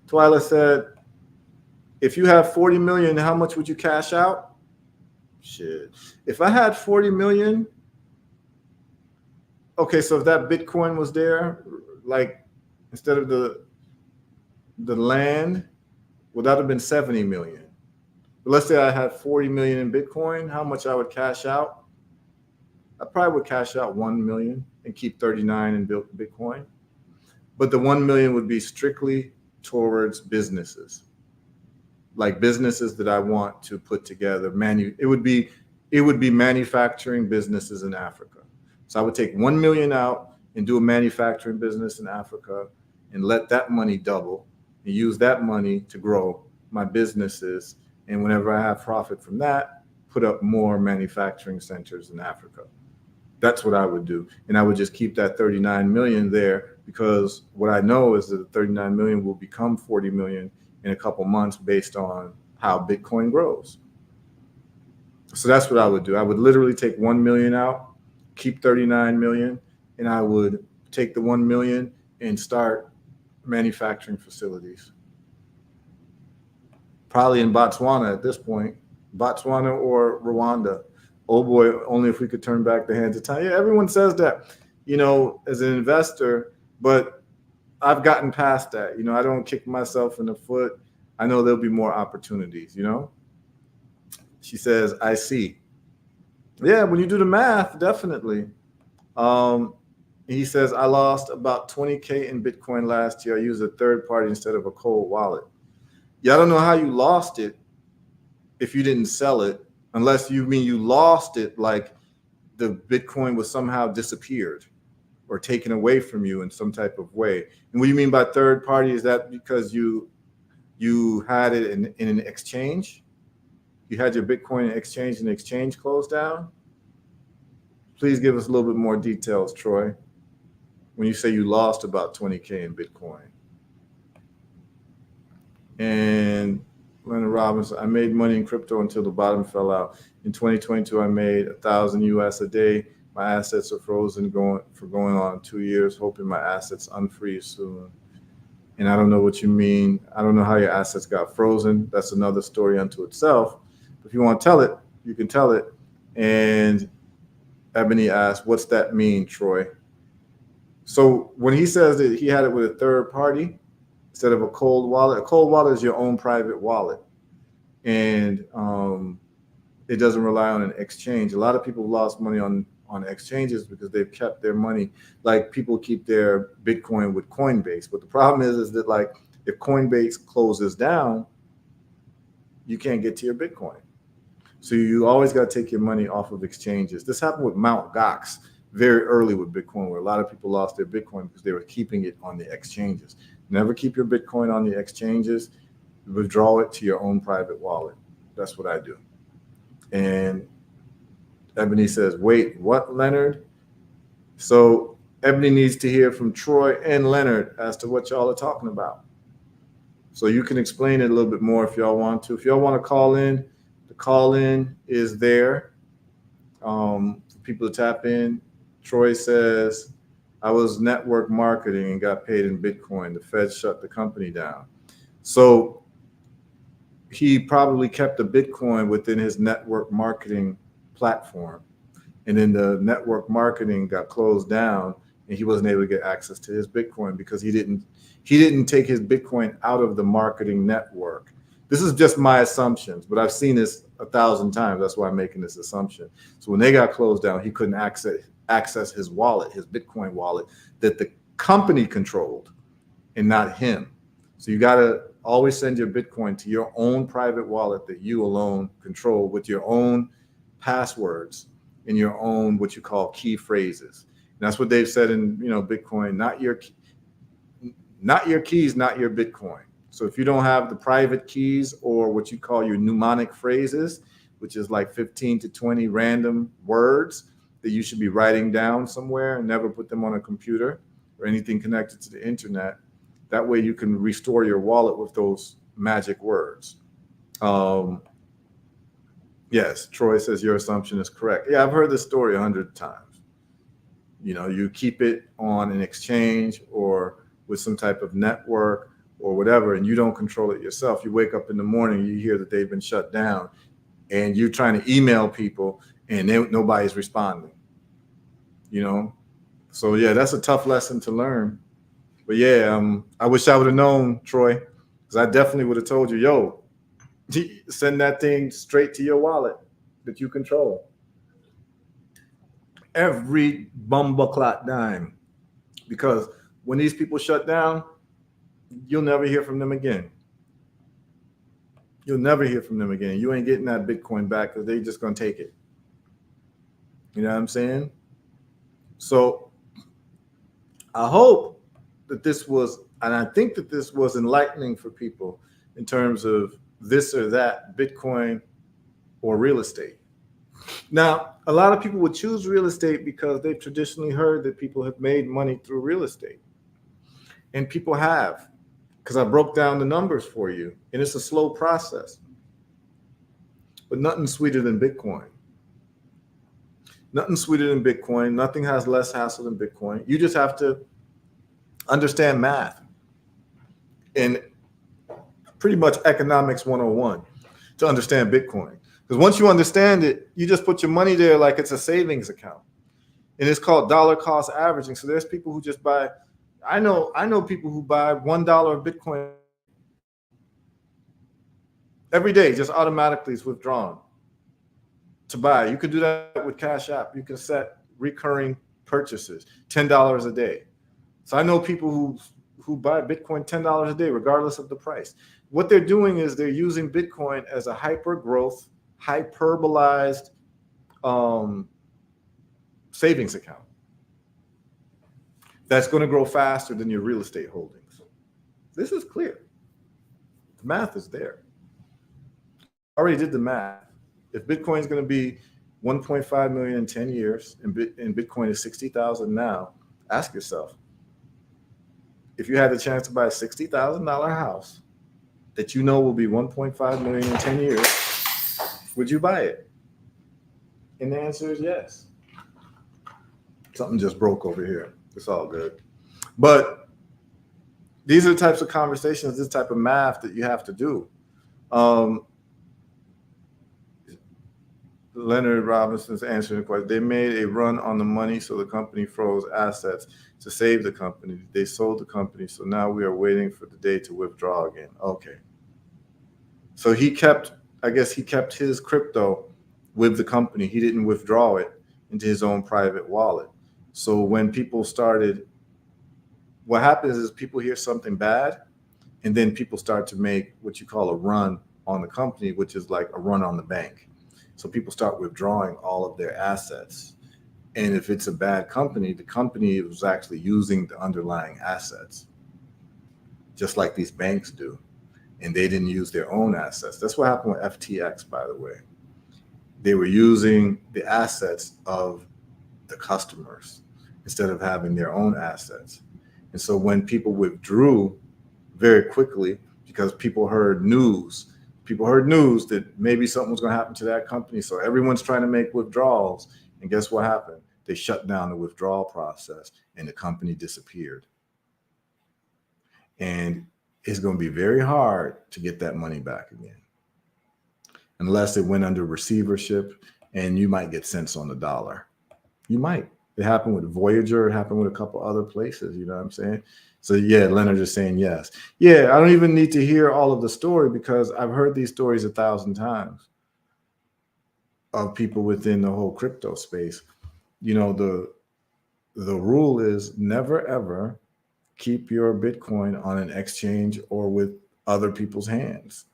Twyla said, if you have 40 million, how much would you cash out? Shit. If I had 40 million, okay, so if that Bitcoin was there, like instead of the land, well, that would have been 70 million. But let's say I had 40 million in Bitcoin, how much I would cash out? I probably would cash out 1 million and keep 39 in Bitcoin. But the 1 million would be strictly towards businesses, like businesses that I want to put together. It would be manufacturing businesses in Africa. So I would take 1 million out and do a manufacturing business in Africa and let that money double and use that money to grow my businesses. And whenever I have profit from that, put up more manufacturing centers in Africa. That's what I would do. And I would just keep that 39 million there, because what I know is that the 39 million will become 40 million in a couple months based on how Bitcoin grows. So that's what I would do. I would literally take 1 million out, keep 39 million, and I would take the 1 million and start manufacturing facilities. Probably in Botswana at this point, Botswana or Rwanda. Oh boy, only if we could turn back the hands of time. Yeah, everyone says that, as an investor, but I've gotten past that. I don't kick myself in the foot. I know there'll be more opportunities, She says, I see. Yeah, when you do the math, definitely. He says, I lost about 20K in Bitcoin last year. I used a third party instead of a cold wallet. Yeah, I don't know how you lost it if you didn't sell it, unless you mean you lost it like the Bitcoin was somehow disappeared or taken away from you in some type of way. And what do you mean by third party? Is that because you had it in an exchange? You had your Bitcoin in exchange and the exchange closed down? Please give us a little bit more details, Troy, when you say you lost about 20K in Bitcoin. And Leonard Robinson, I made money in crypto until the bottom fell out. In 2022, I made 1,000 US a day. My assets are frozen going on 2 years, hoping my assets unfreeze soon. And I don't know what you mean. I don't know how your assets got frozen. That's another story unto itself. If you want to tell it, you can tell it. And Ebony asked, what's that mean, Troy? So when he says that he had it with a third party instead of a cold wallet is your own private wallet. And it doesn't rely on an exchange. A lot of people lost money on exchanges because they've kept their money, like people keep their Bitcoin with Coinbase. But the problem is that like if Coinbase closes down, you can't get to your Bitcoin. So you always got to take your money off of exchanges. This happened with Mt. Gox very early with Bitcoin, where a lot of people lost their Bitcoin because they were keeping it on the exchanges. Never keep your Bitcoin on the exchanges. Withdraw it to your own private wallet. That's what I do. And Ebony says, wait, what, Leonard? So Ebony needs to hear from Troy and Leonard as to what y'all are talking about. So you can explain it a little bit more if y'all want to. If y'all want to call in, the call in is there for people to tap in. Troy says, I was network marketing and got paid in Bitcoin. The Fed shut the company down. So he probably kept the Bitcoin within his network marketing platform. And then the network marketing got closed down and he wasn't able to get access to his Bitcoin because he didn't take his Bitcoin out of the marketing network. This is just my assumptions, but I've seen this 1,000 times. That's why I'm making this assumption. So when they got closed down, he couldn't access his wallet, his Bitcoin wallet that the company controlled and not him. So you got to always send your Bitcoin to your own private wallet that you alone control with your own passwords and your own what you call key phrases. that's what they've said in, Bitcoin, not your keys, not your Bitcoin. So if you don't have the private keys or what you call your mnemonic phrases, which is like 15 to 20 random words that you should be writing down somewhere and never put them on a computer or anything connected to the internet, that way you can restore your wallet with those magic words. Yes, Troy says your assumption is correct. Yeah, I've heard this story 100 times. You keep it on an exchange or with some type of network or whatever, and you don't control it yourself. You wake up in the morning, you hear that they've been shut down, and you're trying to email people, and nobody's responding. So yeah, that's a tough lesson to learn. But yeah, I wish I would have known, Troy, because I definitely would have told you, yo, send that thing straight to your wallet that you control. Every bumbleclot dime. Because when these people shut down, you'll never hear from them again. You'll never hear from them again. You ain't getting that Bitcoin back because they're just going to take it. You know what I'm saying? So I hope that this was, and I think that this was enlightening for people in terms of this or that, Bitcoin or real estate. Now, a lot of people would choose real estate because they've traditionally heard that people have made money through real estate. And people have, because I broke down the numbers for you, and it's a slow process. But nothing sweeter than Bitcoin. Nothing sweeter than Bitcoin. Nothing has less hassle than Bitcoin. You just have to understand math and pretty much economics 101 to understand Bitcoin. Because once you understand it, you just put your money there like it's a savings account. And it's called dollar cost averaging. So there's people who just buy, I know people who buy $1 of Bitcoin every day, just automatically is withdrawn to buy. You can do that with Cash App. You can set recurring purchases, $10 a day. So I know people who buy Bitcoin $10 a day, regardless of the price. What they're doing is they're using Bitcoin as a hyper growth, hyperbolized savings account that's going to grow faster than your real estate holdings. This is clear. The math is there. I already did the math. If Bitcoin is going to be 1.5 million in 10 years and Bitcoin is 60,000 now, ask yourself, if you had the chance to buy a $60,000 house that you know will be 1.5 million in 10 years, would you buy it? And the answer is yes. Something just broke over here. It's all good. But these are the types of conversations, this type of math that you have to do. Leonard Robinson's answering the question. They made a run on the money, so the company froze assets to save the company. They sold the company, so now we are waiting for the day to withdraw again. Okay. So I guess he kept his crypto with the company. He didn't withdraw it into his own private wallet. So when people started, what happens is people hear something bad, and then people start to make what you call a run on the company, which is like a run on the bank. So people start withdrawing all of their assets. And if it's a bad company, the company was actually using the underlying assets, just like these banks do. And they didn't use their own assets. That's what happened with FTX, by the way. They were using the assets of the customers instead of having their own assets. And so when people withdrew very quickly, because people heard news that maybe something was going to happen to that company. So everyone's trying to make withdrawals. And guess what happened? They shut down the withdrawal process and the company disappeared. And it's going to be very hard to get that money back again, unless it went under receivership, and you might get cents on the dollar. You might. It happened with Voyager. It happened with a couple other places. You know what I'm saying? So yeah, Leonard is saying yes. Yeah, I don't even need to hear all of the story because I've heard these stories 1,000 times of people within the whole crypto space. You know, the rule is never ever keep your Bitcoin on an exchange or with other people's hands.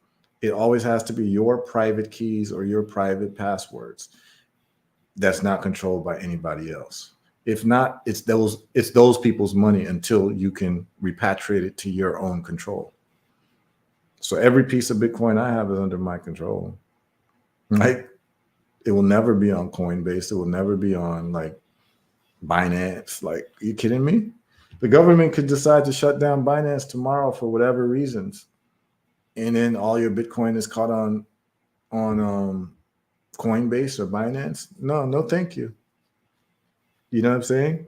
It always has to be your private keys or your private passwords. That's not controlled by anybody else. If not, it's those people's money until you can repatriate it to your own control. So every piece of Bitcoin I have is under my control. Like, it will never be on Coinbase. It will never be on like Binance. Like, are you kidding me? The government could decide to shut down Binance tomorrow for whatever reasons, and then all your Bitcoin is caught on Coinbase or Binance. No, thank you. You know what I'm saying?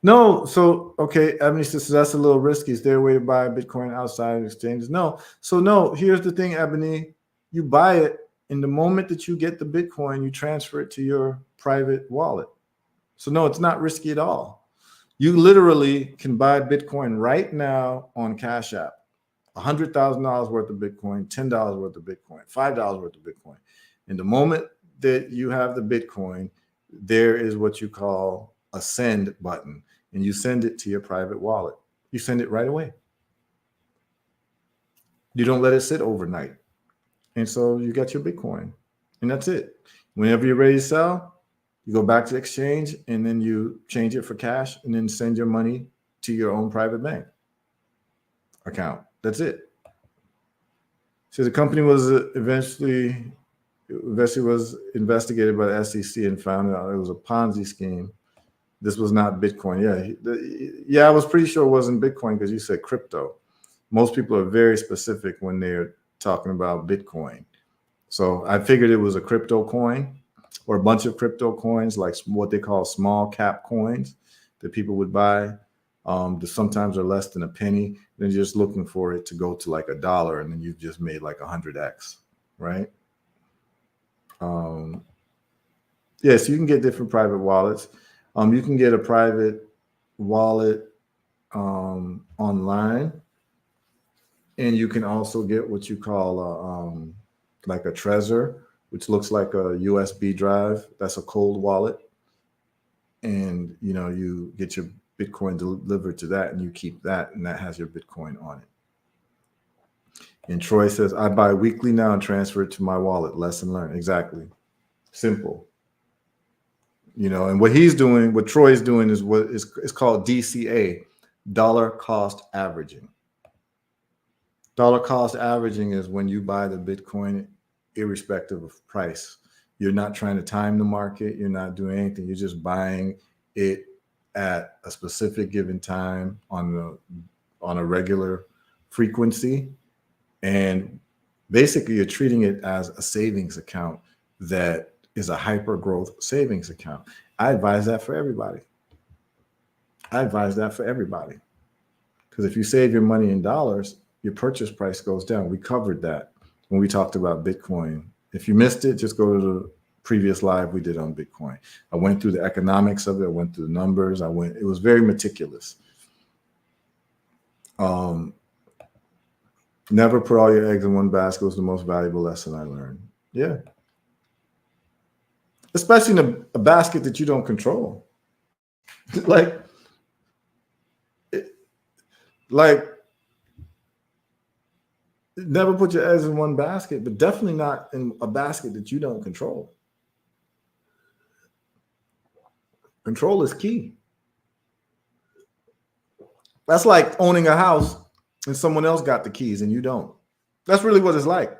No, so okay, Ebony says that's a little risky. Is there a way to buy Bitcoin outside of exchanges? No. So no, here's the thing, Ebony. You buy it, and the moment that you get the Bitcoin, you transfer it to your private wallet. So no, it's not risky at all. You literally can buy Bitcoin right now on Cash App. $100,000 worth of Bitcoin, $10 worth of Bitcoin, $5 worth of Bitcoin. And the moment that you have the Bitcoin, there is what you call a send button, and you send it to your private wallet. You send it right away. You don't let it sit overnight. And so you get your Bitcoin, and that's it. Whenever you're ready to sell, you go back to the exchange, and then you change it for cash, and then send your money to your own private bank account. That's it. So the company was eventually was investigated by the SEC and found out it was a Ponzi scheme. This was not Bitcoin. Yeah, I was pretty sure it wasn't Bitcoin because you said crypto. Most people are very specific when they're talking about Bitcoin. So I figured it was a crypto coin or a bunch of crypto coins, like what they call small cap coins that people would buy. That sometimes are less than a penny. Then you're just looking for it to go to like $1, and then you've just made like 100x, right? Yes, you can get different private wallets. You can get a private wallet online, and you can also get what you call like a Trezor, which looks like a USB drive. That's a cold wallet, and you get your Bitcoin delivered to that, and you keep that, and that has your Bitcoin on it. And Troy says, I buy weekly now and transfer it to my wallet. Lesson learned. Exactly. Simple. And what Troy's doing is what is called DCA, dollar cost averaging. Dollar cost averaging is when you buy the Bitcoin irrespective of price. You're not trying to time the market. You're not doing anything. You're just buying it at a specific given time on a regular frequency. And basically you're treating it as a savings account that is a hyper growth savings account. I advise that for everybody. Because if you save your money in dollars, your purchase price goes down. We covered that when we talked about Bitcoin. If you missed it, just go to the previous live we did on Bitcoin. I went through the economics of it. I went through the numbers. It was very meticulous. Never put all your eggs in one basket was the most valuable lesson I learned. Yeah. Especially in a basket that you don't control. Never put your eggs in one basket, but definitely not in a basket that you don't control. Control is key. That's like owning a house and someone else got the keys and you don't. That's really what it's like.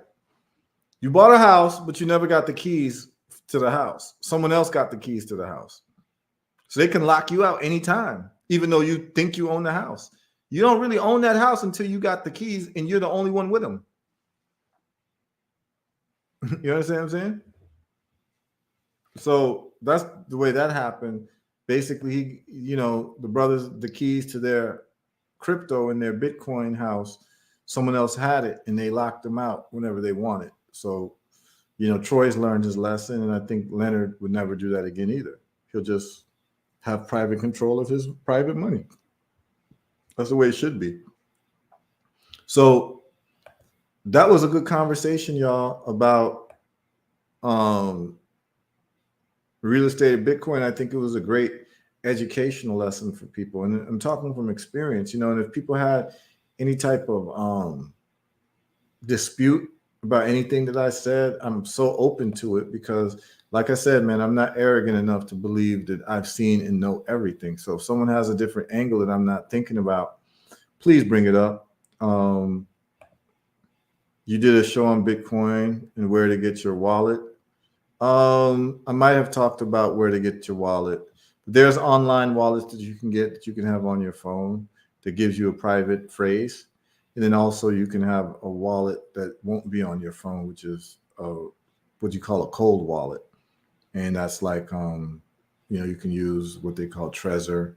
You bought a house, but you never got the keys to the house. Someone else got the keys to the house. So they can lock you out anytime, even though you think you own the house. You don't really own that house until you got the keys and you're the only one with them. You understand what I'm saying? So that's the way that happened. Basically, the brothers, the keys to their crypto in their Bitcoin house, someone else had it and they locked them out whenever they wanted. So, Troy's learned his lesson, and I think Leonard would never do that again either. He'll just have private control of his private money. That's the way it should be. So that was a good conversation, y'all, about real estate and Bitcoin. I think it was a great educational lesson for people. And I'm talking from experience, and if people had any type of dispute about anything that I said, I'm so open to it because Like I said, man, I'm not arrogant enough to believe that I've seen and know everything. So if someone has a different angle that I'm not thinking about, please bring it up. You did a show on Bitcoin and where to get your wallet. I might have talked about where to get your wallet. There's online wallets that you can get that you can have on your phone that gives you a private phrase. And then also you can have a wallet that won't be on your phone, which is what you call a cold wallet. And that's like, you can use what they call Trezor.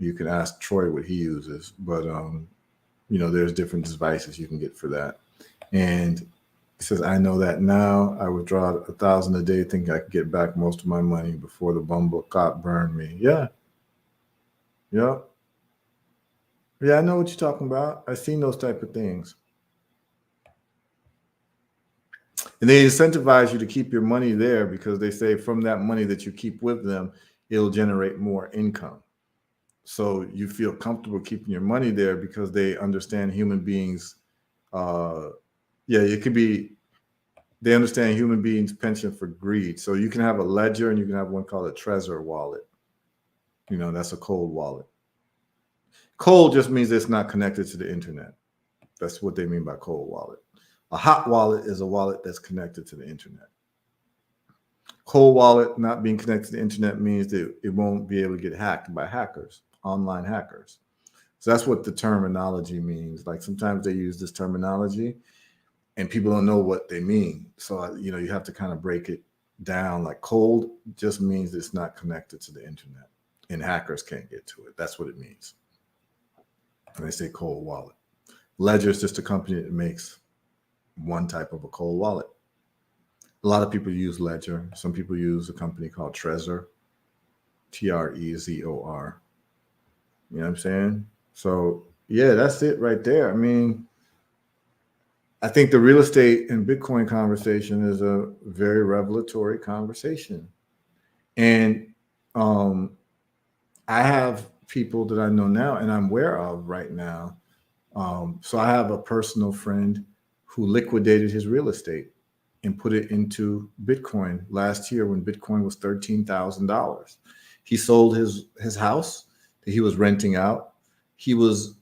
You can ask Troy what he uses, but there's different devices you can get for that. And he says, I know that now. I withdraw 1,000 a day, think I could get back most of my money before the bumble cop burned me. Yeah. Yeah. Yeah, I know what you're talking about. I've seen those type of things. And they incentivize you to keep your money there because they say from that money that you keep with them, it'll generate more income. So you feel comfortable keeping your money there because they understand human beings. It could be, they understand human beings' penchant for greed. So you can have a ledger and you can have one called a Trezor wallet. That's a cold wallet. Cold just means it's not connected to the internet. That's what they mean by cold wallet. A hot wallet is a wallet that's connected to the internet. Cold wallet not being connected to the internet means that it won't be able to get hacked by hackers, online hackers. So that's what the terminology means. Like sometimes they use this terminology and people don't know what they mean. So, you have to kind of break it down. Like cold just means it's not connected to the internet and hackers can't get to it. That's what it means. And they say cold wallet. Ledger is just a company that makes one type of a cold wallet. A lot of people use Ledger. Some people use a company called Trezor, Trezor. You know what I'm saying? So, yeah, that's it right there. I mean, I think the real estate and Bitcoin conversation is a very revelatory conversation. And I have people that I know now and I'm aware of right now. So I have a personal friend who liquidated his real estate and put it into Bitcoin last year when Bitcoin was $13,000. He sold his house that he was renting out. He was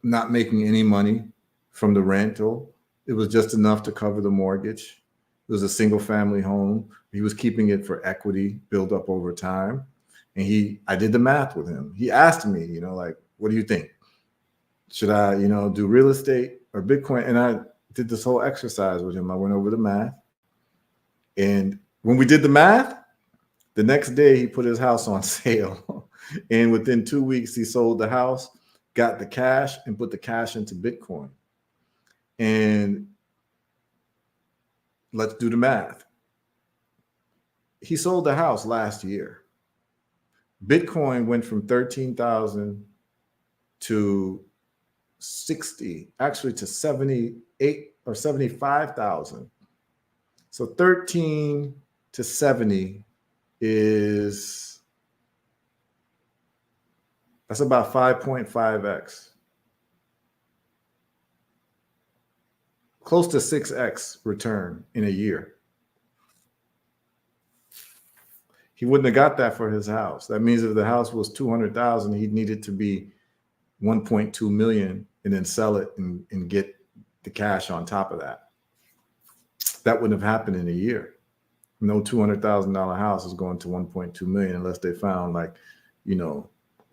not making any money from the rental. It was just enough to cover the mortgage. It was a single family home. He was keeping it for equity built up over time. And I did the math with him. He asked me, like, what do you think? Should I, do real estate or Bitcoin? And I did this whole exercise with him. I went over the math. And when we did the math, the next day he put his house on sale. And within 2 weeks, he sold the house, got the cash, and put the cash into Bitcoin. And let's do the math. He sold the house last year. Bitcoin went from 13,000 to 60, actually to 78 or 75,000. So 13 to 70 that's about 5.5x. Close to 6x return in a year. He wouldn't have got that for his house. That means if the house was 200,000, he'd need it to be 1.2 million and then sell it and get the cash on top of that. That wouldn't have happened in a year. No $200,000 house is going to 1.2 million unless they found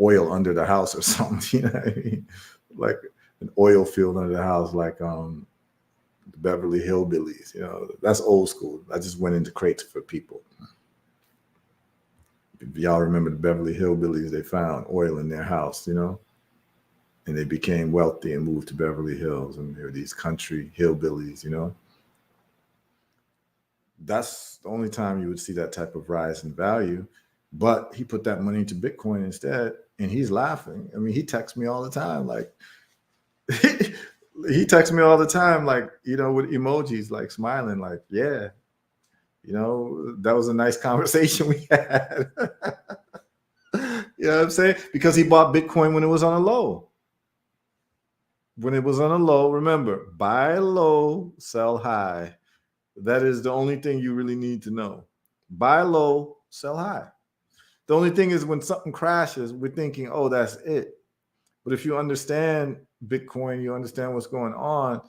oil under the house or something. You know what I mean? Like an oil field under the house, like the Beverly Hillbillies. That's old school. I just went into crates for people. If y'all remember the Beverly Hillbillies, they found oil in their house, and they became wealthy and moved to Beverly Hills, and there were these country hillbillies. That's the only time you would see that type of rise in value. But he put that money into Bitcoin instead, and he's laughing. I mean, he texts me all the time, like he texts me all the time, like, with emojis, like smiling, like, yeah, that was a nice conversation we had. You know what I'm saying? Because he bought Bitcoin when it was on a low. When it was on a low, remember, buy low, sell high. That is the only thing you really need to know. Buy low, sell high. The only thing is when something crashes, we're thinking, oh, that's it. But if you understand Bitcoin, you understand what's going on.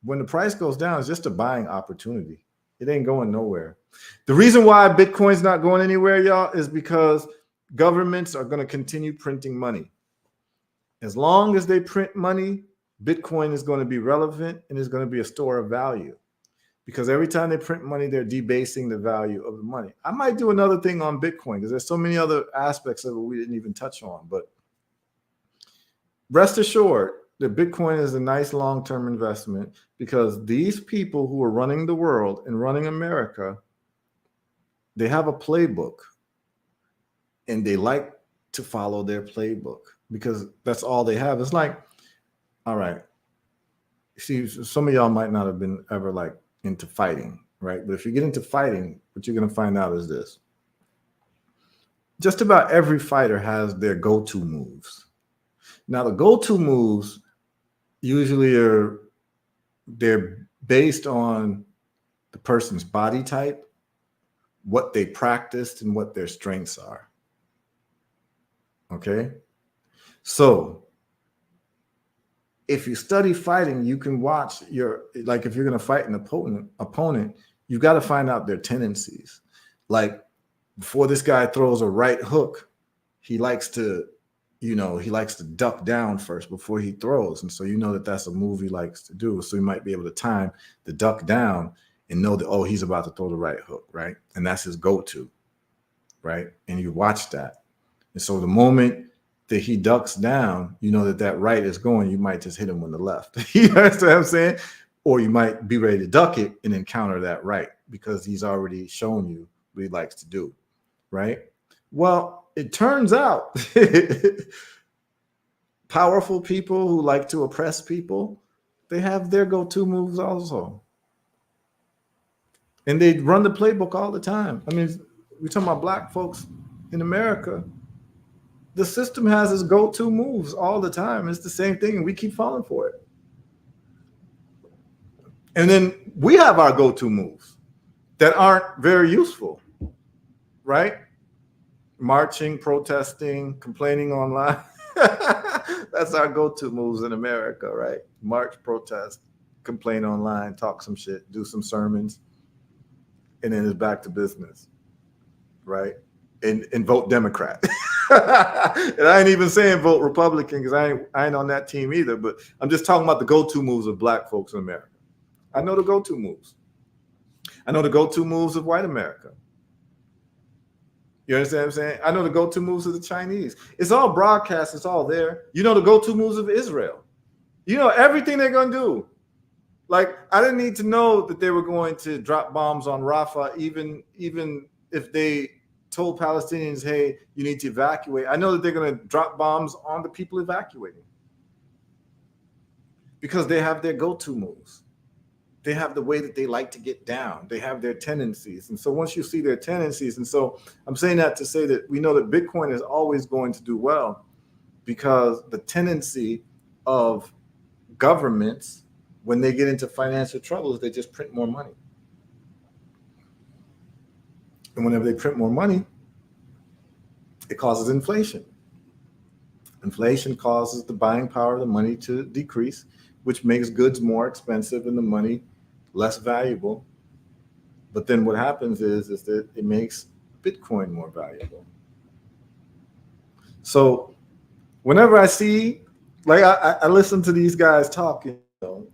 When the price goes down, it's just a buying opportunity. It ain't going nowhere. The reason why Bitcoin's not going anywhere, y'all, is because governments are going to continue printing money. As long as they print money, Bitcoin is going to be relevant and is going to be a store of value. Because every time they print money, they're debasing the value of the money. I might do another thing on Bitcoin because there's so many other aspects of it we didn't even touch on. But rest assured that Bitcoin is a nice long-term investment because these people who are running the world and running America, they have a playbook and they like to follow their playbook because that's all they have. It's like, all right, see, some of y'all might not have been ever like into fighting, right? But if you get into fighting, what you're going to find out is this. Just about every fighter has their go-to moves. Now, the go-to moves usually they're based on the person's body type, what they practiced, and what their strengths are. Okay? So, if you study fighting, you can watch if you're going to fight an opponent, you got to find out their tendencies. Like before this guy throws a right hook, he likes to duck down first before he throws. And so that's a move he likes to do. So he might be able to time the duck down and know that, oh, he's about to throw the right hook, right? And that's his go-to, right? And you watch that. And so the moment that he ducks down, that right is going, you might just hit him on the left. You understand what I'm saying? Or you might be ready to duck it and then counter that right because he's already shown you what he likes to do, right? Well, it turns out powerful people who like to oppress people, they have their go-to moves also. And they run the playbook all the time. I mean, we're talking about black folks in America. The system has its go-to moves all the time. It's the same thing, and we keep falling for it. And then we have our go-to moves that aren't very useful, right? Marching, protesting, complaining online. That's our go-to moves in America, right? March, protest, complain online, talk some shit, do some sermons, and then it's back to business, right? And vote Democrat. And I ain't even saying vote Republican because I ain't on that team either, but I'm just talking about the go-to moves of black folks in America. I know the go-to moves. I know the go-to moves of white America. You understand what I'm saying? I know the go-to moves of the Chinese. It's all broadcast. It's all there. You know the go-to moves of Israel. You know everything they're going to do. Like, I didn't need to know that they were going to drop bombs on Rafah, even if they told Palestinians, hey, you need to evacuate. I know that they're going to drop bombs on the people evacuating because they have their go-to moves. They have the way that they like to get down. They have their tendencies. And so once you see their tendencies, and so I'm saying that to say that we know that Bitcoin is always going to do well because the tendency of governments, when they get into financial troubles, they just print more money. And whenever they print more money, it causes inflation. Inflation causes the buying power of the money to decrease, which makes goods more expensive and the money less valuable. But then what happens is that it makes Bitcoin more valuable. So whenever I see, like I listen to these guys talk,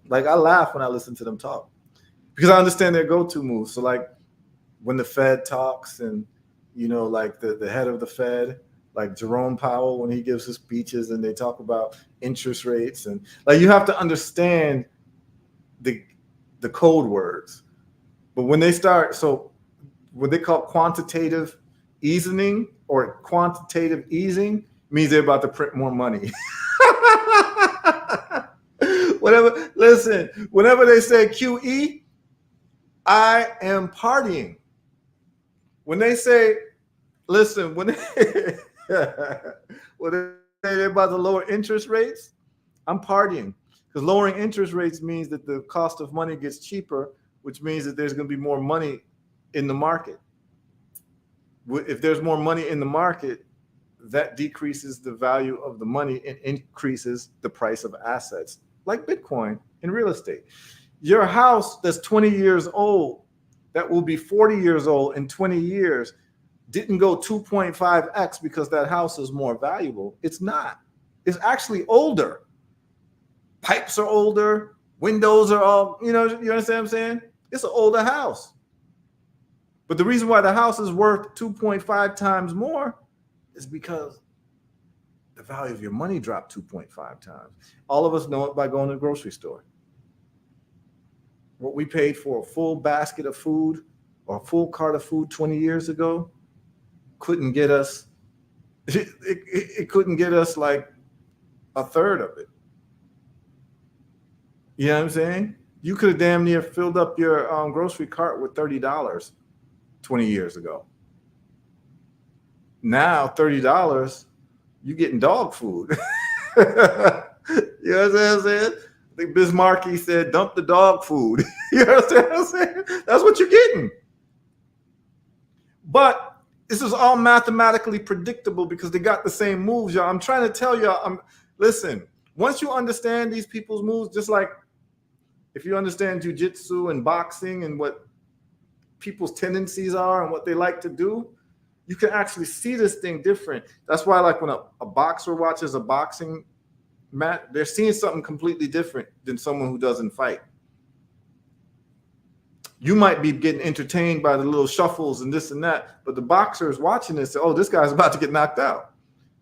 like I laugh when I listen to them talk because I understand their go-to moves. So like when the Fed talks and, like the head of the Fed, like Jerome Powell, when he gives his speeches and they talk about interest rates and like, you have to understand the code words. But when they start, so what they call quantitative easing or quantitative easing means they're about to print more money. Whenever they say QE, I am partying. When they say, listen, when they say they're about to lower interest rates, I'm partying. Because lowering interest rates means that the cost of money gets cheaper, which means that there's going to be more money in the market. if there's more money in the market, that decreases the value of the money and increases the price of assets, like Bitcoin and real estate. Your house that's 20 years old, that will be 40 years old in 20 years, didn't go 2.5x because that house is more valuable. It's not. It's actually older. Pipes are older. Windows are all, you understand what I'm saying? It's an older house. But the reason why the house is worth 2.5 times more is because the value of your money dropped 2.5 times. All of us know it by going to the grocery store. What we paid for a full basket of food or a full cart of food 20 years ago couldn't get us, it couldn't get us like a third of it. You know what I'm saying? You could have damn near filled up your grocery cart with $30 20 years ago. Now, $30, you're getting dog food. You know what I'm saying? I think Bismarcky said, dump the dog food. You know what I'm saying? That's what you're getting. But this is all mathematically predictable because they got the same moves, y'all. I'm trying to tell y'all, listen, once you understand these people's moves, just like if you understand jujitsu and boxing and what people's tendencies are and what they like to do, you can actually see this thing different. That's why, like, when a boxer watches a boxing match, they're seeing something completely different than someone who doesn't fight. You might be getting entertained by the little shuffles and this and that, but the boxer is watching this. Oh, this guy's about to get knocked out.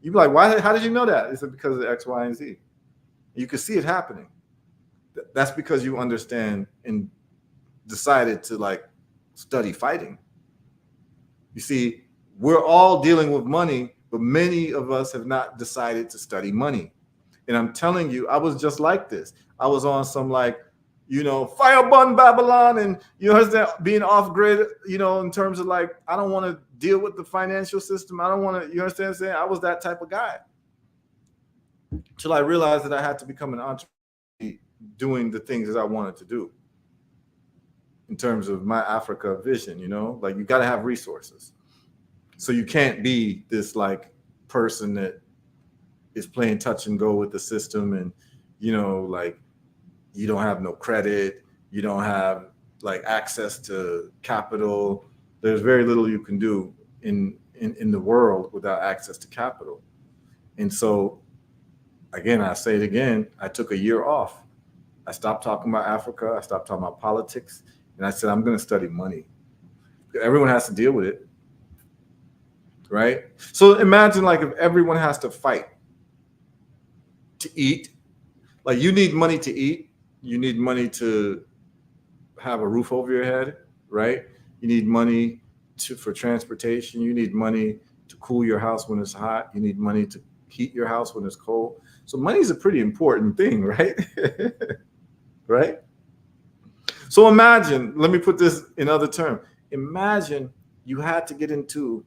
You'd be like, why? How did you know that? Is it because of X, Y, and Z? You can see it happening. That's because you understand and decided to like study fighting. You see, we're all dealing with money, but many of us have not decided to study money. And I'm telling you, I was just like this. I was on some like, fire bun Babylon, and being off grid, in terms of like, I don't want to deal with the financial system. I don't want to, you understand what I'm saying? I was that type of guy. Till I realized that I had to become an entrepreneur doing the things that I wanted to do in terms of my Africa vision, like you got to have resources. So you can't be this like person that is playing touch and go with the system and, like you don't have no credit, you don't have like access to capital. There's very little you can do in the world without access to capital. And so, again, I say it again, I took a year off. I stopped talking about Africa. I stopped talking about politics. And I said, I'm going to study money. Everyone has to deal with it. Right? So imagine like if everyone has to fight to eat. Like you need money to eat. You need money to have a roof over your head, right? You need money for transportation. You need money to cool your house when it's hot. You need money to heat your house when it's cold. So money is a pretty important thing, right? Right? So imagine, let me put this in other terms. Imagine you had to get into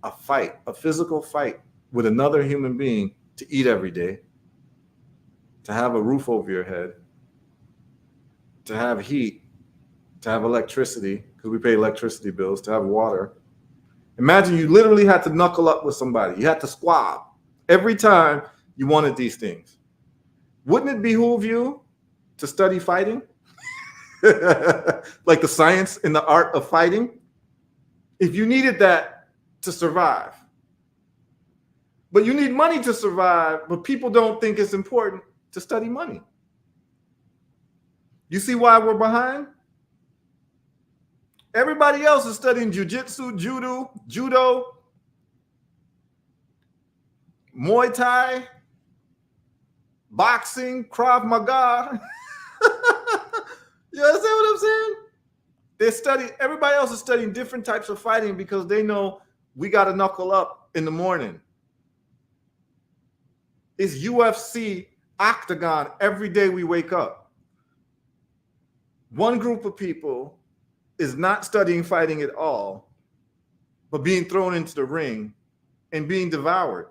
a fight, a physical fight with another human being to eat every day, to have a roof over your head, to have heat, to have electricity, because we pay electricity bills, to have water. Imagine you literally had to knuckle up with somebody. You had to squab every time you wanted these things. Wouldn't it behoove you to study fighting? Like the science and the art of fighting? If you needed that to survive. But you need money to survive, but people don't think it's important to study money. You see why we're behind? Everybody else is studying jujitsu, judo, Muay Thai, boxing, Krav Maga. You understand what I'm saying? Everybody else is studying different types of fighting because they know we got to knuckle up in the morning. It's UFC octagon every day we wake up. One group of people is not studying fighting at all, but being thrown into the ring and being devoured.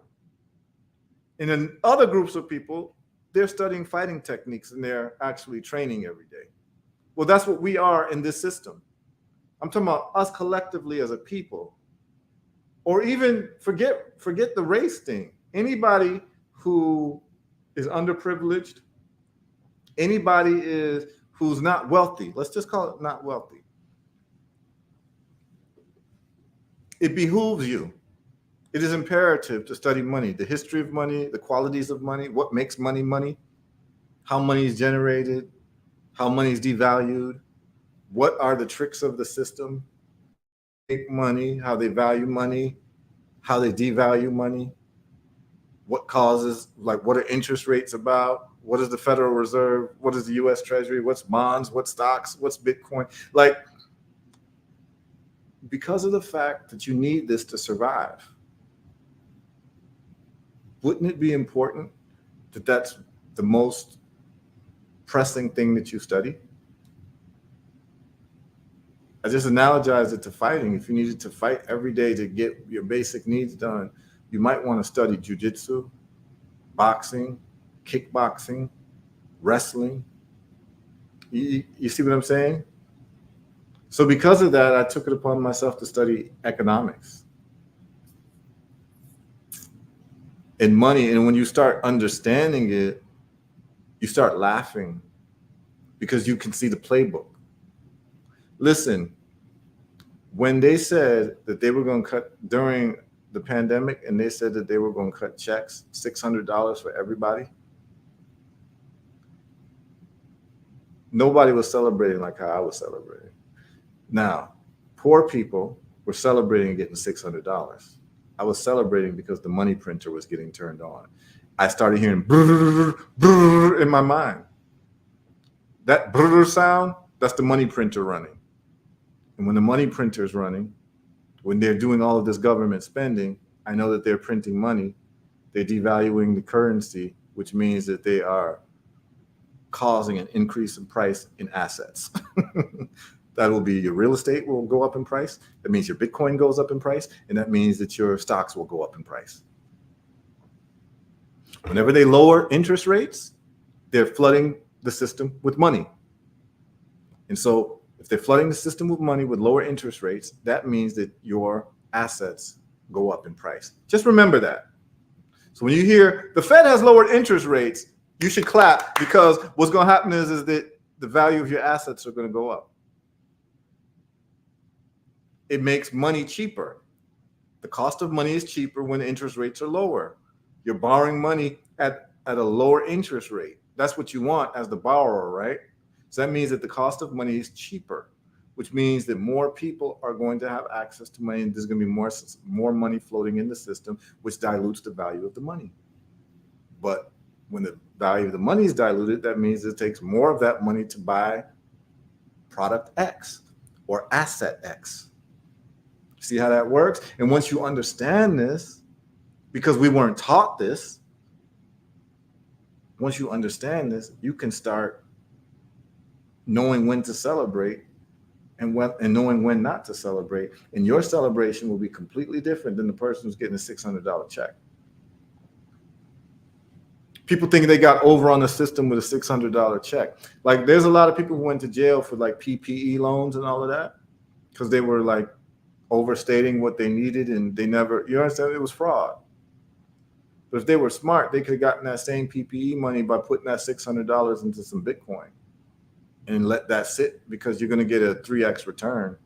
And then other groups of people, they're studying fighting techniques and they're actually training every day. Well, that's what we are in this system. I'm talking about us collectively as a people. or even forget the race thing. Anybody who is underprivileged, anybody who's not wealthy, let's just call it not wealthy, it behooves you. It is imperative to study money, the history of money, the qualities of money, what makes money money, how money is generated, how money is devalued, what are the tricks of the system, make money, how they value money, how they devalue money, what causes, like what are interest rates about, what is the Federal Reserve, what is the US Treasury, what's bonds, what's stocks, what's Bitcoin. Like, because of the fact that you need this to survive, wouldn't it be important that that's the most pressing thing that you study? I just analogize it to fighting. If you needed to fight every day to get your basic needs done, you might want to study jujitsu, boxing, kickboxing, wrestling. You see what I'm saying? So because of that, I took it upon myself to study economics and money. And when you start understanding it, you start laughing because you can see the playbook. Listen, when they said that they were going to cut during the pandemic, and they said that they were going to cut checks, $600 for everybody, nobody was celebrating like how I was celebrating. Now, poor people were celebrating getting $600. I was celebrating because the money printer was getting turned on. I started hearing brrr, brrr in my mind. That brrr sound, that's the money printer running. And when the money printer is running, when they're doing all of this government spending, I know that they're printing money. They're devaluing the currency, which means that they are causing an increase in price in assets. That will be your real estate will go up in price. That means your Bitcoin goes up in price. And that means that your stocks will go up in price. Whenever they lower interest rates, they're flooding the system with money. And so if they're flooding the system with money with lower interest rates, that means that your assets go up in price. Just remember that. So when you hear the Fed has lowered interest rates, you should clap, because what's going to happen is that the value of your assets are going to go up. It makes money cheaper. The cost of money is cheaper when interest rates are lower. You're borrowing money at a lower interest rate. That's what you want as the borrower, right? So that means that the cost of money is cheaper, which means that more people are going to have access to money, and there's going to be more money floating in the system, which dilutes the value of the money. But when the value of the money is diluted, that means it takes more of that money to buy product X or asset X. See how that works? And once you understand this, because we weren't taught this, once you understand this, you can start knowing when to celebrate and knowing when not to celebrate. And your celebration will be completely different than the person who's getting a $600 check. People think they got over on the system with a $600 check. Like, there's a lot of people who went to jail for like PPE loans and all of that because they were like overstating what they needed, and they never, you understand, it was fraud. But if they were smart, they could have gotten that same PPE money by putting that $600 into some Bitcoin and let that sit, because you're going to get a 3x return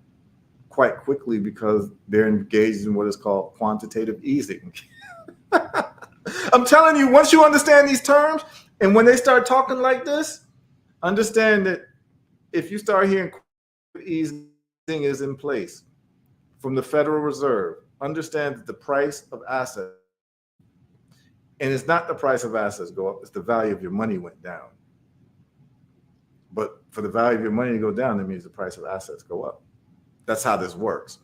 quite quickly, because they're engaged in what is called quantitative easing. I'm telling you, once you understand these terms, and when they start talking like this, understand that if you start hearing easing is in place from the Federal Reserve, understand that the price of assets, and it's not the price of assets go up, it's the value of your money went down. But for the value of your money to go down, that means the price of assets go up. That's how this works.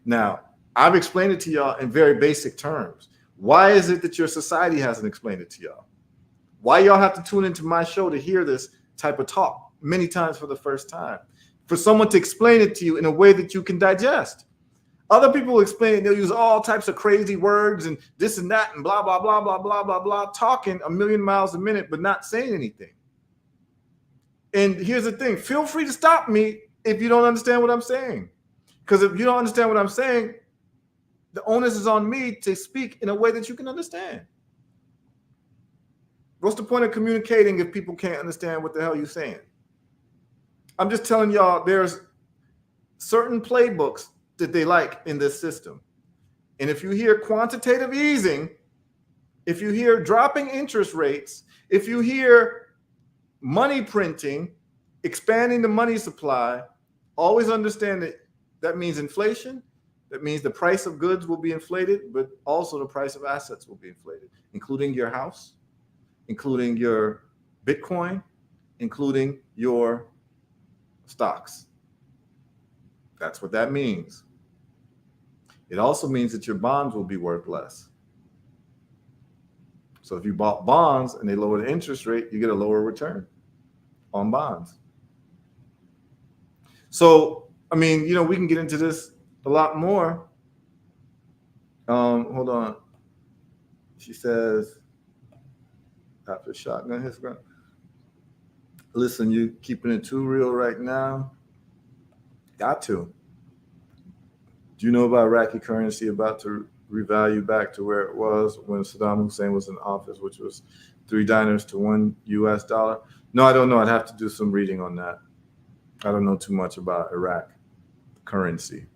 Now, I've explained it to y'all in very basic terms. Why is it that your society hasn't explained it to y'all? Why y'all have to tune into my show to hear this type of talk many times for the first time? For someone to explain it to you in a way that you can digest. Other people will explain it, they'll use all types of crazy words and this and that and blah, blah, blah, blah, blah, blah, blah, talking a million miles a minute, but not saying anything. And here's the thing, feel free to stop me if you don't understand what I'm saying. Because if you don't understand what I'm saying, The onus is on me to speak in a way that you can understand. What's the point of communicating if people can't understand what the hell you're saying? I'm just telling y'all there's certain playbooks that they like in this system. And if you hear quantitative easing, if you hear dropping interest rates, if you hear money printing, expanding the money supply, always understand that that means inflation. That means the price of goods will be inflated, but also the price of assets will be inflated, including your house, including your Bitcoin, including your stocks. That's what that means. It also means that your bonds will be worth less. So if you bought bonds and they lower the interest rate, you get a lower return on bonds. So, I mean, we can get into this a lot more. Hold on. She says, after shotgun hits ground. Listen, you keeping it too real right now. Got to. Do you know about Iraqi currency about to revalue back to where it was when Saddam Hussein was in office, which was $3 to $1? No, I don't know. I'd have to do some reading on that. I don't know too much about Iraq currency.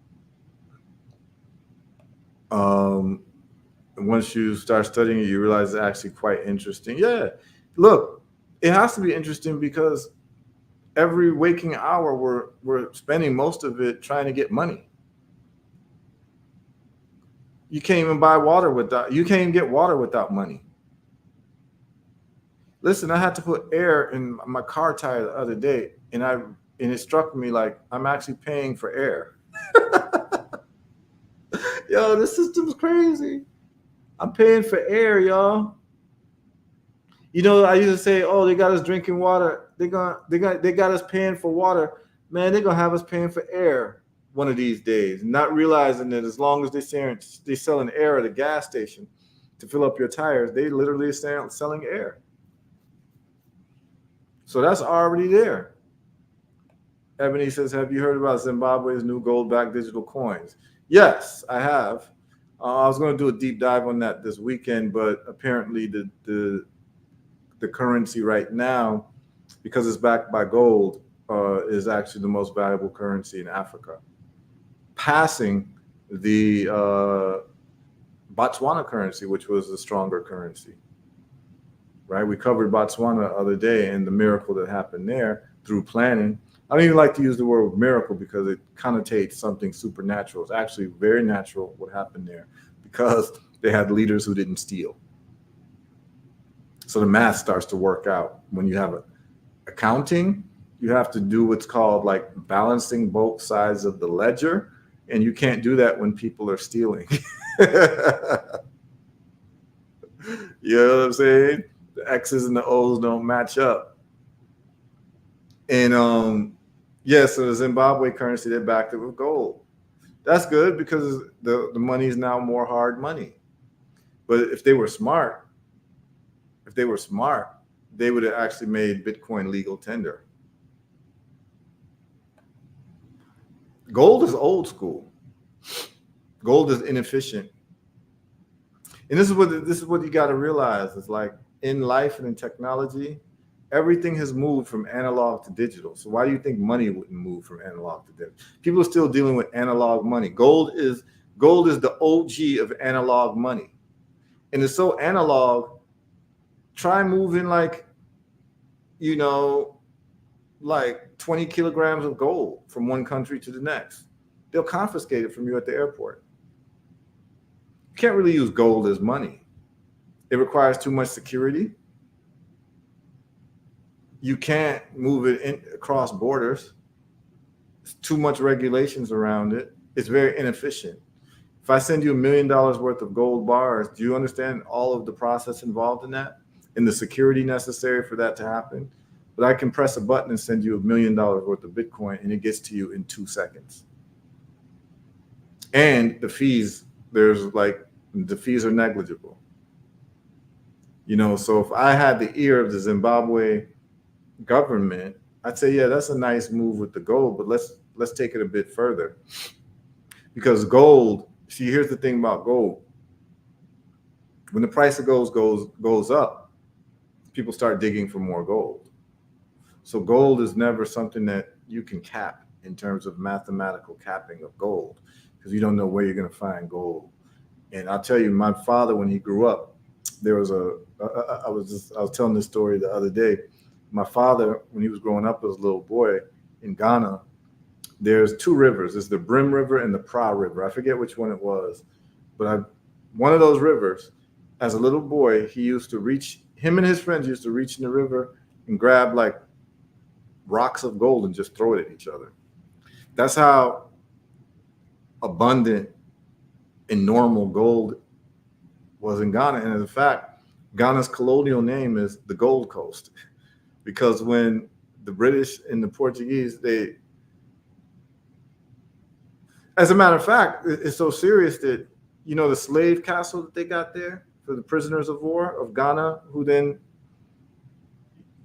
Once you start studying it, you realize it's actually quite interesting. Yeah, look, it has to be interesting because every waking hour we're spending most of it trying to get money. You can't even buy water you can't even get water without money. Listen, I had to put air in my car tire the other day, and it struck me like I'm actually paying for air. Yo, this system's crazy. I'm paying for air, y'all. I used to say, "Oh, they got us drinking water. They got us paying for water. Man, they're gonna have us paying for air one of these days." Not realizing that as long as they selling air at a gas station to fill up your tires, they literally are selling air. So that's already there. Ebony says, "Have you heard about Zimbabwe's new gold-backed digital coins?" Yes, I have. I was going to do a deep dive on that this weekend, but apparently the currency right now, because it's backed by gold, is actually the most valuable currency in Africa, passing the Botswana currency, which was the stronger currency. Right? We covered Botswana the other day and the miracle that happened there through planning. I don't even like to use the word miracle because it connotates something supernatural. It's actually very natural what happened there because they had leaders who didn't steal. So the math starts to work out. When you have accounting, you have to do what's called like balancing both sides of the ledger, and you can't do that when people are stealing. You know what I'm saying? The X's and the O's don't match up. And so the Zimbabwe currency, they backed it with gold. That's good because the money is now more hard money. But if they were smart, they would have actually made Bitcoin legal tender. Gold is old school. Gold is inefficient. And this is what you got to realize. It's like in life and in technology, everything has moved from analog to digital. So why do you think money wouldn't move from analog to digital? People are still dealing with analog money. Gold is the OG of analog money. And it's so analog. Try moving like 20 kilograms of gold from one country to the next. They'll confiscate it from you at the airport. You can't really use gold as money. It requires too much security. You can't move it across borders. There's too much regulations around it. It's very inefficient. If I send you $1 million worth of gold bars, do you understand all of the process involved in that and the security necessary for that to happen? But I can press a button and send you $1 million worth of Bitcoin, and it gets to you in 2 seconds. And the fees, the fees are negligible. So if I had the ear of the Zimbabwe government, I'd say, yeah, that's a nice move with the gold, but let's take it a bit further. Because gold See, here's the thing about gold. When the price of gold goes up, people start digging for more gold. So gold is never something that you can cap in terms of mathematical capping of gold, because you don't know where you're going to find gold. And I'll tell you, my father, when he grew up, there was I was telling this story the other day. My father, when he was growing up as a little boy in Ghana, there's two rivers. There's the Brim River and the Pra River. I forget which one it was, but one of those rivers, as a little boy, he used to reach, him and his friends used to reach in the river and grab like rocks of gold and just throw it at each other. That's how abundant and normal gold was in Ghana. And in fact, Ghana's colonial name is the Gold Coast, because when the British and the Portuguese, as a matter of fact, it's so serious that, you know, the slave castle that they got there for the prisoners of war of Ghana, who then,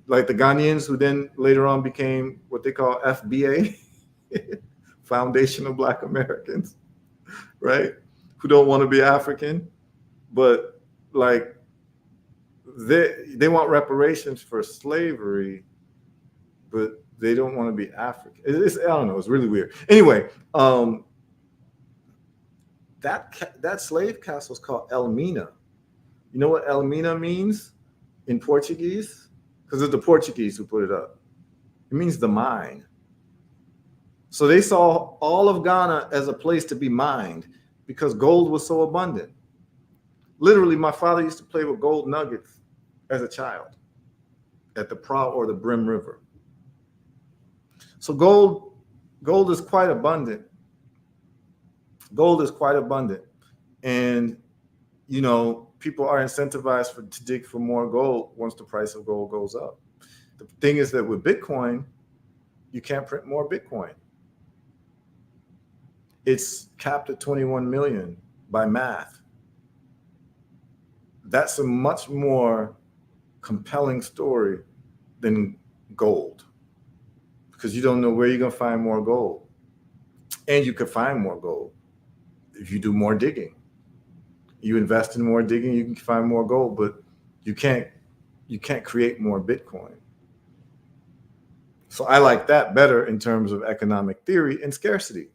like the Ghanaians, who then later on became what they call FBA, Foundation of Black Americans, right? Who don't want to be African, but like they want reparations for slavery, but they don't want to be African. I don't know. It's really weird. Anyway, that slave castle is called Elmina. You know what Elmina means in Portuguese? Because it's the Portuguese who put it up. It means the mine. So they saw all of Ghana as a place to be mined because gold was so abundant. Literally, my father used to play with gold nuggets as a child at the Pra or the Brim River. So gold is quite abundant. Gold is quite abundant. And, you know, people are incentivized to dig for more gold once the price of gold goes up. The thing is that with Bitcoin, you can't print more Bitcoin. It's capped at 21 million by math. That's a much more compelling story than gold, because you don't know where you're going to find more gold. And you could find more gold if you do more digging. You invest in more digging, you can find more gold, but you can't create more Bitcoin. So I like that better in terms of economic theory and scarcity.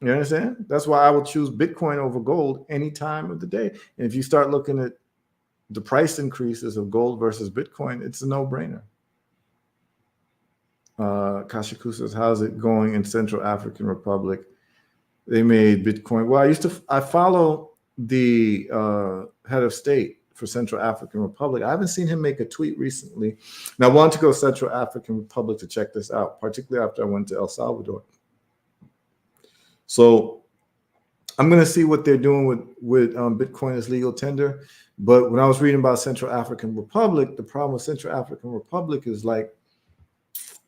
You understand? That's why I would choose Bitcoin over gold any time of the day. And if you start looking at the price increases of gold versus Bitcoin, it's a no-brainer. Kashiku says, how's it going in Central African Republic? They made Bitcoin. Well, I follow the head of state for Central African Republic. I haven't seen him make a tweet recently. And I wanted to go to Central African Republic to check this out, particularly after I went to El Salvador. So I'm going to see what they're doing with Bitcoin as legal tender. But when I was reading about Central African Republic, the problem with Central African Republic is like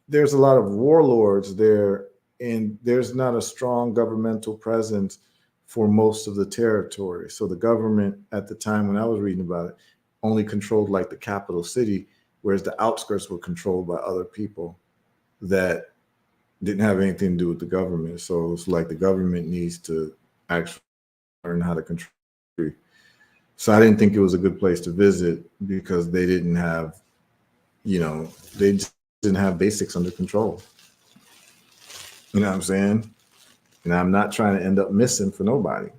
there's a lot of warlords there, and there's not a strong governmental presence for most of the territory. So the government at the time when I was reading about it only controlled like the capital city, whereas the outskirts were controlled by other people that didn't have anything to do with the government. So it's like the government needs to actually learn how to control. So I didn't think it was a good place to visit because they didn't have, they just didn't have basics under control. You know what I'm saying? And I'm not trying to end up missing for nobody.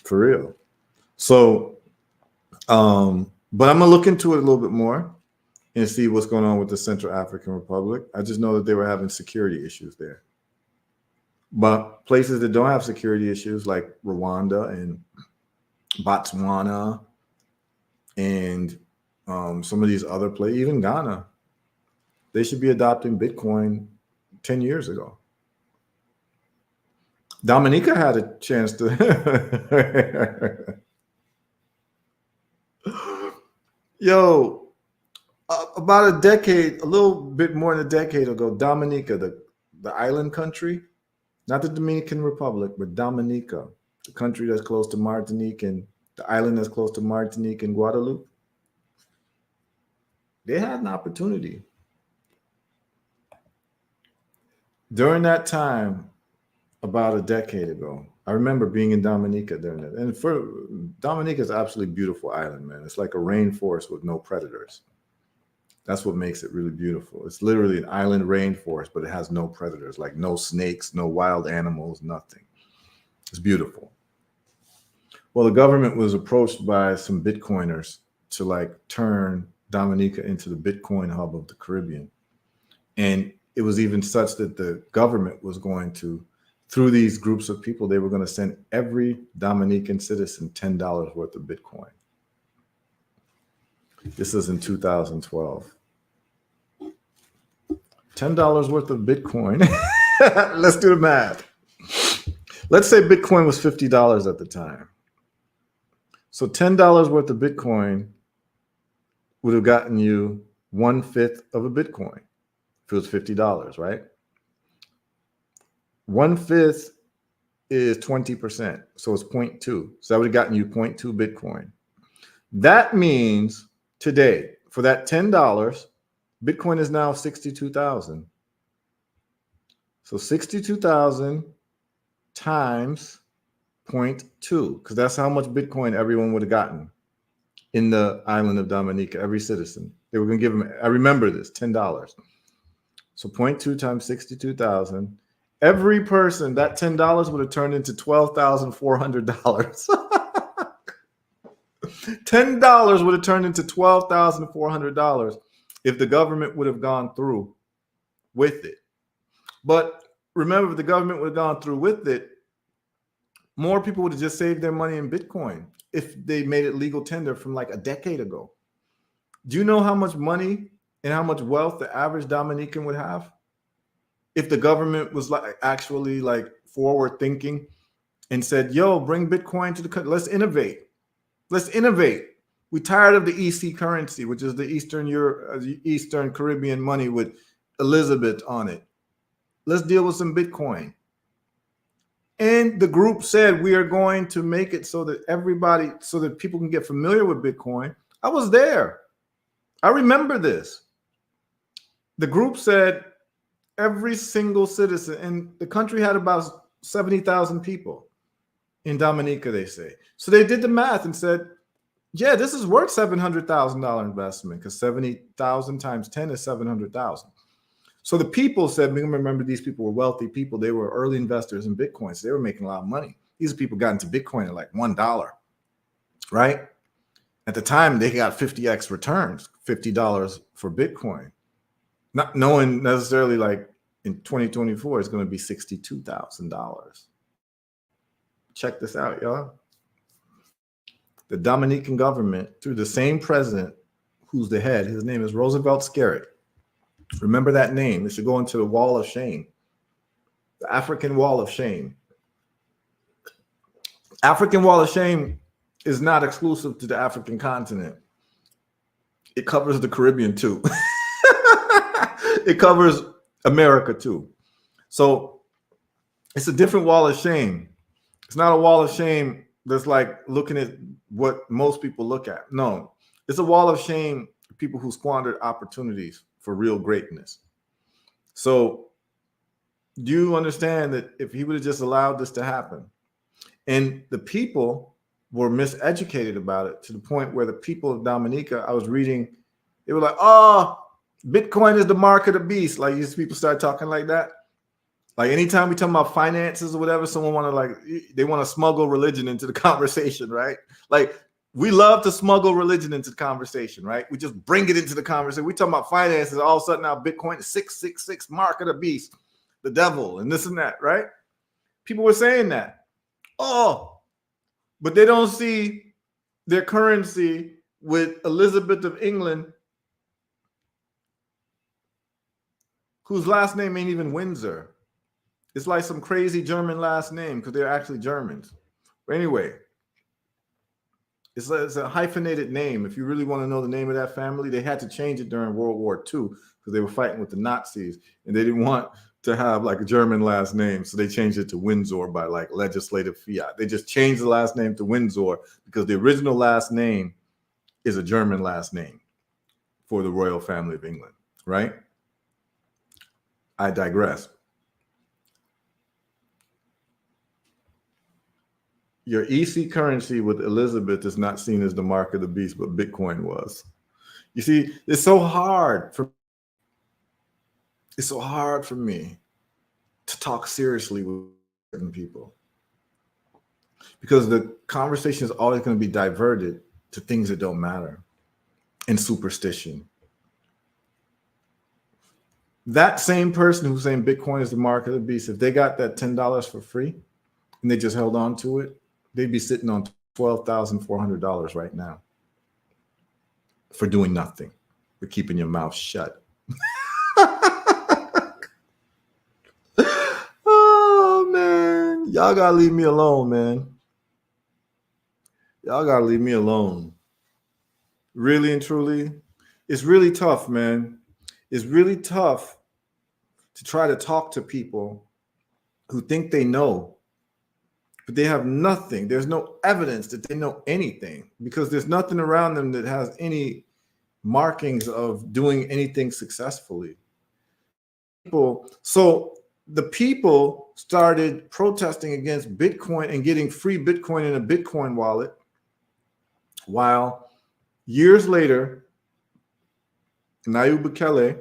For real. So, but I'm gonna look into it a little bit more and see what's going on with the Central African Republic. I just know that they were having security issues there. But places that don't have security issues like Rwanda and Botswana and some of these other places, even Ghana, they should be adopting Bitcoin 10 years ago. Dominica had a chance to. Yo, about a decade, a little bit more than a decade ago, Dominica, the island country, not the Dominican Republic, but Dominica, the country that's close to Martinique and the island that's close to Martinique and Guadeloupe, they had an opportunity. During that time, about a decade ago. I remember being in Dominica during that. And for Dominica is an absolutely beautiful island, man. It's like a rainforest with no predators. That's what makes it really beautiful. It's literally an island rainforest, but it has no predators, like no snakes, no wild animals, nothing. It's beautiful. Well, the government was approached by some Bitcoiners to like turn Dominica into the Bitcoin hub of the Caribbean. And it was even such that the government was going to, through these groups of people, they were going to send every Dominican citizen $10 worth of Bitcoin. This is in 2012. $10 worth of Bitcoin. Let's do the math. Let's say Bitcoin was $50 at the time. So $10 worth of Bitcoin would have gotten you 1/5 of a Bitcoin if it was $50, right? 1/5 is 20%. So it's 0.2. So that would have gotten you 0.2 Bitcoin. That means today, for that $10, Bitcoin is now 62,000. So 62,000 times 0.2, because that's how much Bitcoin everyone would have gotten in the island of Dominica, every citizen. They were going to give them, I remember this, $10. So 0.2 times 62,000. Every person, that $10 would have turned into $12,400. $10 would have turned into $12,400 if the government would have gone through with it. But remember, if the government would have gone through with it, more people would have just saved their money in Bitcoin if they made it legal tender from like a decade ago. Do you know how much money and how much wealth the average Dominican would have if the government was like actually like forward thinking and said, yo, bring Bitcoin to the country. Let's innovate. Let's innovate. We're tired of the EC currency, which is the Eastern Caribbean money with Elizabeth on it. Let's deal with some Bitcoin. And the group said, we are going to make it so that so that people can get familiar with Bitcoin. I was there. I remember this. The group said every single citizen, and the country had about 70,000 people in Dominica, they say. So they did the math and said, yeah, this is worth $700,000 investment because 70,000 times 10 is 700,000. So the people said, remember, these people were wealthy people. They were early investors in Bitcoin. So they were making a lot of money. These people got into Bitcoin at like $1, right? At the time, they got 50x returns, $50 for Bitcoin. Not knowing necessarily like in 2024, it's going to be $62,000. Check this out, y'all. The Dominican government, through the same president who's the head, his name is Roosevelt Skerritt. Remember that name. It should go into the wall of shame. The African wall of shame. African wall of shame is not exclusive to the African continent. It covers the Caribbean too. It covers America too. So it's a different wall of shame. It's not a wall of shame that's like looking at what most people look at. No, it's a wall of shame for people who squandered opportunities for real greatness. So do you understand that if he would have just allowed this to happen, and the people were miseducated about it to the point where the people of Dominica, I was reading, they were like, oh, Bitcoin is the mark of the beast. Like these people start talking like that. Like anytime we talk about finances or whatever, someone they want to smuggle religion into the conversation, right? Like we love to smuggle religion into the conversation, right? We just bring it into the conversation. We talk about finances, all of a sudden now Bitcoin is 666, mark of the beast, the devil, and this and that, right? People were saying that. Oh, but they don't see their currency with Elizabeth of England, whose last name ain't even Windsor. It's like some crazy German last name because they're actually Germans. But anyway, it's a hyphenated name. If you really want to know the name of that family, they had to change it during World War II because they were fighting with the Nazis and they didn't want to have like a German last name. So they changed it to Windsor by like legislative fiat. They just changed the last name to Windsor because the original last name is a German last name for the royal family of England, right? I digress. Your EC currency with Elizabeth is not seen as the mark of the beast, but Bitcoin was. You see, it's so hard for me to talk seriously with certain people because the conversation is always going to be diverted to things that don't matter and superstition. That same person who's saying Bitcoin is the mark of the beast, if they got that $10 for free and they just held on to it, they'd be sitting on $12,400 right now for doing nothing, for keeping your mouth shut. Oh, man. Y'all got to leave me alone, man. Y'all got to leave me alone. Really and truly, it's really tough, man. It's really tough to try to talk to people who think they know, but they have nothing. There's no evidence that they know anything because there's nothing around them that has any markings of doing anything successfully. So the people started protesting against Bitcoin and getting free Bitcoin in a Bitcoin wallet, while years later, Nayib Bukele,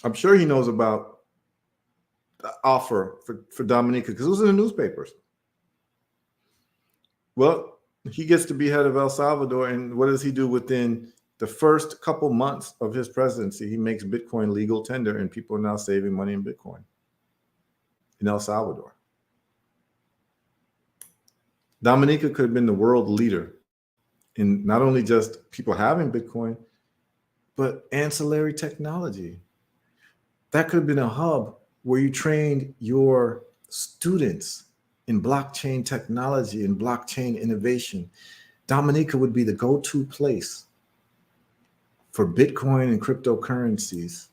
I'm sure he knows about the offer for Dominica because it was in the newspapers. Well, he gets to be head of El Salvador, and what does he do within the first couple months of his presidency? He makes Bitcoin legal tender, and people are now saving money in Bitcoin in El Salvador. Dominica could have been the world leader in not only just people having Bitcoin, but ancillary technology. That could have been a hub where you trained your students in blockchain technology and blockchain innovation. Dominica would be the go-to place for Bitcoin and cryptocurrencies.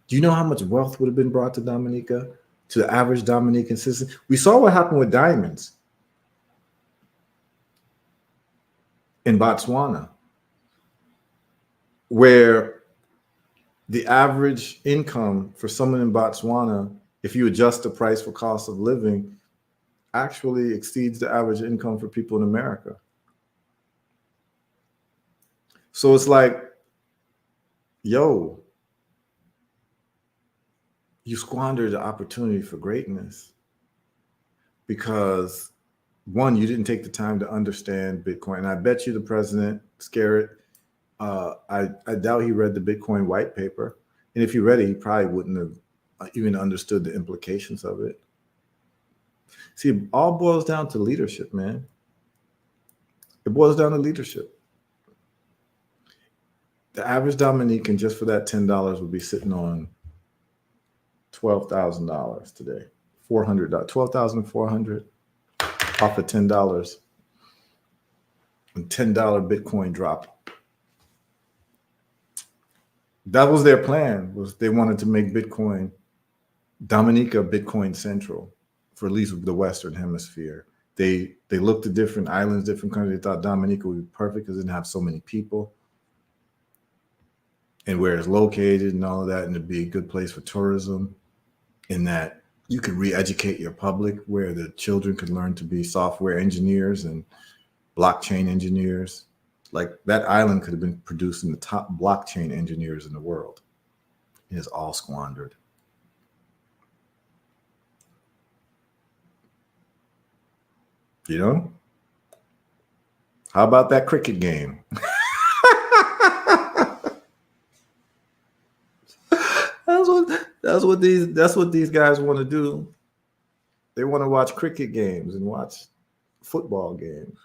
Do you know how much wealth would have been brought to Dominica, to the average Dominican citizen? We saw what happened with diamonds in Botswana, where the average income for someone in Botswana, if you adjust the price for cost of living, actually exceeds the average income for people in America. So it's like, yo, you squandered the opportunity for greatness because, one, you didn't take the time to understand Bitcoin. And I bet you the president, Scarrett, I doubt he read the Bitcoin white paper. And if he read it, he probably wouldn't have even understood the implications of it. See, it all boils down to leadership, man. It boils down to leadership. The average Dominican, just for that $10, would be sitting on $12,000 today. $400, $12,400 off of $10. And $10 Bitcoin drop. That was their plan, was they wanted to make Bitcoin, Dominica, Bitcoin central for at least the Western hemisphere. They looked at different islands, different countries. They thought Dominica would be perfect because it didn't have so many people and where it's located and all of that, and it'd be a good place for tourism, in that you could re-educate your public, where the children could learn to be software engineers and blockchain engineers. Like, that island could have been producing the top blockchain engineers in the world. It is all squandered. You know? How about that cricket game? That's what these guys want to do. They want to watch cricket games and watch football games.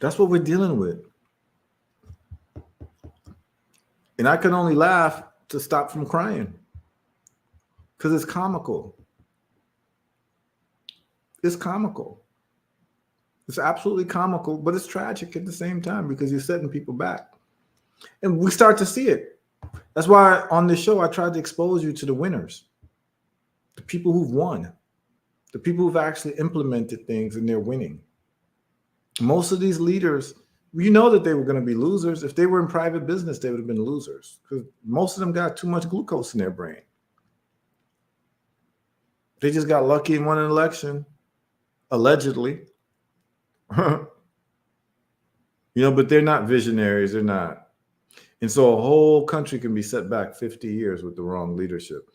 That's what we're dealing with. And I can only laugh to stop from crying because it's comical. It's comical. It's absolutely comical, but it's tragic at the same time because you're setting people back. And we start to see it. That's why on this show, I tried to expose you to the winners, the people who've won, the people who've actually implemented things and they're winning. Most of these leaders, you know that they were going to be losers. If they were in private business, they would have been losers because most of them got too much glucose in their brain. They just got lucky and won an election, allegedly. But they're not visionaries. They're not. And so a whole country can be set back 50 years with the wrong leadership.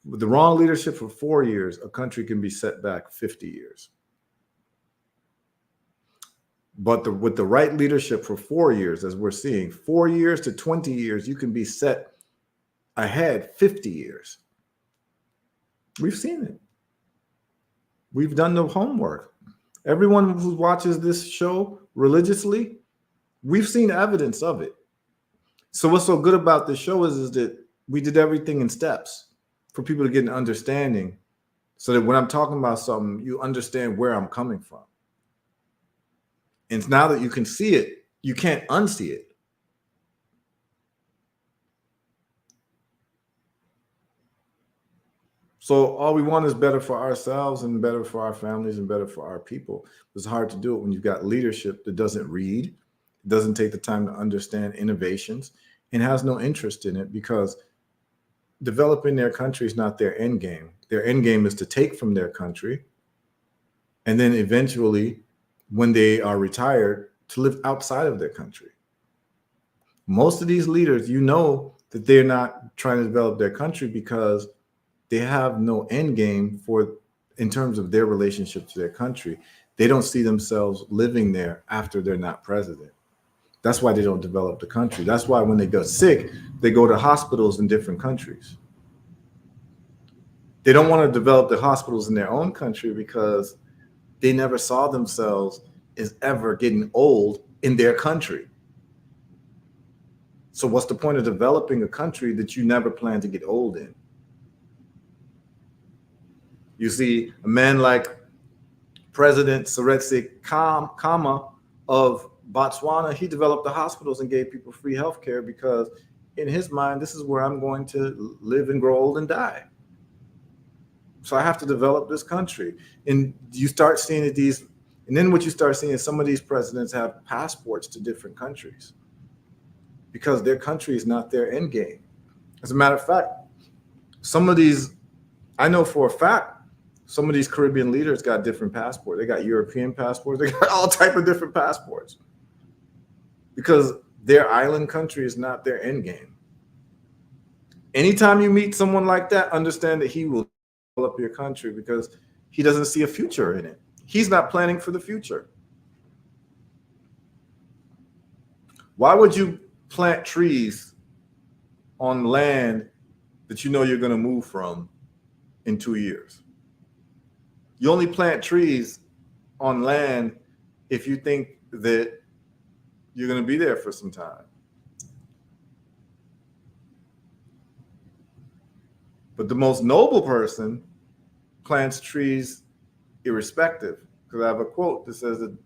With the wrong leadership for 4 years, a country can be set back 50 years. But with the right leadership for 4 years, as we're seeing, 4 years to 20 years, you can be set ahead 50 years. We've seen it. We've done the homework. Everyone who watches this show religiously, we've seen evidence of it. So what's so good about this show is that we did everything in steps for people to get an understanding, so that when I'm talking about something, you understand where I'm coming from. And now that you can see it, you can't unsee it. So all we want is better for ourselves and better for our families and better for our people. It's hard to do it when you've got leadership that doesn't read, doesn't take the time to understand innovations, and has no interest in it, because developing their country is not their end game. Their end game is to take from their country, and then eventually, when they are retired, to live outside of their country. Most of these leaders, that they're not trying to develop their country because they have no end game in terms of their relationship to their country. They don't see themselves living there after they're not president. That's why they don't develop the country. That's why when they get sick, they go to hospitals in different countries. They don't want to develop the hospitals in their own country because they never saw themselves as ever getting old in their country. So what's the point of developing a country that you never plan to get old in? You see, a man like President Seretse Khama of Botswana, he developed the hospitals and gave people free health care because in his mind, this is where I'm going to live and grow old and die. So I have to develop this country. And you start seeing and then what you start seeing is some of these presidents have passports to different countries because their country is not their end game. As a matter of fact, I know for a fact, some of these Caribbean leaders got different passports. They got European passports. They got all type of different passports because their island country is not their end game. Anytime you meet someone like that, understand that he will develop your country because he doesn't see a future in it. He's not planning for the future. Why would you plant trees on land that you know you're going to move from in 2 years? You only plant trees on land if you think that you're going to be there for some time. But the most noble person plants trees irrespective. Because I have a quote that says that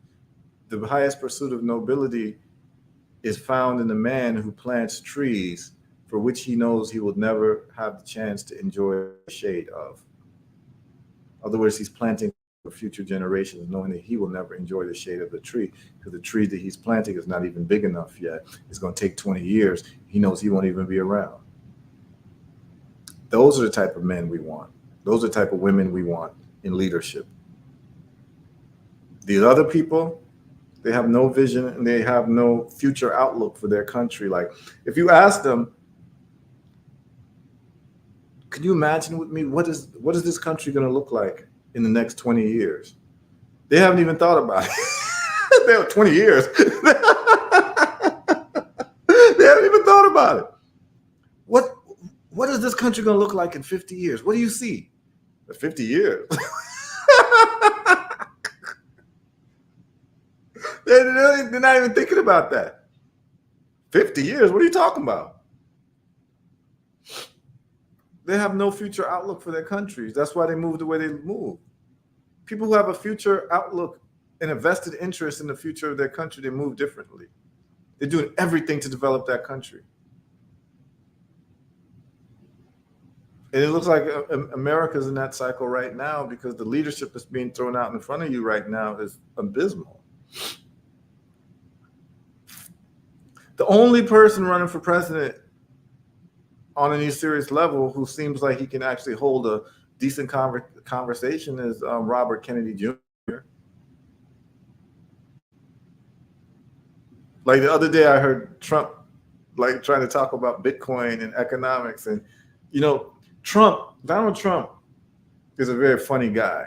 the highest pursuit of nobility is found in the man who plants trees for which he knows he will never have the chance to enjoy the shade of. In other words, he's planting for future generations, knowing that he will never enjoy the shade of the tree because the tree that he's planting is not even big enough yet. It's going to take 20 years. He knows he won't even be around. Those are the type of men we want. Those are the type of women we want in leadership. These other people, they have no vision and they have no future outlook for their country. Like if you ask them, can you imagine with me, what is this country going to look like in the next 20 years? They haven't even thought about it. They have 20 years. They haven't even thought about it. What is this country going to look like in 50 years? What do you see? 50 years. They're not even thinking about that. 50 years? What are you talking about? They have no future outlook for their countries. That's why they move the way they move. People who have a future outlook and a vested interest in the future of their country, they move differently. They're doing everything to develop that country. And it looks like America's in that cycle right now because the leadership that's being thrown out in front of you right now is abysmal. The only person running for president on any serious level who seems like he can actually hold decent conversation is Robert Kennedy Jr. Like the other day, I heard Trump like trying to talk about Bitcoin and economics, and you know, Donald Trump is a very funny guy.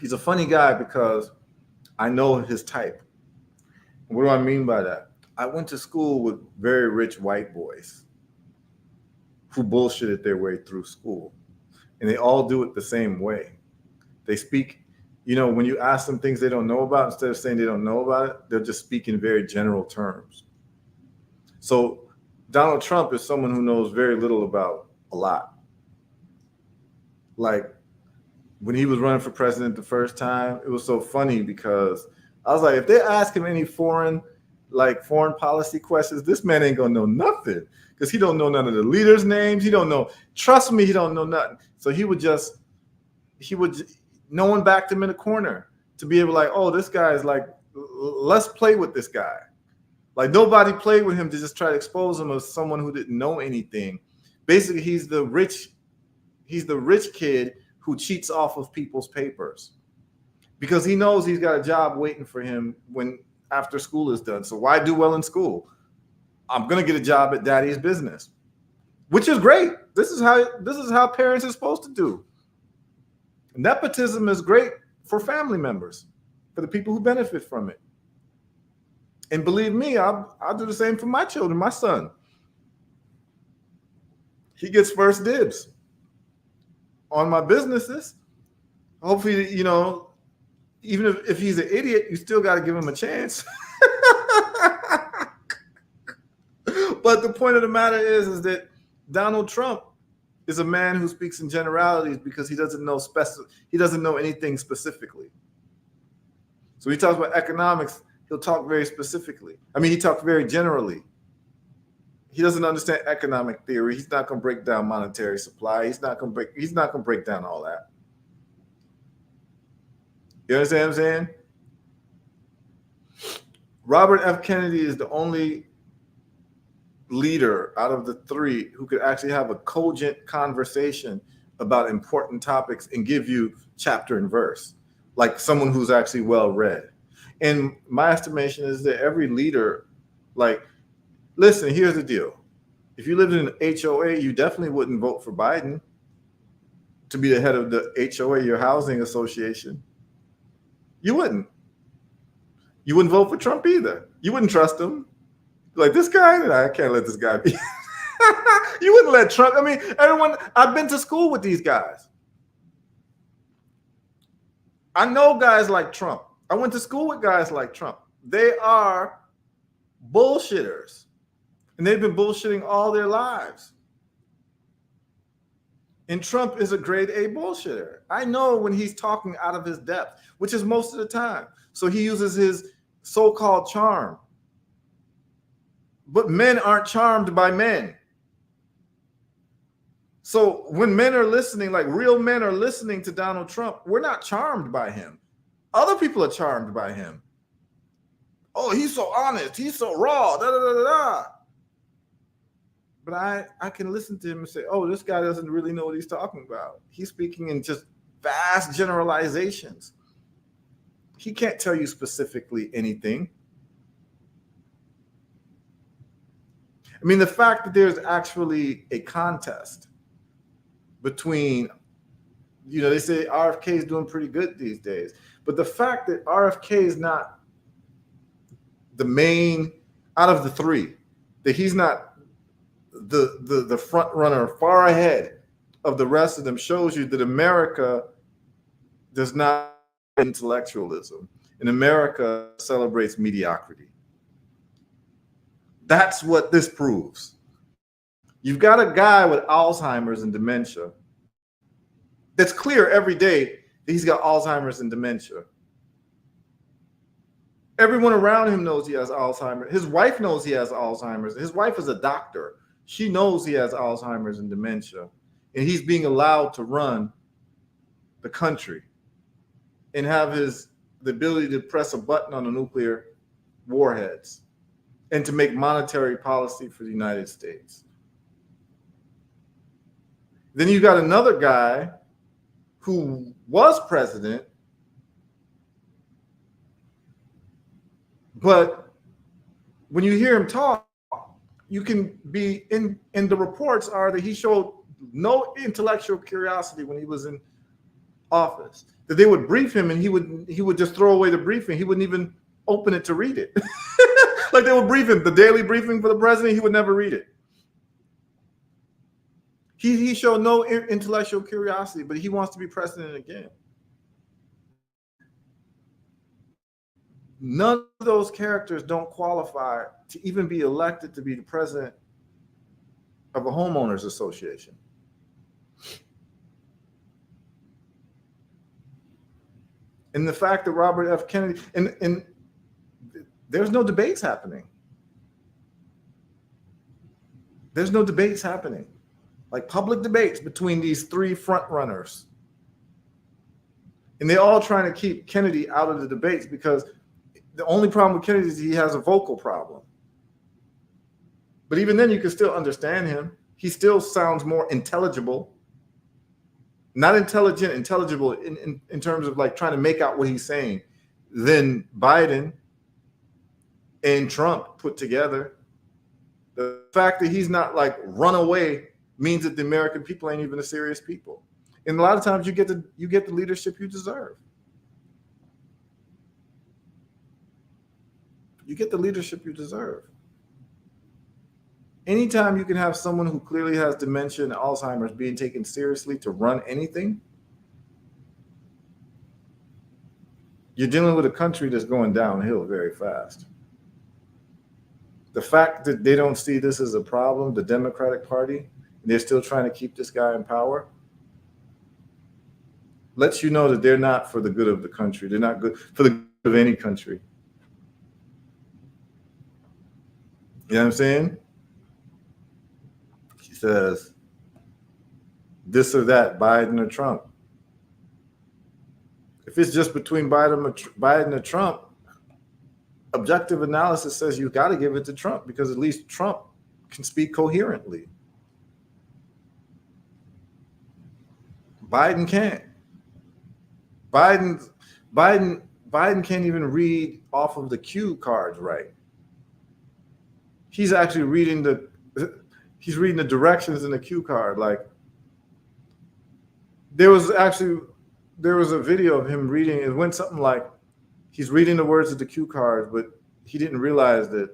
He's a funny guy because I know his type. What do I mean by that? I went to school with very rich white boys who bullshitted their way through school, and they all do it the same way. They speak, when you ask them things they don't know about, instead of saying they don't know about it, they'll just speak in very general terms. So Donald Trump is someone who knows very little about a lot. Like when he was running for president the first time, it was so funny because I was like, if they ask him any foreign policy questions, this man ain't gonna know nothing because he don't know none of the leaders' names. He don't know. Trust me, he don't know nothing. So he would no one backed him in a corner to be able to oh, this guy is let's play with this guy. Like nobody played with him to just try to expose him as someone who didn't know anything. Basically, he's the rich kid who cheats off of people's papers because he knows he's got a job waiting for him when after school is done. So why do well in school? I'm gonna get a job at daddy's business, which is great. This is how parents are supposed to do. Nepotism is great for family members, for the people who benefit from it. And believe me, I'll do the same for my children. My son, he gets first dibs on my businesses. Hopefully, even if he's an idiot, you still got to give him a chance. But the point of the matter is that Donald Trump is a man who speaks in generalities because he doesn't know anything specifically. So when he talks about economics, he'll talk very specifically. I mean, he talks very generally. He doesn't understand economic theory. He's not going to break down monetary supply. He's not going to break down all that. You understand what I'm saying? Robert F. Kennedy is the only leader out of the three who could actually have a cogent conversation about important topics and give you chapter and verse, like someone who's actually well read. And my estimation is that every leader, listen, here's the deal. If you lived in an HOA, you definitely wouldn't vote for Biden to be the head of the HOA, your housing association. You wouldn't. You wouldn't vote for Trump either. You wouldn't trust him. Like, this guy, I can't let this guy be. You wouldn't let Trump. I mean, I've been to school with these guys. I know guys like Trump. I went to school with guys like Trump. They are bullshitters. And they've been bullshitting all their lives. And Trump is a grade A bullshitter. I know when he's talking out of his depth, which is most of the time. So he uses his so-called charm. But men aren't charmed by men. So when men are listening, like real men are listening to Donald Trump, we're not charmed by him. Other people are charmed by him. Oh, he's so honest. He's so raw. Da, da, da, da, da. But I can listen to him and say, oh, this guy doesn't really know what he's talking about. He's speaking in just vast generalizations. He can't tell you specifically anything. I mean, the fact that there's actually a contest between, they say RFK is doing pretty good these days. But the fact that RFK is not the main out of the three, that he's not the front runner far ahead of the rest of them shows you that America does not intellectualism, and America celebrates mediocrity. That's what this proves. You've got a guy with Alzheimer's and dementia. That's clear every day that he's got Alzheimer's and dementia. Everyone around him knows he has Alzheimer's. His wife knows he has Alzheimer's. His wife is a doctor. She knows he has Alzheimer's and dementia. And he's being allowed to run the country and have the ability to press a button on the nuclear warheads and to make monetary policy for the United States. Then you got another guy who was president, but when you hear him talk, you can be in the reports are that he showed no intellectual curiosity when he was in office. That they would brief him and he would just throw away the briefing. He wouldn't even open it to read it. Like they would brief him, the daily briefing for the president, he would never read it. He showed no intellectual curiosity, but he wants to be president again. None of those characters don't qualify to even be elected to be the president of a homeowners association. And the fact that Robert F. Kennedy, and there's no debates happening. There's no debates happening. Like public debates between these three front runners. And they're all trying to keep Kennedy out of the debates because the only problem with Kennedy is he has a vocal problem. But even then, you can still understand him. He still sounds more intelligible. Not intelligent, intelligible in terms of like trying to make out what he's saying than Biden and Trump put together. The fact that he's not like run away means that the American people ain't even a serious people. And a lot of times you get the leadership you deserve. You get the leadership you deserve. Anytime you can have someone who clearly has dementia and Alzheimer's being taken seriously to run anything, you're dealing with a country that's going downhill very fast. The fact that they don't see this as a problem, the Democratic Party, and they're still trying to keep this guy in power, lets you know that they're not for the good of the country. They're not good for the good of any country. You know what I'm saying? She says, this or that, Biden or Trump. If it's just between Biden or Trump, objective analysis says you got to give it to Trump because at least Trump can speak coherently. Biden can't. Biden can't even read off of the cue cards right. He's actually reading the directions in the cue card. Like there was a video of him reading. It went something like he's reading the words of the cue cards, but he didn't realize that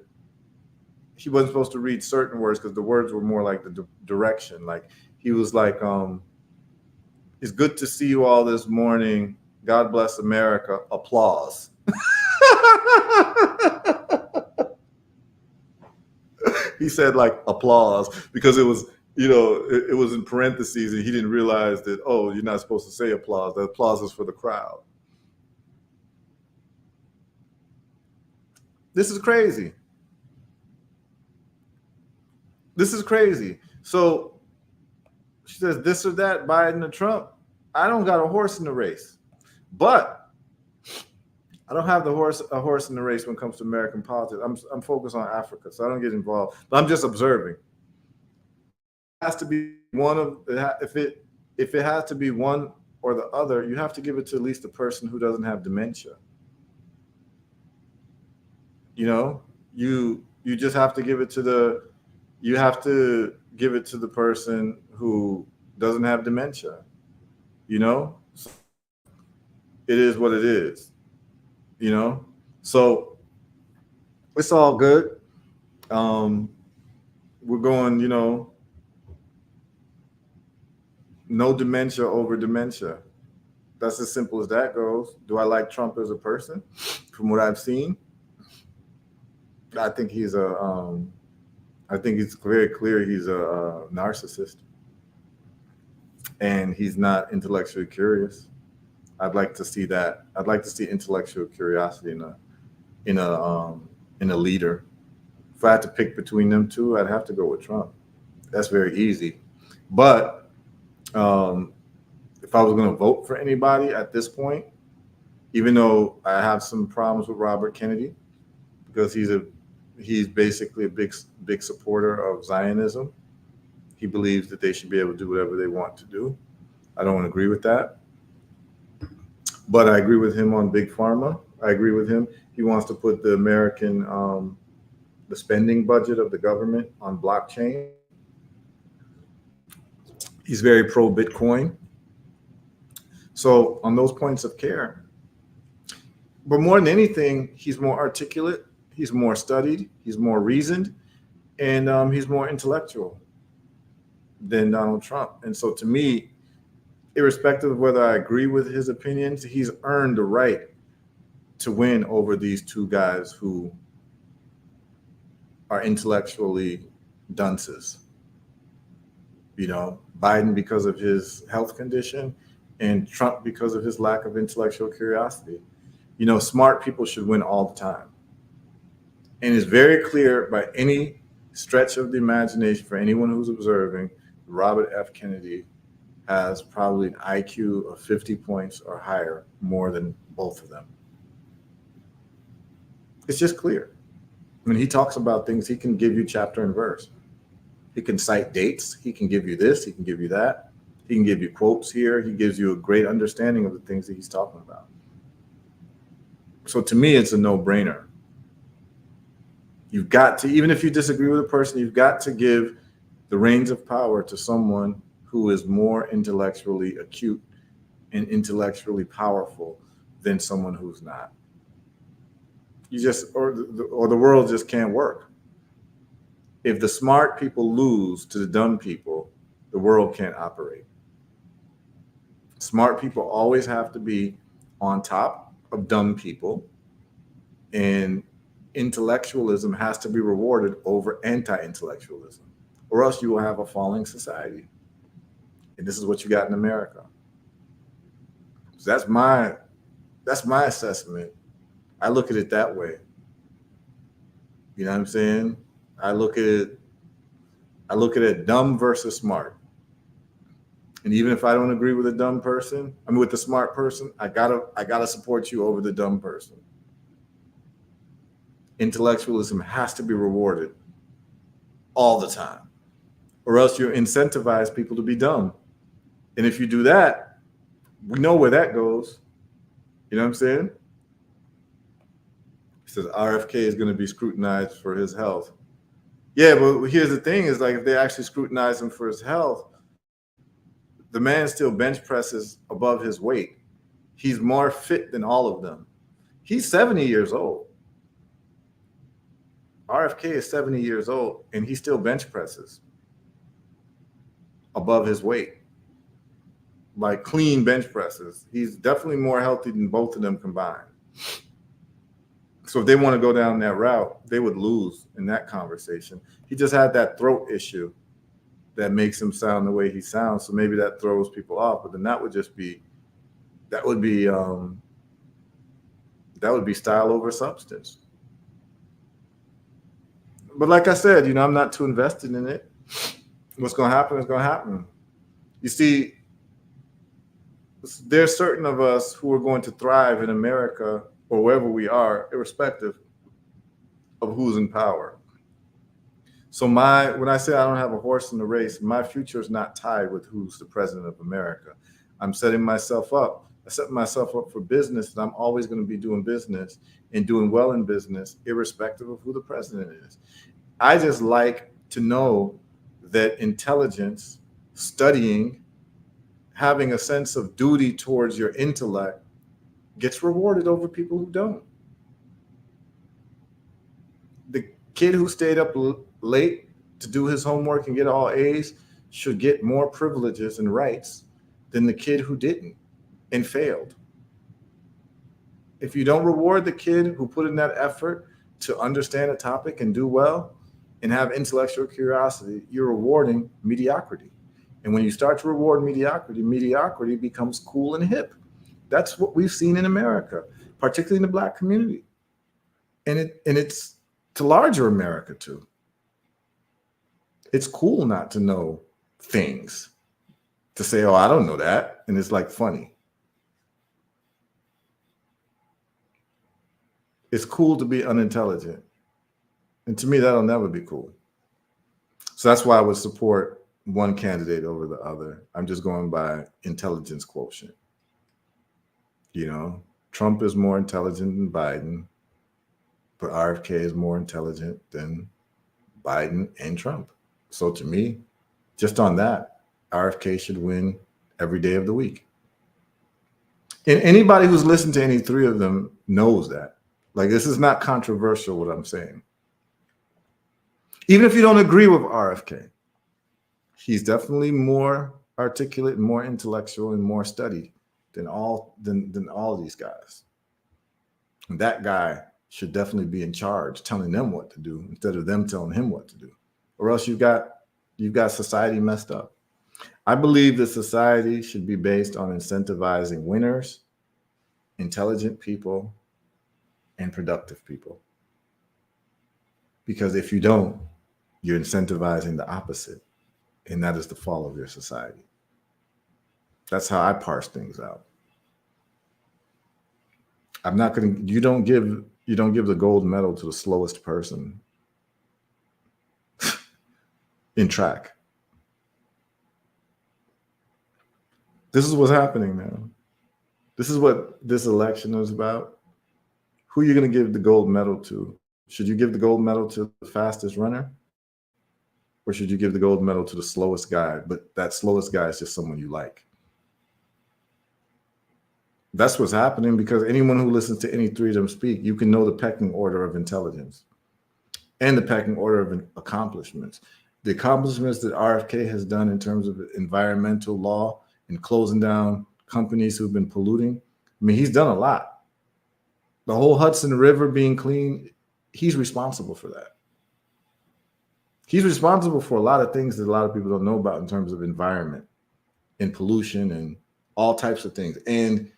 he wasn't supposed to read certain words because the words were more like the direction. Like he was like, it's good to see you all this morning. God bless America. Applause. He said like applause because it was, it was in parentheses and he didn't realize that, oh, you're not supposed to say applause. The applause is for the crowd. This is crazy. This is crazy. So she says this or that, Biden or Trump. I don't got a horse in the race, but I don't have a horse in the race when it comes to American politics. I'm focused on Africa, so I don't get involved. But I'm just observing. It has to be one of if it has to be one or the other, you have to give it to at least the person who doesn't have dementia. You just have to give it to the person who doesn't have dementia. So it is what it is. So it's all good. We're going, no dementia over dementia. That's as simple as that goes. Do I like Trump as a person? From what I've seen, I think he's very clear he's a narcissist, and he's not intellectually curious. I'd like to see that. I'd like to see intellectual curiosity in a leader. If I had to pick between them two, I'd have to go with Trump. That's very easy. But if I was going to vote for anybody at this point, even though I have some problems with Robert Kennedy because he's basically a big supporter of Zionism. He believes that they should be able to do whatever they want to do. I don't agree with that. But I agree with him on big pharma. I agree with him. He wants to put the American, the spending budget of the government on blockchain. He's very pro Bitcoin. So on those points of care, but more than anything, he's more articulate. He's more studied. He's more reasoned, and he's more intellectual than Donald Trump. And so to me, irrespective of whether I agree with his opinions, he's earned the right to win over these two guys who are intellectually dunces. You know, Biden because of his health condition and Trump because of his lack of intellectual curiosity. You know, smart people should win all the time. And it's very clear by any stretch of the imagination for anyone who's observing, Robert F. Kennedy has probably an IQ of 50 points or higher, more than both of them. It's just clear. When he talks about things, he can give you chapter and verse. He can cite dates. He can give you this. He can give you that. He can give you quotes here. He gives you a great understanding of the things that he's talking about. So to me, it's a no-brainer. You've got to, even if you disagree with a person, you've got to give the reins of power to someone who is more intellectually acute and intellectually powerful than someone who's not. You just, or the world just can't work. If the smart people lose to the dumb people, the world can't operate. Smart people always have to be on top of dumb people, and intellectualism has to be rewarded over anti-intellectualism, or else you will have a falling society. And this is what you got in America. So that's my assessment. I look at it that way. You know what I'm saying? I look at it dumb versus smart. And even if I don't agree with a dumb person, I mean with the smart person, I gotta support you over the dumb person. Intellectualism has to be rewarded all the time, or else you incentivize people to be dumb. And if you do that, we know where that goes. You know what I'm saying? He says RFK is going to be scrutinized for his health. Yeah, but here's the thing: is like if they actually scrutinize him for his health, the man still bench presses above his weight. He's more fit than all of them. He's 70 years old. RFK is 70 years old, and he still bench presses above his weight, like clean bench presses. He's definitely more healthy than both of them combined. So if they want to go down that route, they would lose in that conversation. He just had that throat issue that makes him sound the way he sounds. So maybe that throws people off, but then that would be style over substance. But like I said, you know, I'm not too invested in it. What's going to happen is going to happen. You see, there's certain of us who are going to thrive in America or wherever we are, irrespective of who's in power. So when I say I don't have a horse in the race, my future is not tied with who's the president of America. I'm setting myself up. I set myself up for business, and I'm always going to be doing business and doing well in business, irrespective of who the president is. I just like to know that intelligence, studying, having a sense of duty towards your intellect gets rewarded over people who don't. The kid who stayed up late to do his homework and get all A's should get more privileges and rights than the kid who didn't and failed. If you don't reward the kid who put in that effort to understand a topic and do well and have intellectual curiosity, you're rewarding mediocrity. And when you start to reward mediocrity, mediocrity becomes cool and hip. That's what we've seen in America, particularly in the Black community. And it's to larger America too. It's cool not to know things, to say, oh, I don't know that. And it's like funny. It's cool to be unintelligent. And to me, that'll never be cool. So that's why I would support one candidate over the other. I'm just going by intelligence quotient. You know, Trump is more intelligent than Biden, but RFK is more intelligent than Biden and Trump. So to me, just on that, RFK should win every day of the week. And anybody who's listened to any three of them knows that. Like, this is not controversial what I'm saying. Even if you don't agree with RFK, he's definitely more articulate and more intellectual and more studied than all these guys. And that guy should definitely be in charge, telling them what to do instead of them telling him what to do. Or else you've got society messed up. I believe that society should be based on incentivizing winners, intelligent people, and productive people. Because if you don't, you're incentivizing the opposite, and that is the fall of your society. That's how I parse things out. I'm not going to. You don't give the gold medal to the slowest person in track. This is what's happening now. This is what this election is about. Who are you going to give the gold medal to? Should you give the gold medal to the fastest runner? Or should you give the gold medal to the slowest guy? But that slowest guy is just someone you like. That's what's happening, because anyone who listens to any three of them speak, you can know the pecking order of intelligence and the pecking order of accomplishments. The accomplishments that RFK has done in terms of environmental law and closing down companies who've been polluting. I mean, he's done a lot. The whole Hudson River being clean, he's responsible for that. He's responsible for a lot of things that a lot of people don't know about in terms of environment and pollution and all types of things. And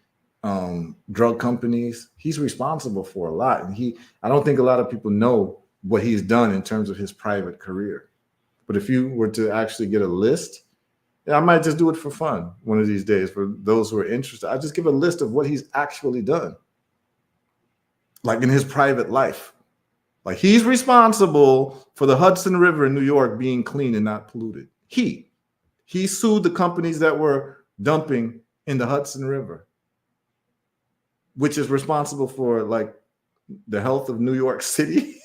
drug companies, he's responsible for a lot. And I don't think a lot of people know what he's done in terms of his private career. But if you were to actually get a list, I might just do it for fun one of these days for those who are interested. I just give a list of what he's actually done, like in his private life. Like, he's responsible for the Hudson River in New York being clean and not polluted. He sued the companies that were dumping in the Hudson River, which is responsible for like the health of New York City.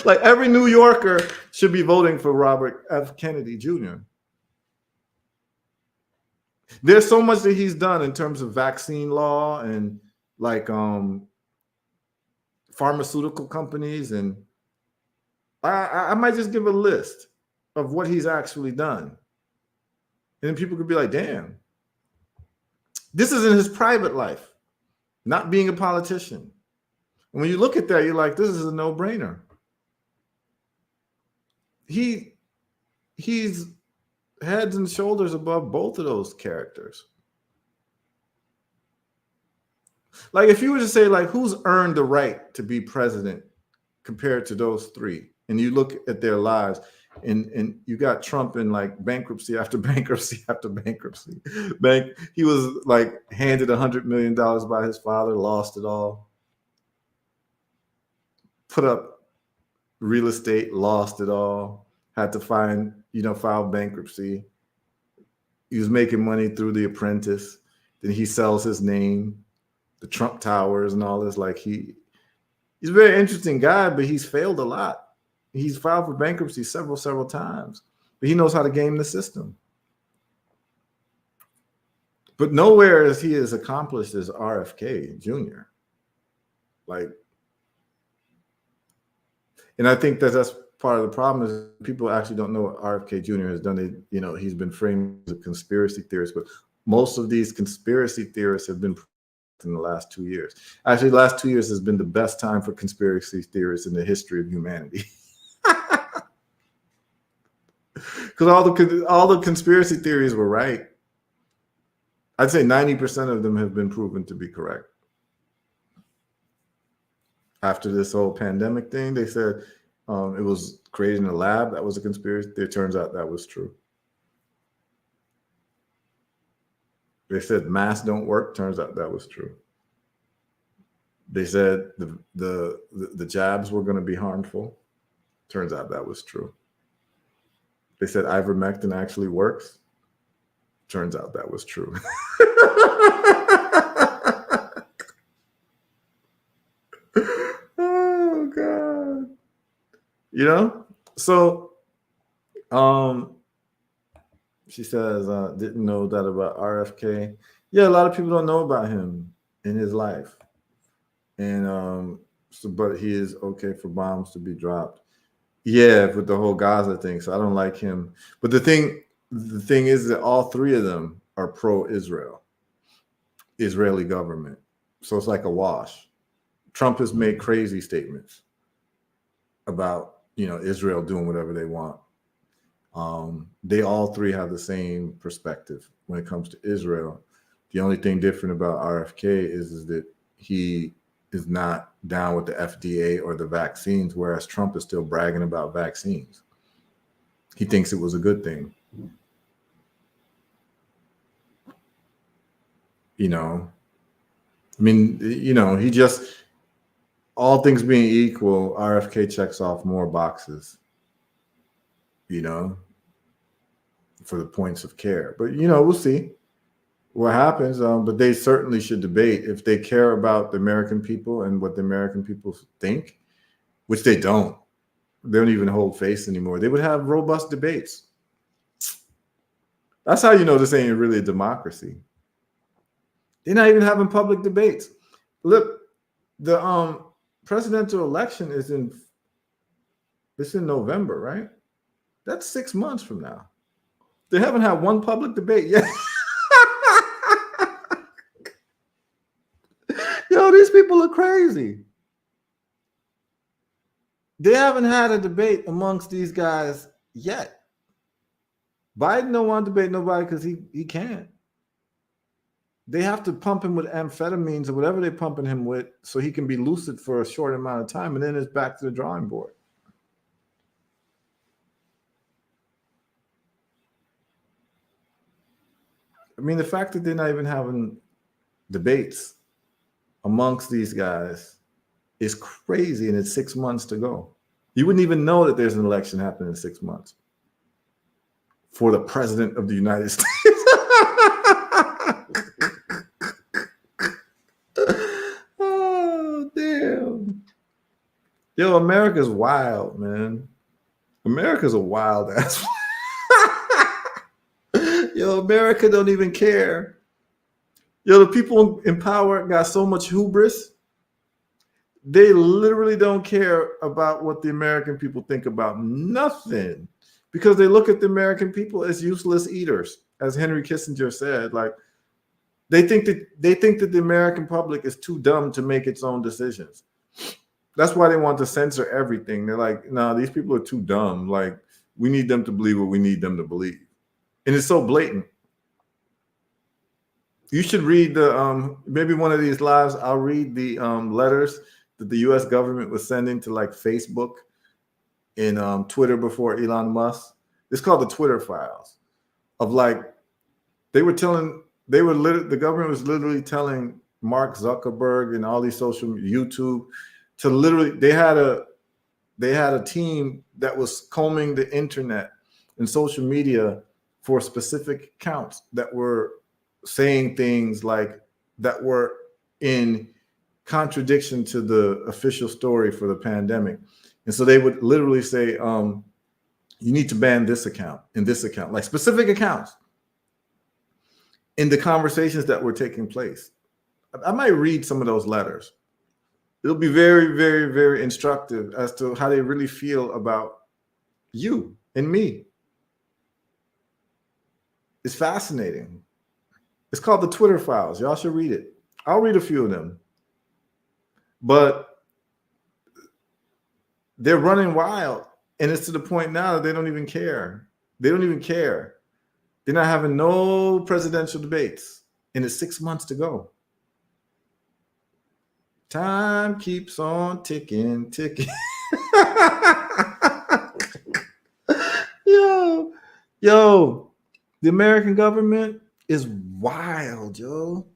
Like, every New Yorker should be voting for Robert F. Kennedy Jr. There's so much that he's done in terms of vaccine law and like pharmaceutical companies, and I might just give a list of what he's actually done, and then people could be like, damn, this is in his private life, not being a politician. And when you look at that, you're like, this is a no-brainer. He's heads and shoulders above both of those characters. Like, if you were to say, like, who's earned the right to be president compared to those three, and you look at their lives, and you got Trump in like bankruptcy after bankruptcy after bankruptcy. He was like handed $100 million by his father, lost it all. Put up real estate, lost it all. Had to file bankruptcy. He was making money through The Apprentice. Then he sells his name, the Trump Towers and all this. Like, he's a very interesting guy, but he's failed a lot. He's filed for bankruptcy several times, but he knows how to game the system. But nowhere is he as accomplished as RFK Jr. Like, and I think that's part of the problem, is people actually don't know what RFK Jr. has done. He's been framed as a conspiracy theorist, but most of these conspiracy theorists have been in the last 2 years. Actually, the last 2 years has been the best time for conspiracy theorists in the history of humanity. Because all the conspiracy theories were right. I'd say 90% of them have been proven to be correct. After this whole pandemic thing, they said it was created in a lab. That was a conspiracy. It turns out that was true. They said masks don't work. Turns out that was true. They said the jabs were going to be harmful. Turns out that was true. They said ivermectin actually works. Turns out that was true. Oh God. You know? So she says, didn't know that about RFK. Yeah, a lot of people don't know about him in his life. And so but he is okay for bombs to be dropped. Yeah, with the whole Gaza thing. So I don't like him. But the thing is that all three of them are pro-Israel, Israeli government. So it's like a wash. Trump has made crazy statements about Israel doing whatever they want. They all three have the same perspective when it comes to Israel. The only thing different about RFK is that he is not down with the FDA or the vaccines, whereas Trump is still bragging about vaccines. He thinks it was a good thing. I mean, he just, all things being equal, RFK checks off more boxes, you know, for the points of care. But, we'll see what happens. But they certainly should debate if they care about the American people and what the American people think, which they don't. They don't even hold face anymore. They would have robust debates. That's how you know this ain't really a democracy. They're not even having public debates. Look, the presidential election is in November, right? That's 6 months from now. They haven't had one public debate yet. Yo, these people are crazy. They haven't had a debate amongst these guys yet. Biden don't want to debate nobody because he can't. They have to pump him with amphetamines or whatever they're pumping him with so he can be lucid for a short amount of time, and then it's back to the drawing board. I mean, the fact that they're not even having debates amongst these guys is crazy, and it's 6 months to go. You wouldn't even know that there's an election happening in 6 months for the president of the United States. Oh, damn. Yo, America's wild, man. America's a wild ass. Yo, America don't even care. Yo, the people in power got so much hubris. They literally don't care about what the American people think about nothing, because they look at the American people as useless eaters, as Henry Kissinger said. Like, they think that the American public is too dumb to make its own decisions. That's why they want to censor everything. They're like, no, these people are too dumb. Like, we need them to believe what we need them to believe. And it's so blatant. You should read the maybe one of these lives. I'll read the letters that the U.S. government was sending to like Facebook and Twitter before Elon Musk. It's called the Twitter files. Of like, the government was literally telling Mark Zuckerberg and all these social YouTube to literally, they had a team that was combing the internet and social media for specific accounts that were saying things like that were in contradiction to the official story for the pandemic. And so they would literally say, you need to ban this account and this account, like specific accounts in the conversations that were taking place. I might read some of those letters. It'll be very, very, very instructive as to how they really feel about you and me. It's fascinating. It's called the Twitter files. Y'all should read it. I'll read a few of them. But they're running wild. And it's to the point now that they don't even care. They don't even care. They're not having no presidential debates. And it's 6 months to go. Time keeps on ticking, ticking. Yo, the American government is wild, yo.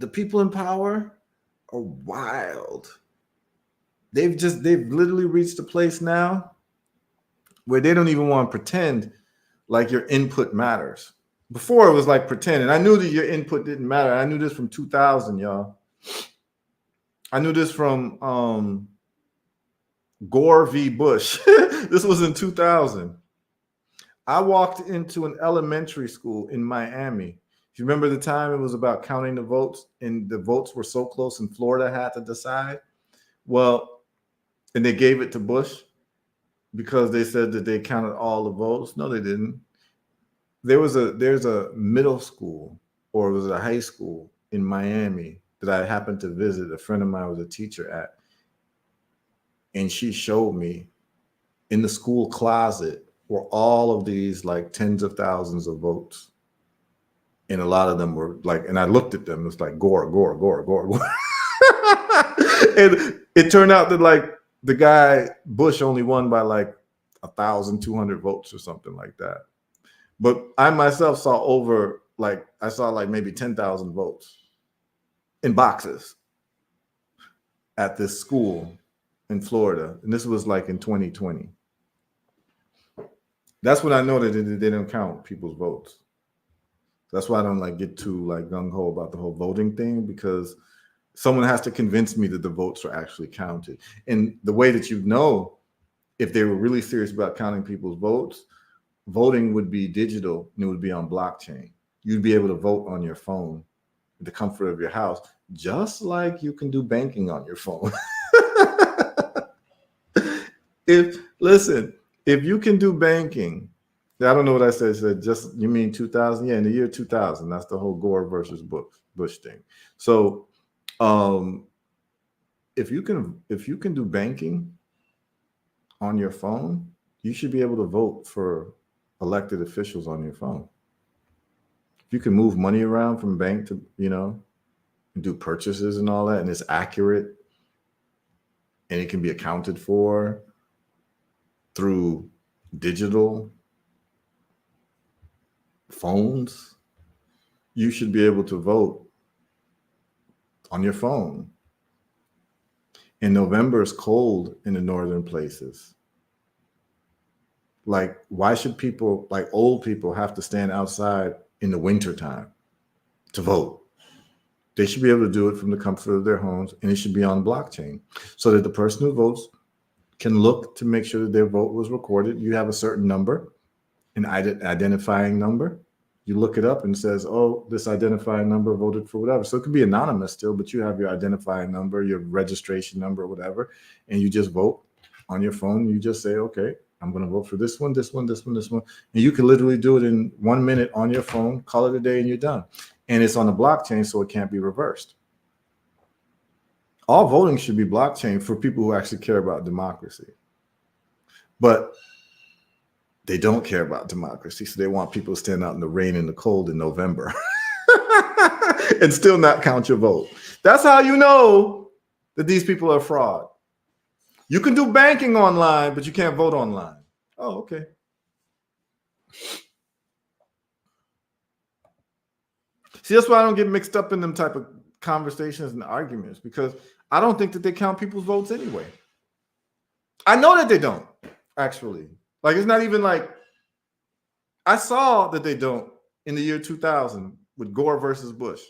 The people in power are wild. They've literally reached a place now where they don't even want to pretend like your input matters. Before it was like pretend, and I knew that your input didn't matter. I knew this from 2000, y'all. I knew this from Gore v. Bush. This was in 2000. I walked into an elementary school in Miami. If you remember the time, it was about counting the votes, and the votes were so close, and Florida had to decide. Well, and they gave it to Bush because they said that they counted all the votes. No, they didn't. There's a middle school, or it was a high school in Miami that I happened to visit. A friend of mine was a teacher at, and she showed me in the school closet were all of these like tens of thousands of votes. And a lot of them were like, and I looked at them, it's like Gore, Gore, Gore, Gore, Gore. And it turned out that like the guy Bush only won by like 1,200 votes or something like that. But I myself saw I saw like maybe 10,000 votes in boxes at this school in Florida. And this was like in 2020. That's when I know that they don't count people's votes. That's why I don't like get too like gung-ho about the whole voting thing, because someone has to convince me that the votes are actually counted. And the way that you know if they were really serious about counting people's votes, voting would be digital and it would be on blockchain. You'd be able to vote on your phone at the comfort of your house, just like you can do banking on your phone. If you can do banking, I don't know what I said. I said just, you mean 2000? Yeah, in the year 2000. That's the whole Gore versus Bush thing. So if you can do banking on your phone, you should be able to vote for elected officials on your phone. If you can move money around from bank to, and do purchases and all that, and it's accurate and it can be accounted for through digital phones, you should be able to vote on your phone. And November is cold in the northern places. Like, why should people, like old people, have to stand outside in the wintertime to vote? They should be able to do it from the comfort of their homes, and it should be on blockchain so that the person who votes can look to make sure that their vote was recorded. You have a certain number, an identifying number. You look it up and it says, oh, this identifying number voted for whatever. So it could be anonymous still, but you have your identifying number, your registration number, whatever, and you just vote on your phone. You just say, okay, I'm going to vote for this one, this one, this one, this one. And you can literally do it in 1 minute on your phone, call it a day, and you're done. And it's on the blockchain, so it can't be reversed. All voting should be blockchain for people who actually care about democracy. But they don't care about democracy, so they want people to stand out in the rain and the cold in November and still not count your vote. That's how you know that these people are fraud. You can do banking online, but you can't vote online. Oh, okay. See, that's why I don't get mixed up in them type of conversations and arguments, because I don't think that they count people's votes anyway. I know that they don't, actually. Like, it's not even like, I saw that they don't in the year 2000 with Gore versus Bush.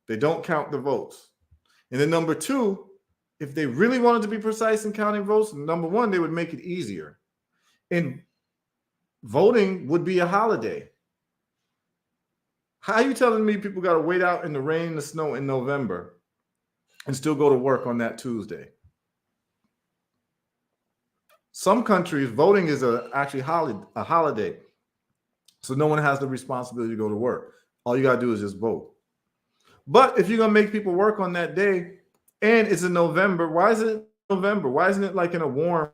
They don't count the votes. And then number two, if they really wanted to be precise in counting votes, number one, they would make it easier. And voting would be a holiday. How are you telling me people got to wait out in the rain and the snow in November and still go to work on that Tuesday? Some countries, voting is actually a holiday. So no one has the responsibility to go to work. All you got to do is just vote. But if you're going to make people work on that day, and it's in November, why is it November? Why isn't it like in a warm,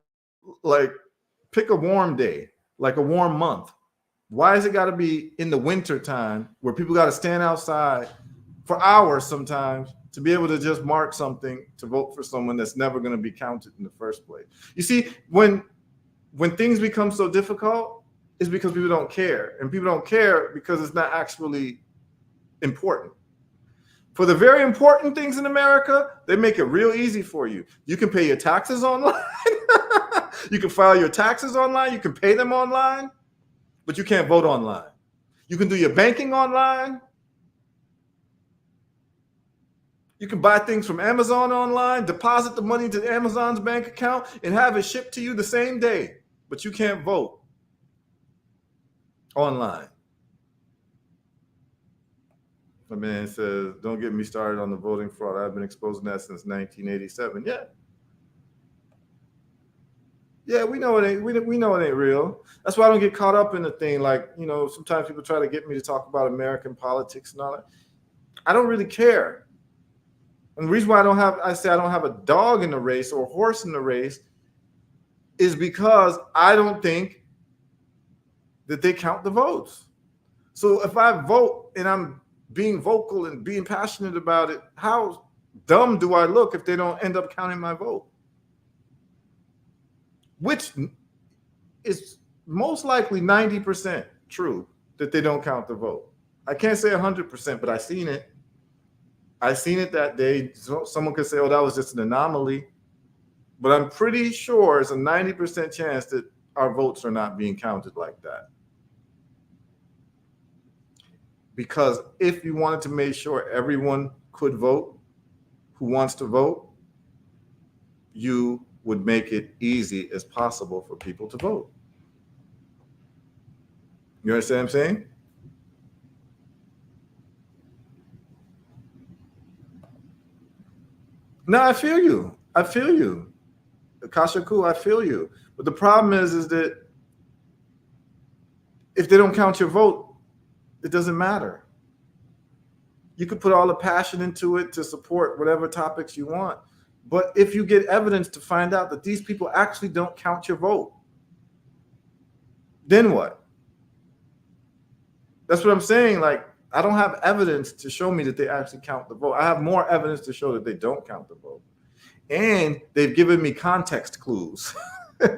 like pick a warm day, like a warm month? Why has it got to be in the winter time where people got to stand outside for hours sometimes to be able to just mark something to vote for someone that's never going to be counted in the first place? You see, when things become so difficult, it's because people don't care. And people don't care because it's not actually important. For the very important things in America, they make it real easy for you. You can pay your taxes online. You can file your taxes online. You can pay them online, but you can't vote online. You can do your banking online. You can buy things from Amazon online, deposit the money to Amazon's bank account, and have it shipped to you the same day. But you can't vote online. The man says, don't get me started on the voting fraud. I've been exposing that since 1987. Yeah. Yeah, we know it ain't. We know it ain't real. That's why I don't get caught up in the thing. Like, you know, sometimes people try to get me to talk about American politics and all that. I don't really care. And the reason why I say I don't have a dog in the race or a horse in the race is because I don't think that they count the votes. So if I vote and I'm being vocal and being passionate about it, how dumb do I look if they don't end up counting my vote? Which is most likely 90% true that they don't count the vote. I can't say 100%, but I seen it. I seen it that day. So someone could say, oh, that was just an anomaly. But I'm pretty sure it's a 90% chance that our votes are not being counted like that. Because if you wanted to make sure everyone could vote who wants to vote, you would make it easy as possible for people to vote. You understand what I'm saying? No, I feel you. I feel you. Kashaku, I feel you. But the problem is that if they don't count your vote, it doesn't matter. You could put all the passion into it to support whatever topics you want. But if you get evidence to find out that these people actually don't count your vote, then what? That's what I'm saying. Like, I don't have evidence to show me that they actually count the vote. I have more evidence to show that they don't count the vote. And they've given me context clues. You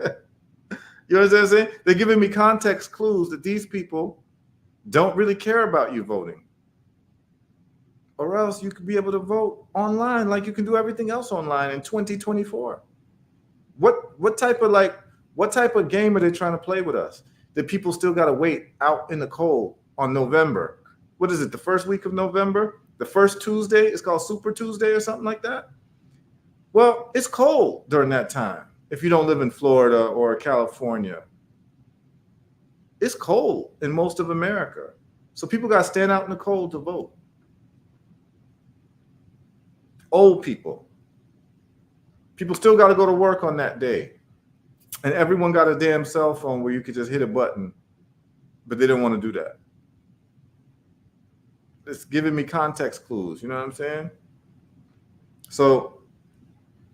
know what I'm saying? They're giving me context clues that these people don't really care about you voting. Or else you could be able to vote online like you can do everything else online in 2024. What type of game are they trying to play with us? That people still got to wait out in the cold on November. What is it? The first week of November? The first Tuesday? It's called Super Tuesday or something like that. Well, it's cold during that time. If you don't live in Florida or California, it's cold in most of America. So people got to stand out in the cold to vote. Old people. People still got to go to work on that day. And everyone got a damn cell phone where you could just hit a button, but they don't want to do that. It's giving me context clues. You know what I'm saying? So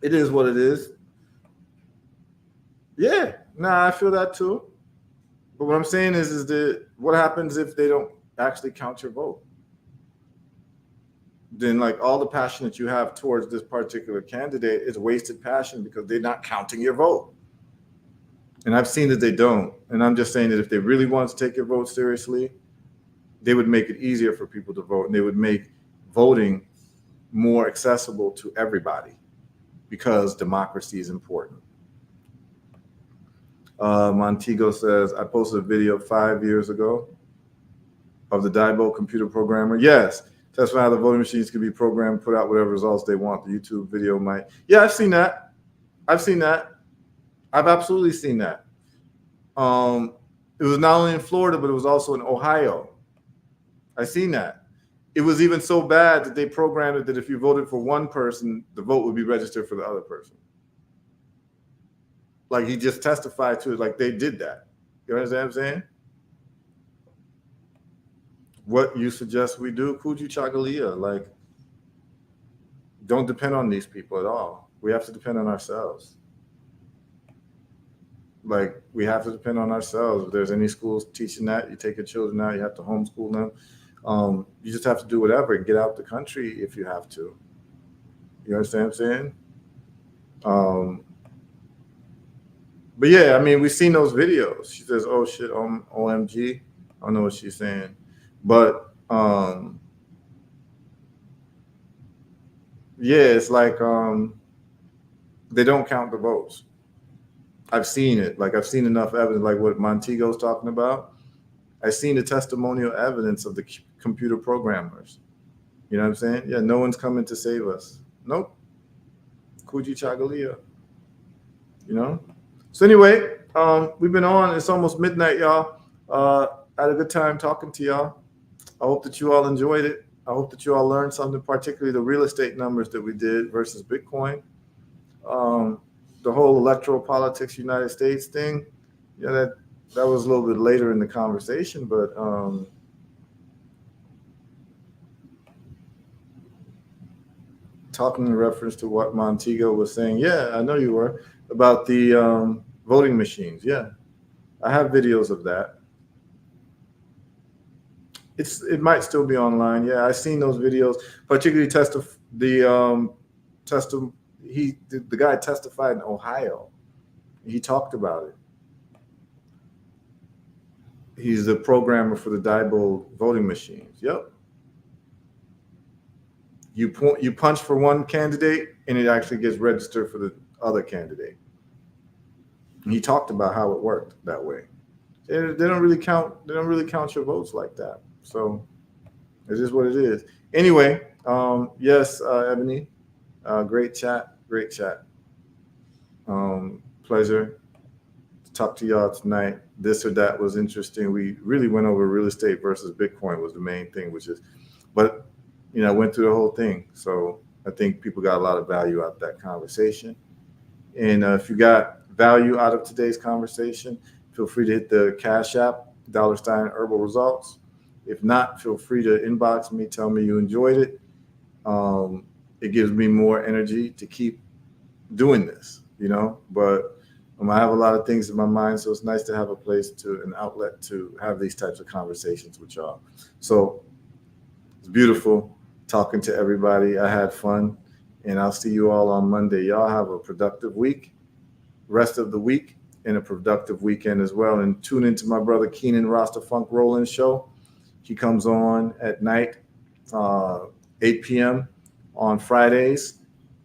it is what it is. Yeah, I feel that too. But what I'm saying is that what happens if they don't actually count your vote? Then like all the passion that you have towards this particular candidate is wasted passion because they're not counting your vote. And I've seen that they don't. And I'm just saying that if they really want to take your vote seriously, they would make it easier for people to vote, and they would make voting more accessible to everybody because democracy is important. Montego says, I posted a video 5 years ago of the Daibo computer programmer. Yes, that's how the voting machines can be programmed, put out whatever results they want. The YouTube video might. Yeah, I've seen that. I've absolutely seen that. It was not only in Florida, but it was also in Ohio. I seen that. It was even so bad that they programmed it that if you voted for one person, the vote would be registered for the other person. Like he just testified to it, like they did that. You understand what I'm saying? What you suggest we do, Kuji Chagalia, like don't depend on these people at all. We have to depend on ourselves. Like we have to depend on ourselves. If there's any schools teaching that, you take your children out, you have to homeschool them. You just have to do whatever and get out the country if you have to. You understand what I'm saying? But yeah, I mean, we've seen those videos. She says, oh shit, OMG. I don't know what she's saying. But yeah, it's like they don't count the votes. I've seen it. Like I've seen enough evidence, like what Montego's talking about. I've seen the testimonial evidence of the computer programmers. You know what I'm saying? Yeah, no one's coming to save us. Nope. Kuji Chagalia. You know? So anyway, we've been on. It's almost midnight, y'all. I had a good time talking to y'all. I hope that you all enjoyed it. I hope that you all learned something, particularly the real estate numbers that we did versus Bitcoin. Um, the whole electoral politics United States thing. Yeah, that was a little bit later in the conversation, but talking in reference to what Montego was saying. Yeah, I know you were about the voting machines. Yeah, I have videos of that. It might still be online. Yeah, I've seen those videos, particularly the guy testified in Ohio. He talked about it. He's the programmer for the Diebold voting machines. Yep. You punch for one candidate and it actually gets registered for the other candidate. And he talked about how it worked that way. They don't really count. They don't really count your votes like that. So it is what it is. Anyway, yes, Ebony, great chat. Great chat. Pleasure to talk to y'all tonight. This or that was interesting. We really went over real estate versus Bitcoin was the main thing, but I went through the whole thing. So I think people got a lot of value out of that conversation. And if you got value out of today's conversation, feel free to hit the Cash App, $ Herbal Results. If not, feel free to inbox me, tell me you enjoyed it. It gives me more energy to keep doing this, but I have a lot of things in my mind, so it's nice to have a place an outlet to have these types of conversations with y'all. So it's beautiful talking to everybody. I had fun, and I'll see you all on Monday. Y'all have a productive week, rest of the week, and a productive weekend as well. And tune into my brother Keenan Rasta Funk Rollins show. He comes on at night, 8 p.m. on Fridays,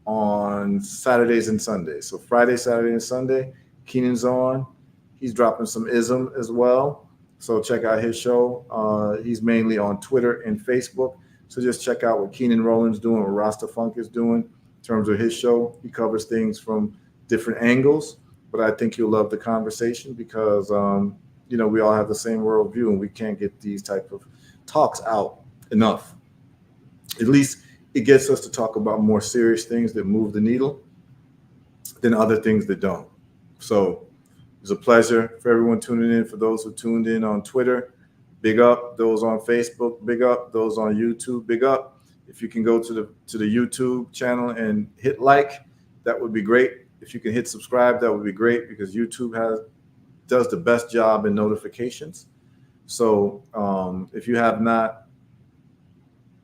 on Saturdays and Sundays. So Friday, Saturday, and Sunday, Keenan's on. He's dropping some ism as well. So check out his show. He's mainly on Twitter and Facebook. So just check out what Keenan Rollins doing, what Rasta Funk is doing in terms of his show. He covers things from different angles, but I think you'll love the conversation because, we all have the same worldview and we can't get these type of talks out enough. At least it gets us to talk about more serious things that move the needle than other things that don't. So it's a pleasure for everyone tuning in. For those who tuned in on Twitter, big up. Those on Facebook, big up. Those on YouTube, big up. If you can go to the YouTube channel and hit like, that would be great. If you can hit subscribe, that would be great because YouTube does the best job in notifications. So if you have not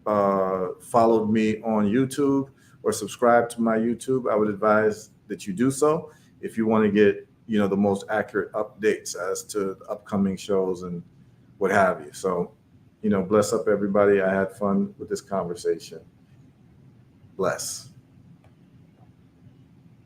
followed me on YouTube or subscribed to my YouTube, I would advise that you do so if you want to get the most accurate updates as to the upcoming shows and what have you. So bless up everybody. I had fun with this conversation. Bless.